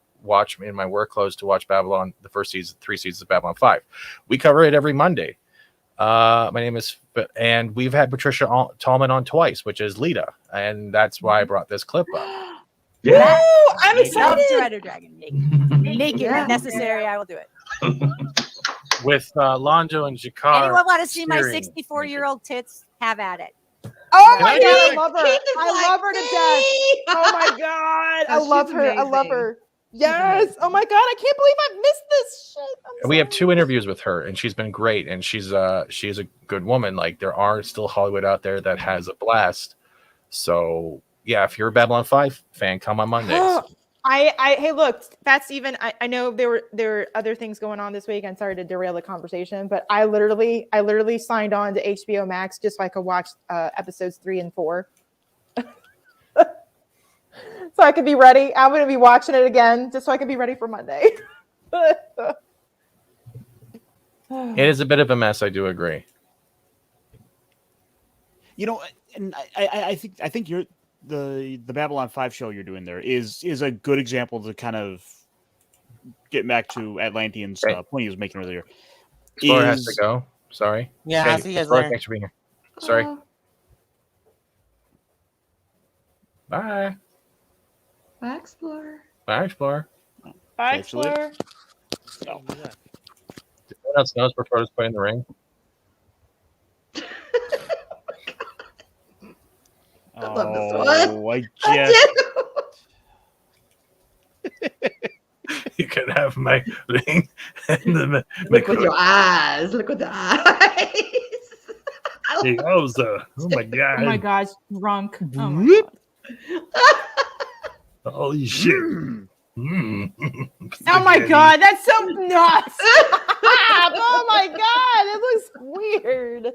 in my work clothes to watch Babylon, the first 3 seasons of Babylon 5. We cover it every Monday. My name is, and we've had Patricia Tallman on twice, which is Lita, and that's why I brought this clip up.
Yeah, I'm excited.
Rider Dragon naked if necessary. I will do it.
With Lonjo and Jakar.
Anyone want to see my
cheering.
64-year-old tits? Have at it.
Oh my god, I love her. I love her to death. Oh my god, I love her. I love her. Yes. Oh my god, I can't believe I missed this shit.
We have 2 interviews with her, and she's been great. And she is a good woman. Like, there are still Hollywood out there that has a blast. So yeah, if you're a Babylon 5 fan, come on Mondays.
Hey, look, that's even. I know there were other things going on this week. I'm sorry to derail the conversation, but I literally signed on to HBO Max just so I could watch episodes 3 and 4, so I could be ready. I'm going to be watching it again just so I can be ready for Monday.
It is a bit of a mess. I do agree.
And I think you're. The Babylon 5 show you're doing there is a good example to kind of get back to Atlantean's point he was making earlier.
Explorer has to go. Sorry.
Yeah,
okay.
I'll see you guys
Explorer,
later.
thanks for being here. Sorry. Bye.
Bye, Explorer.
Bye, Explorer.
Bye, Explorer.
No. Anyone else knows where Frodo's playing the ring?
I love this one.
You can have my ring. And
Look with your eyes. Look with the eyes.
Oh my god.
Oh my gosh, drunk. Oh my god.
Holy shit.
Oh my god, that's so nuts. Oh my god, it looks weird.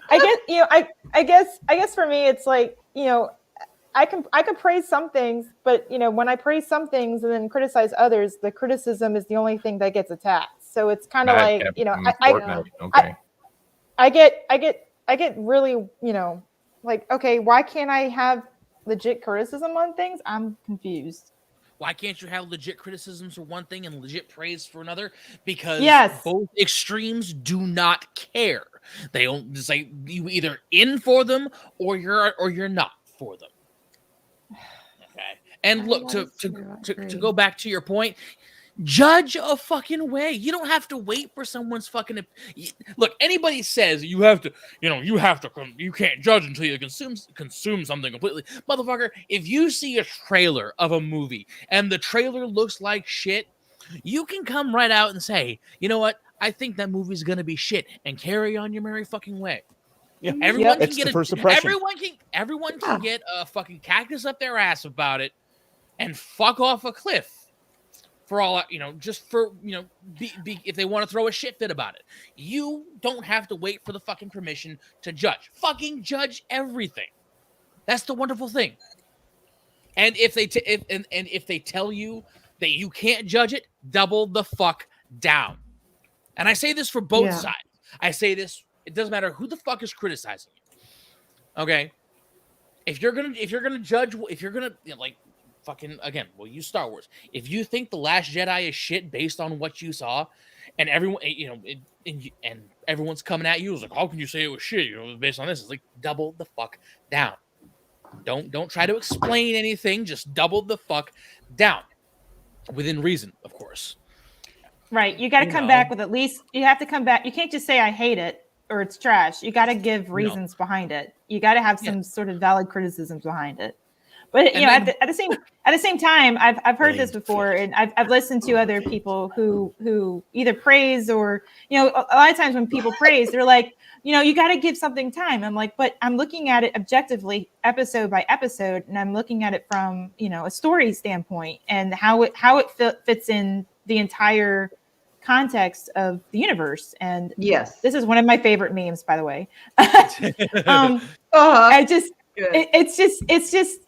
I guess for me it's like, I can praise some things, but when I praise some things and then criticize others, the criticism is the only thing that gets attacked. So it's kind of like, I get really, like, okay, why can't I have legit criticism on things? I'm confused.
Why can't you have legit criticisms for one thing and legit praise for another? Because both extremes do not care. They don't say you either in for them or you're not for them. Okay. And look, to go back to your point, Judge a fucking way. You don't have to wait for someone's fucking. Look, anybody says you have to, you can't judge until you consume something completely. Motherfucker, if you see a trailer of a movie and the trailer looks like shit, you can come right out and say, you know what? I think that movie's gonna be shit, and carry on your merry fucking way.
Yeah,
everyone can
it's
get
the
a
first impression.
Everyone can get a fucking cactus up their ass about it, and fuck off a cliff. For all just for if they want to throw a shit fit about it, you don't have to wait for the fucking permission to judge. Fucking judge everything. That's the wonderful thing. And if they if they tell you that you can't judge it, double the fuck down. And I say this for both sides. I say this. It doesn't matter who the fuck is criticizing you. Okay, if you're gonna judge, if you're gonna fucking again, we'll use Star Wars. If you think The Last Jedi is shit based on what you saw, and everyone, and everyone's coming at you, it's like, how can you say it was shit? Based on this, it's like double the fuck down. Don't try to explain anything. Just double the fuck down, within reason, of course.
Right. You got to come back with at least. You have to come back. You can't just say I hate it or it's trash. You got to give reasons behind it. You got to have some sort of valid criticisms behind it. But at the same time, I've heard this before, and I've listened to other people who either praise or a lot of times when people praise, they're like, you got to give something time. I'm like, but I'm looking at it objectively, episode by episode, and I'm looking at it from a story standpoint and how it fits in the entire context of the universe. And
yes,
this is one of my favorite memes, by the way. It's just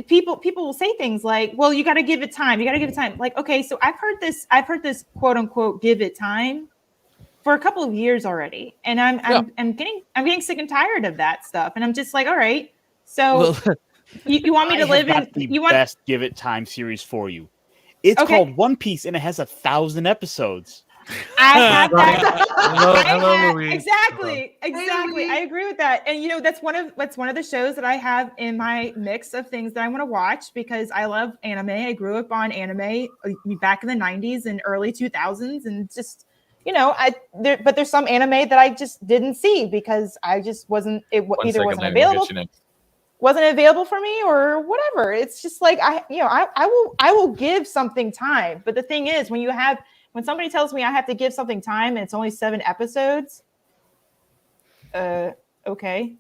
people will say things like, well, you got to give it time. You got to give it time. Like, okay, so I've heard this quote unquote give it time for a couple of years already, and I'm getting sick and tired of that stuff. And I'm just like, all right, so you want me to live in
the best give it time series for you. It's called One Piece, and it has 1,000 episodes.
I have that.
Hello, Louise.
Exactly. I agree with that. And that's one of the shows that I have in my mix of things that I want to watch because I love anime. I grew up on anime back in the 90s and early 2000s, and just but there's some anime that I just didn't see because I just wasn't wasn't available. Wasn't available for me or whatever. It's just like I will give something time. But the thing is, when somebody tells me I have to give something time and it's only 7 episodes, okay.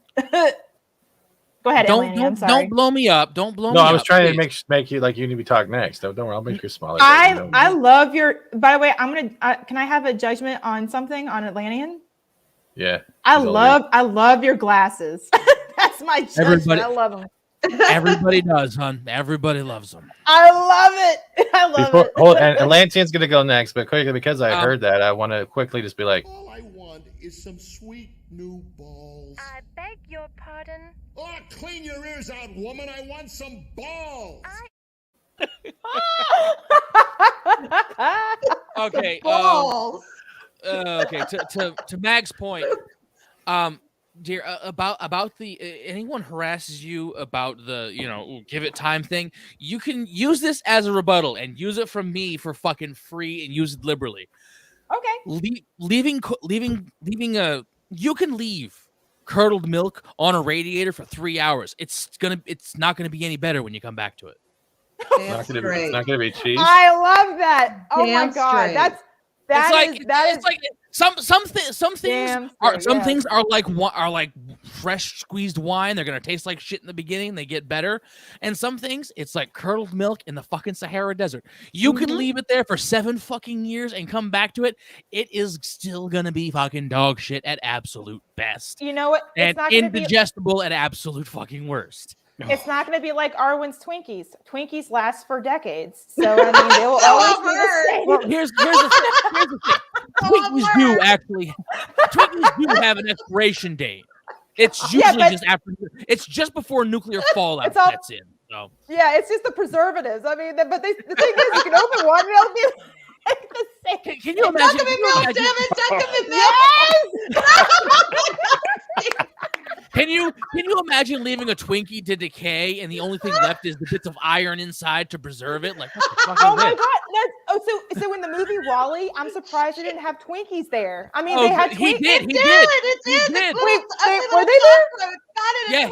Go ahead, Eleni, I'm sorry.
Don't blow me up. Don't blow me
No,
up.
I was trying to make you like you need to talk next. Don't worry, I'll make you smaller.
I love your. By the way, I'm gonna. Can I have a judgment on something on Atlantean?
Yeah.
I love your glasses. That's my judgment. I love them.
Everybody does, hon. Everybody loves them.
I love it. I love it.
And Atlantean's gonna go next, but quickly because I heard that, I want to quickly just be like,
all I want is some sweet new balls.
I beg your pardon.
Oh, clean your ears out, woman. I want some balls.
Okay.
Balls.
Okay. To Mag's point, dear, about the anyone harasses you about the give it time thing, you can use this as a rebuttal and use it from me for fucking free and use it liberally.
Okay.
You can leave curdled milk on a radiator for 3 hours. It's not gonna be any better when you come back to it.
it's not gonna be cheese.
I love that. Oh my god,
straight.
It's like some things are like fresh squeezed wine. They're gonna taste like shit in the beginning. They get better, and some things it's like curdled milk in the fucking Sahara Desert. You can leave it there for 7 fucking years and come back to it. It is still gonna be fucking dog shit at absolute best.
You know what?
And indigestible at absolute fucking worst.
It's not going to be like Arwen's Twinkies. Twinkies last for decades. So, I mean, they will always be the same.
Well, here's the thing. Twinkies do have an expiration date. It's usually it's just before nuclear fallout sets in. So.
Yeah, it's just the preservatives. I mean, but the thing is, you can open one and it'll be like the same.
Can you imagine?
Damn it,
Can Can you imagine leaving a Twinkie to decay and the only thing left is the bits of iron inside to preserve it? Like, what the fuck
Oh
is
my
this?
God! So in the movie Wall-E, I'm surprised they didn't have Twinkies there. I mean,
Oh,
they had
he
Twinkies.
did. He did.
It
He
did.
did.
Wait,
Wait,
were they there?
Got it.
Yeah,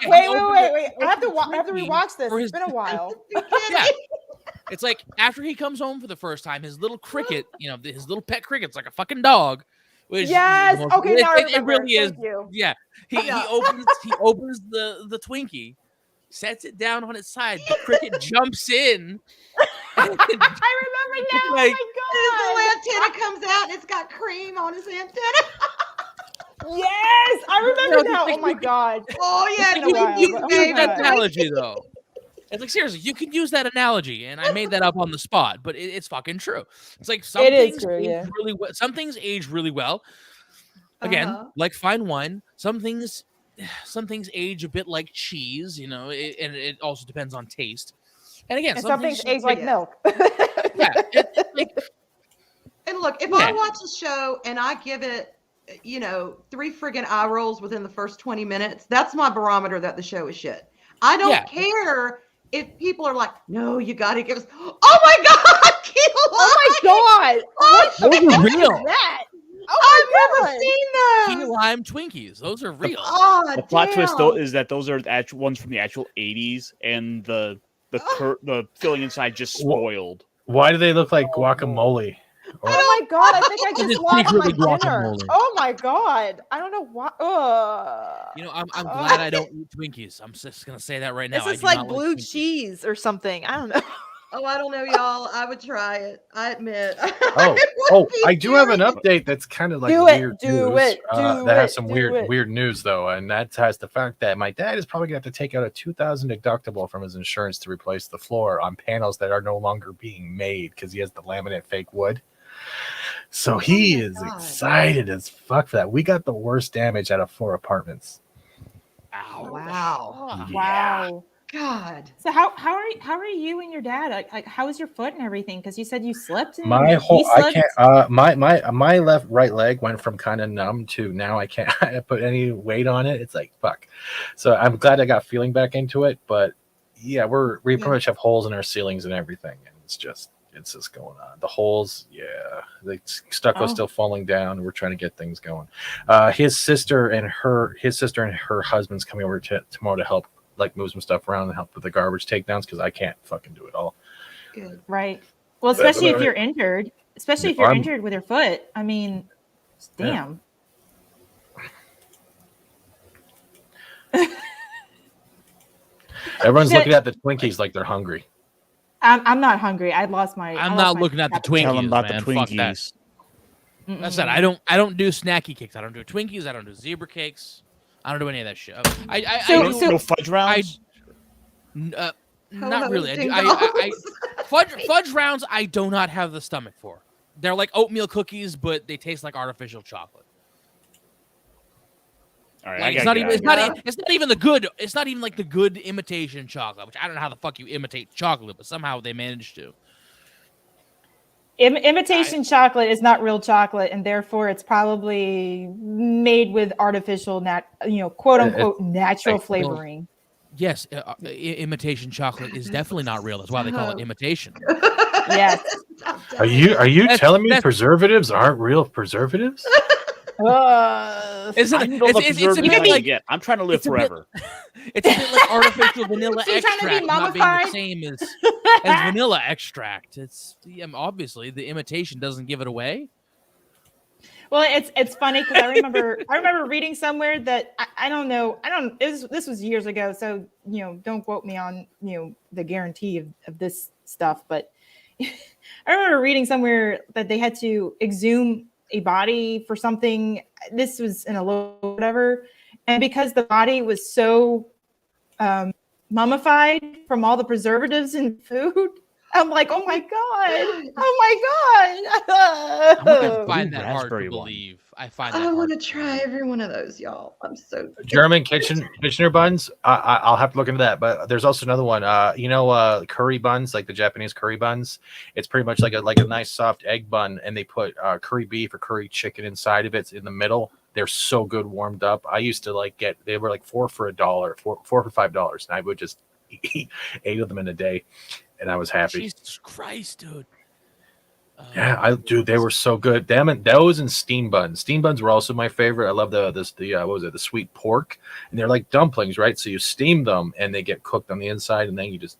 Wait.
opened
I have to
Twinkie
rewatch this.
for
It's been a while.
Yeah. It's like after he comes home for the first time, his little cricket, his little pet cricket's like a fucking dog. Which
Yes. Okay, now I remember.
it really is.
Thank you.
Yeah. He opens the Twinkie, sets it down on its side. The cricket jumps in.
I remember now.
Like,
oh
His little antenna comes out and it's got cream on his antenna.
Yes, I remember now. Oh my God.
Oh yeah,
You can use
baby.
that analogy though. It's like seriously, you can use that analogy, and I made that up on the spot, but it's fucking true. It's like some things age really well. Some things age really well. Again, like fine wine. Some things age a bit like cheese, and it also depends on taste. And again,
some things age like milk.
Yeah.
And look, if I watch a show and I give it, 3 friggin' eye rolls within the first 20 minutes, that's my barometer that the show is shit. I don't care if people are like, no, you got to give us. Oh my God!
Oh my God!
Those are real.
That?
I've never seen
Key
those.
lime Twinkies. Those are real.
Oh,
The plot twist though is that those are the actual ones from the actual 80s, and the filling inside just spoiled.
Why do they look like guacamole?
Oh my God! I think I
It's
just lost my
secretly
dinner.
guacamole.
Oh my God! I don't know why.
I'm glad I don't eat Twinkies. I'm just gonna say that right now.
This
I
is
do
like
not
blue
Twinkies.
cheese or something. I don't know.
Oh, I don't know, y'all. I would try it. I admit.
I do have an update that's kind of like weird news. That has some weird news though, and that has the fact that my dad is probably gonna have to take out a $2,000 deductible from his insurance to replace the floor on panels that are no longer being made because he has the laminate fake wood. So he is excited as fuck for that. We got the worst damage out of 4 apartments.
Ow. Wow.
Wow.
God.
So how are you and your dad? Like how's your foot and everything? Because you said you slipped. And
My
he
whole I
slipped.
can't my right leg went from kind of numb to now I can't put any weight on it. It's like fuck. So I'm glad I got feeling back into it, but yeah, we pretty much have holes in our ceilings and everything, and it's just going on. The holes, the stucco's still falling down. We're trying to get things going. His sister and her husband's coming over tomorrow to help, like move some stuff around and help with the garbage takedowns because I can't fucking do it all.
Good.
Right. Well, especially if you're injured. Especially if you're injured with your foot. I mean, damn.
Everyone's looking at the Twinkies like they're hungry.
I'm not hungry. I lost my.
I'm not looking at the Twinkies.
Tell them about
man.
the
Fuck that.
Twinkies.
That's it. I don't do snacky cakes. I don't do Twinkies. I don't do zebra cakes. I don't do any of that shit.
No fudge rounds.
Not really. Fudge rounds. I do not have the stomach for. They're like oatmeal cookies, but they taste like artificial chocolate.
All right,
Like, it's not even the good. It's not even like the good imitation chocolate, which I don't know how the fuck you imitate chocolate, but somehow they managed to.
Imitation chocolate is not real chocolate, and therefore it's probably made with artificial, quote unquote, natural flavoring.
Yes, imitation chocolate is definitely not real. That's why they call it imitation.
Yes.
Are you telling me preservatives aren't real preservatives?
It's
I'm trying to live forever.
It's a bit like artificial vanilla
So you're trying to be
extract not being
mummified?
the same as vanilla extract. It's obviously the imitation doesn't give it away.
Well, it's funny because I remember reading somewhere that I don't know. This was years ago, so don't quote me on the guarantee of this stuff. But I remember reading somewhere that they had to exhume a body for something. This was in a whatever, and because the body was so mummified from all the preservatives in food, I'm like, oh my god,
I find that hard to believe. I find that
I
hard
want to try every one of those, y'all. I'm so
German Kitchener buns. I'll have to look into that. But there's also another one. Curry buns, like the Japanese curry buns. It's pretty much like a nice soft egg bun, and they put curry beef or curry chicken inside of it in the middle. they're so good warmed up. I used to like they were like $4 for $1, $4 for $5, and I would just eat 8 of them in a day, and I was happy.
Jesus Christ, dude.
Yeah, they were so good. Damn it, those and steam buns. Steam buns were also my favorite. I love the what was it, the sweet pork, and they're like dumplings, right? So you steam them and they get cooked on the inside, and then you just,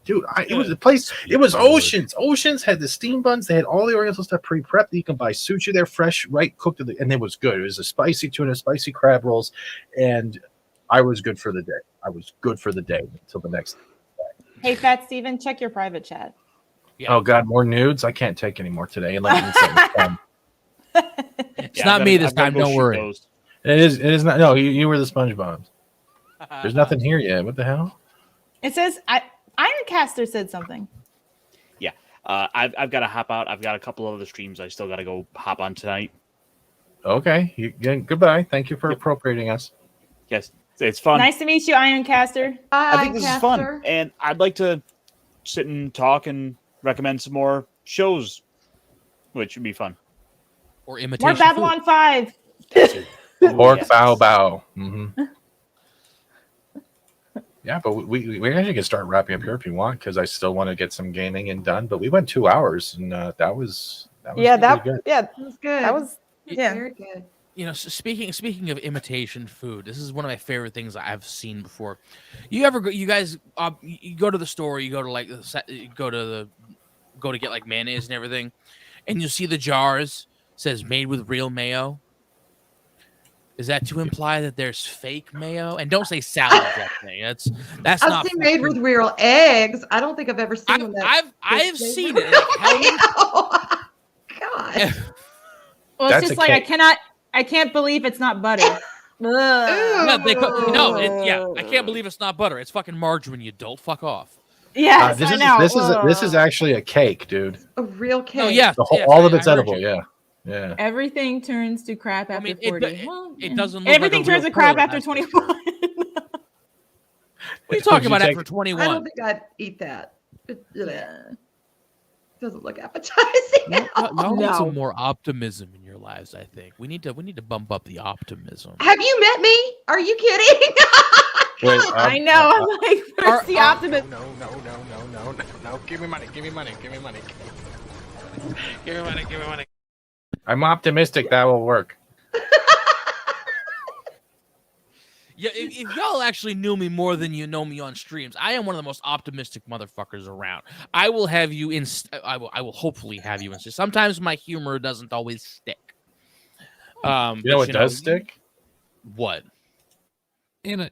it was a place. It was Oceans. Oceans had the steam buns. They had all the Oriental stuff pre-prepped. You can buy sushi there, fresh, right, cooked, and it was good. It was a spicy tuna, spicy crab rolls, and I was good for the day. I was good for the day until the next day.
Hey, Fat Steven, check your private chat.
Yeah. Oh God, more nudes! I can't take any more today. It's
not me this time. Don't worry.
It is not. No, you were the SpongeBobs. There's nothing here yet. What the hell?
It says Ironcaster said something.
Yeah, I've got to hop out. I've got a couple other streams I still got to go hop on tonight.
Okay. Goodbye. Thank you for appropriating us.
Yes, it's fun.
Nice to meet you, Ironcaster.
I think this is fun, and I'd like to sit and talk and recommend some more shows, which would be fun.
Or imitation.
More Babylon 5.
Pork bow bow. Mm-hmm. Yeah, but we actually can start wrapping up here if you want, because I still want to get some gaming and done. But we went 2 hours, and that was
that
good.
That
was good.
That was
very good.
You know, speaking of imitation food, this is one of my favorite things I've seen before. You guys you go to the store, you go to get like mayonnaise and everything, and you see the jars says made with real mayo. Is that to imply that there's fake mayo? And don't say salad dressing. That's
I've
not
seen made with real eggs. I don't think I've ever seen one that.
I've seen it. God.
Well, it's just like I can't believe it's not butter.
I can't believe it's not butter. It's fucking margarine, you dolt. Fuck off.
Yes, I know.
This is actually a cake, dude.
A real cake.
Oh, yes.
All of it's edible. Yeah. Yeah.
Everything turns to crap after 40.
It doesn't look
Everything
like a
turns
real
to crap
pillow,
after
that's for
21.
sure. What are you talking about after 21?
I don't think I'd eat that. It doesn't look appetizing.
Y'all need some more optimism in your lives. I think we need to bump up the optimism.
Have you met me? Are you kidding?
Wait,
I know. I'm like, where's the optimism?
No. Give me money. Give me money. I'm optimistic that will work.
Yeah, if y'all actually knew me more than you know me on streams, I am one of the most optimistic motherfuckers around. I will have you in. I will hopefully have you in. Sometimes my humor doesn't always stick.
You know what does stick?
What?
In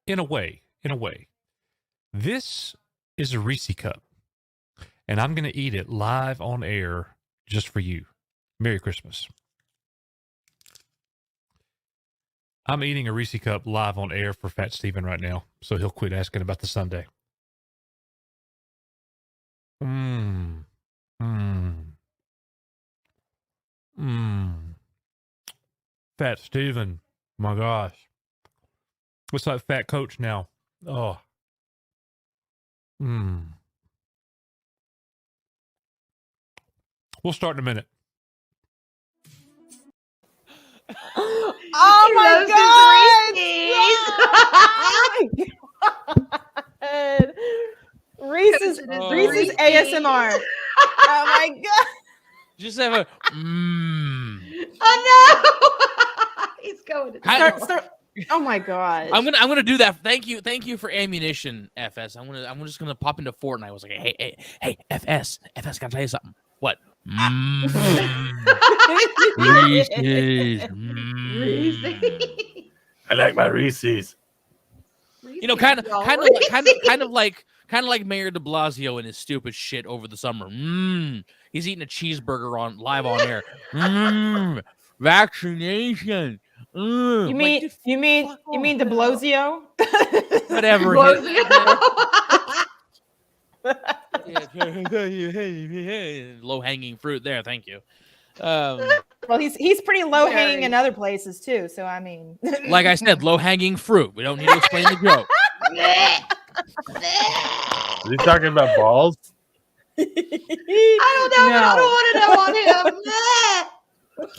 a way. This is a Reese cup, and I'm going to eat it live on air just for you. Merry Christmas. I'm eating a Reese cup live on air for Fat Steven right now, so he'll quit asking about the sundae. Fat Steven, my gosh. What's that fat coach now? Oh. We'll start in a minute.
Oh my god! Reese's ASMR. Oh my god!
Just have a
Oh no! He's going to
start. Oh my god!
I'm gonna do that. Thank you for ammunition, FS. I'm just gonna pop into Fortnite. I was like, hey, FS, gotta tell you something. What? Reese's.
I like my Reese's.
You know, kind of like Mayor De Blasio and his stupid shit over the summer. He's eating a cheeseburger live on air. Vaccination.
You mean De Blasio?
Whatever. Low hanging fruit there. Thank you.
Well, he's pretty low hanging in other places too. So I mean,
like I said, low hanging fruit. We don't need to explain the joke.
Is he talking about balls?
I don't know. No. I don't want to know on him.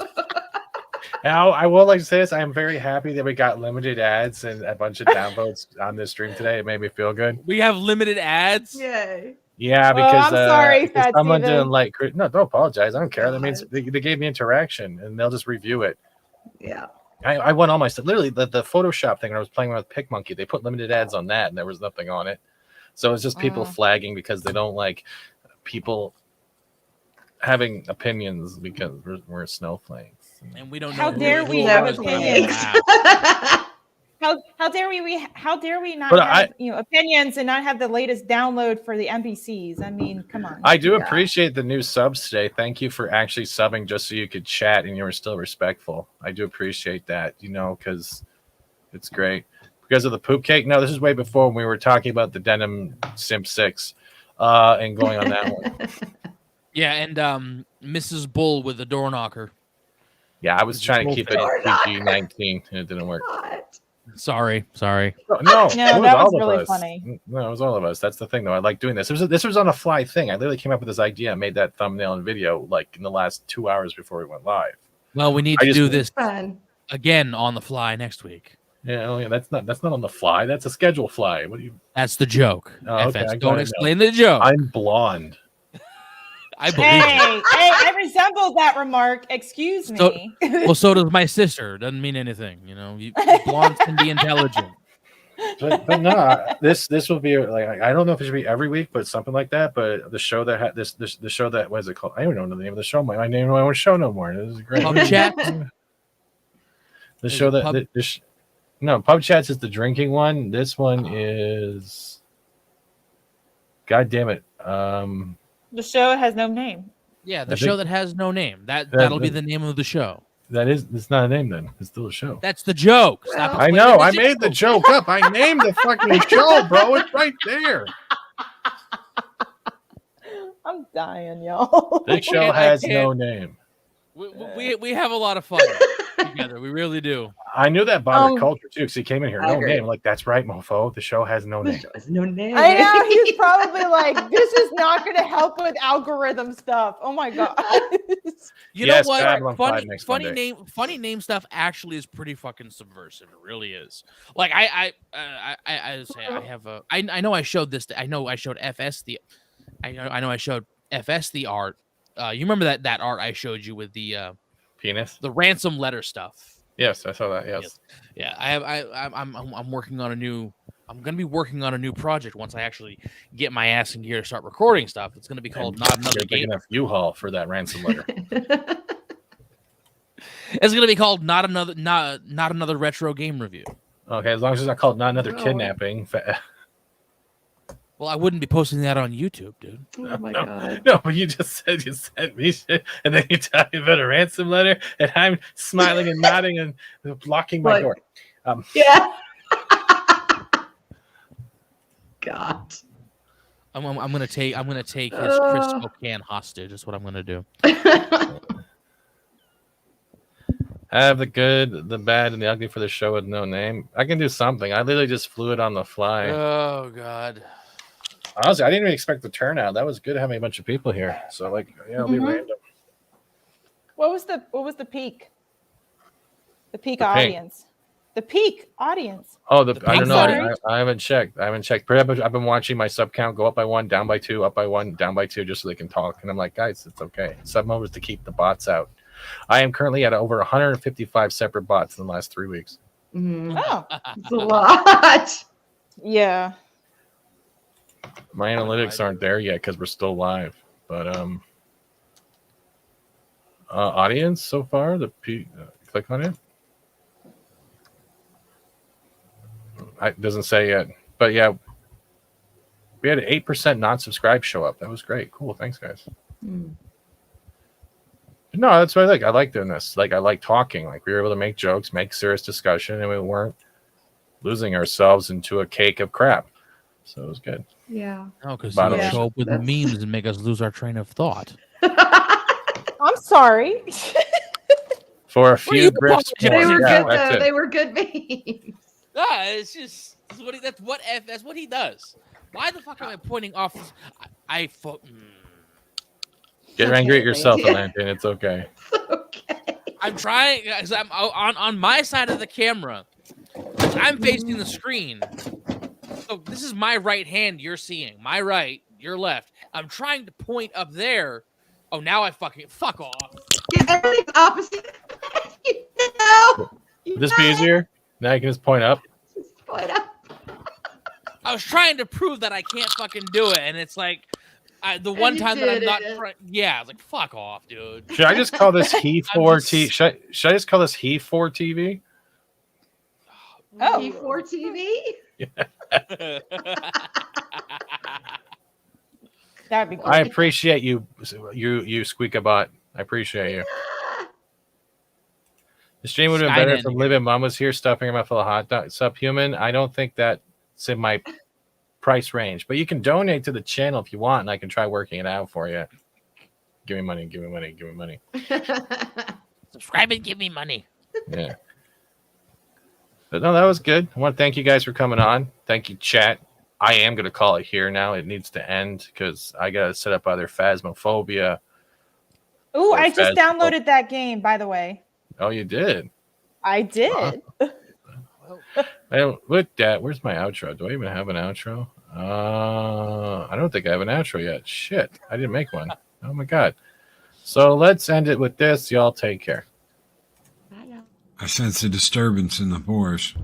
Now, I will like to say this. I am very happy that we got limited ads and a bunch of downvotes on this stream today. It made me feel good.
We have limited ads.
Yay.
Yeah,
Well,
because
I'm sorry, Fat
someone
Steven.
didn't like. No, don't apologize. I don't care. That means they gave me interaction, and they'll just review it.
Yeah.
I went all my stuff. Literally, the Photoshop thing when I was playing with PicMonkey, they put limited ads on that, and there was nothing on it. So it's just people flagging because they don't like people having opinions because we're snowflakes.
And we don't know.
How dare we
who
have
was
opinions?
wow.
How dare we not
But
have opinions and not have the latest download for the NPCs? I mean, come on.
I do appreciate the new subs today. Thank you for actually subbing just so you could chat and you were still respectful. I do appreciate that, because it's great. Because of the poop cake? No, this is way before when we were talking about the Denim Simp 6 and going on that one.
Yeah, and Mrs. Bull with the door knocker.
Yeah, I was trying to keep it PG-19 and it didn't work.
Sorry.
No,
that was really funny.
No, it was all of us. That's the thing, though. I like doing this. This was on a fly thing. I literally came up with this idea. I made that thumbnail and video like in the last 2 hours before we went live.
Well, we need to do this again on the fly next week.
Yeah, that's not on the fly. That's a schedule fly. What do you?
That's the joke.
Oh, okay,
Don't explain the joke.
I'm blonde.
I believe
Hey, I resemble that remark. Excuse me.
So does my sister. Doesn't mean anything. Blondes can be intelligent.
But no, this will be like I don't know if it should be every week, but something like that. But the show that had the show that what is it called? I don't know the name of the show. My name I want show no more. This is great.
Pub Chat.
The show that no Pub Chats is the drinking one. This one is. God damn it.
The show has no name.
Yeah, the show that has no name. That'll be the name of the show.
It's not a name then. It's still a show.
That's the joke.
I know. I made the joke up. I named the fucking show, bro. It's right there.
I'm dying, y'all.
This show has no name.
We have a lot of fun together. We really do.
I knew that bothered culture too, because he came in here. No name. Like, that's right, mofo. The show has no name.
No name.
I know he's probably like, this is not going to help with algorithm stuff. Oh my god.
You know what? Funny name stuff actually is pretty fucking subversive. It really is. Like I know I showed this. I know I showed FS the. I know I showed FS the art. You remember that art I showed you with the
penis,
the ransom letter stuff.
Yes, I saw that. Yes.
Yeah, I'm working on a new. I'm going to be working on a new project once I actually get my ass in gear to start recording stuff. It's going to be called Not Another Game.
Enough U-Haul for that ransom letter.
It's going to be called Not Another Retro Game Review.
Okay, as long as it's not called Not Another Kidnapping.
Well, I wouldn't be posting that on YouTube, dude.
Oh my god.
No, but you just said you sent me shit, and then you tell me about a ransom letter, and I'm smiling and nodding and blocking my door.
Yeah. God.
I'm gonna take his Crisco can hostage. That's what I'm gonna do.
Have the good, the bad, and the ugly for the show with no name. I can do something. I literally just flew it on the fly.
Oh god.
Honestly, I didn't even expect the turnout. That was good having a bunch of people here. So it'll be random.
What was the peak? The peak audience. The peak audience.
Oh, I don't know. I haven't checked. I've been watching my sub count go up by 1, down by 2, up by 1, down by 2, just so they can talk. And I'm like, guys, it's okay. Sub mode is to keep the bots out. I am currently at over 155 separate bots in the last 3 weeks.
Mm-hmm.
Oh,
it's a lot.
Yeah.
My analytics aren't there yet because we're still live. But audience so far, click on it. It doesn't say yet, but yeah, we had an 8% non-subscribe show up. That was great. Cool. Thanks, guys. No, that's what I like. I like doing this. Like, I like talking. Like, we were able to make jokes, make serious discussion, and we weren't losing ourselves into a cake of crap. So it was good.
Yeah.
Oh, because you show up with the memes and make us lose our train of thought.
I'm sorry.
For a few grips,
they were good memes.
It's just that's what he does. Why the fuck am I pointing off? Get
angry at yourself, Atlantean. It's okay.
I'm trying because I'm on my side of the camera. I'm facing the screen. So this is my right hand you're seeing. My right, your left. I'm trying to point up there. Oh, now I fuck off.
Everything's opposite. No.
Would this be easier? Now I can just point up.
Just point up.
I was trying to prove that I can't fucking do it, and it's like the one time that I'm not. Yeah, I was like, fuck off, dude.
Should I just call this He4 TV? Should I just call this He4 TV?
Oh, He4 TV.
That'd be cool.
I appreciate you, Squeakabot. I appreciate you. The stream would have been better if Living Mom was here stuffing her mouth full of hot dogs. Subhuman, I don't think that's in my price range, but you can donate to the channel if you want, and I can try working it out for you. Give me money, give me money, give me money.
Subscribe and give me money.
Yeah. But no, that was good. I want to thank you guys for coming on. Thank you, chat. I am going to call it here now. It needs to end because I got to set up either Phasmophobia.
Ooh, I just downloaded that game, by the way.
Oh, you did?
I did.
And with that, where's my outro? Do I even have an outro? I don't think I have an outro yet. Shit, I didn't make one. Oh my god. So let's end it with this. Y'all take care.
I sense a disturbance in the forest.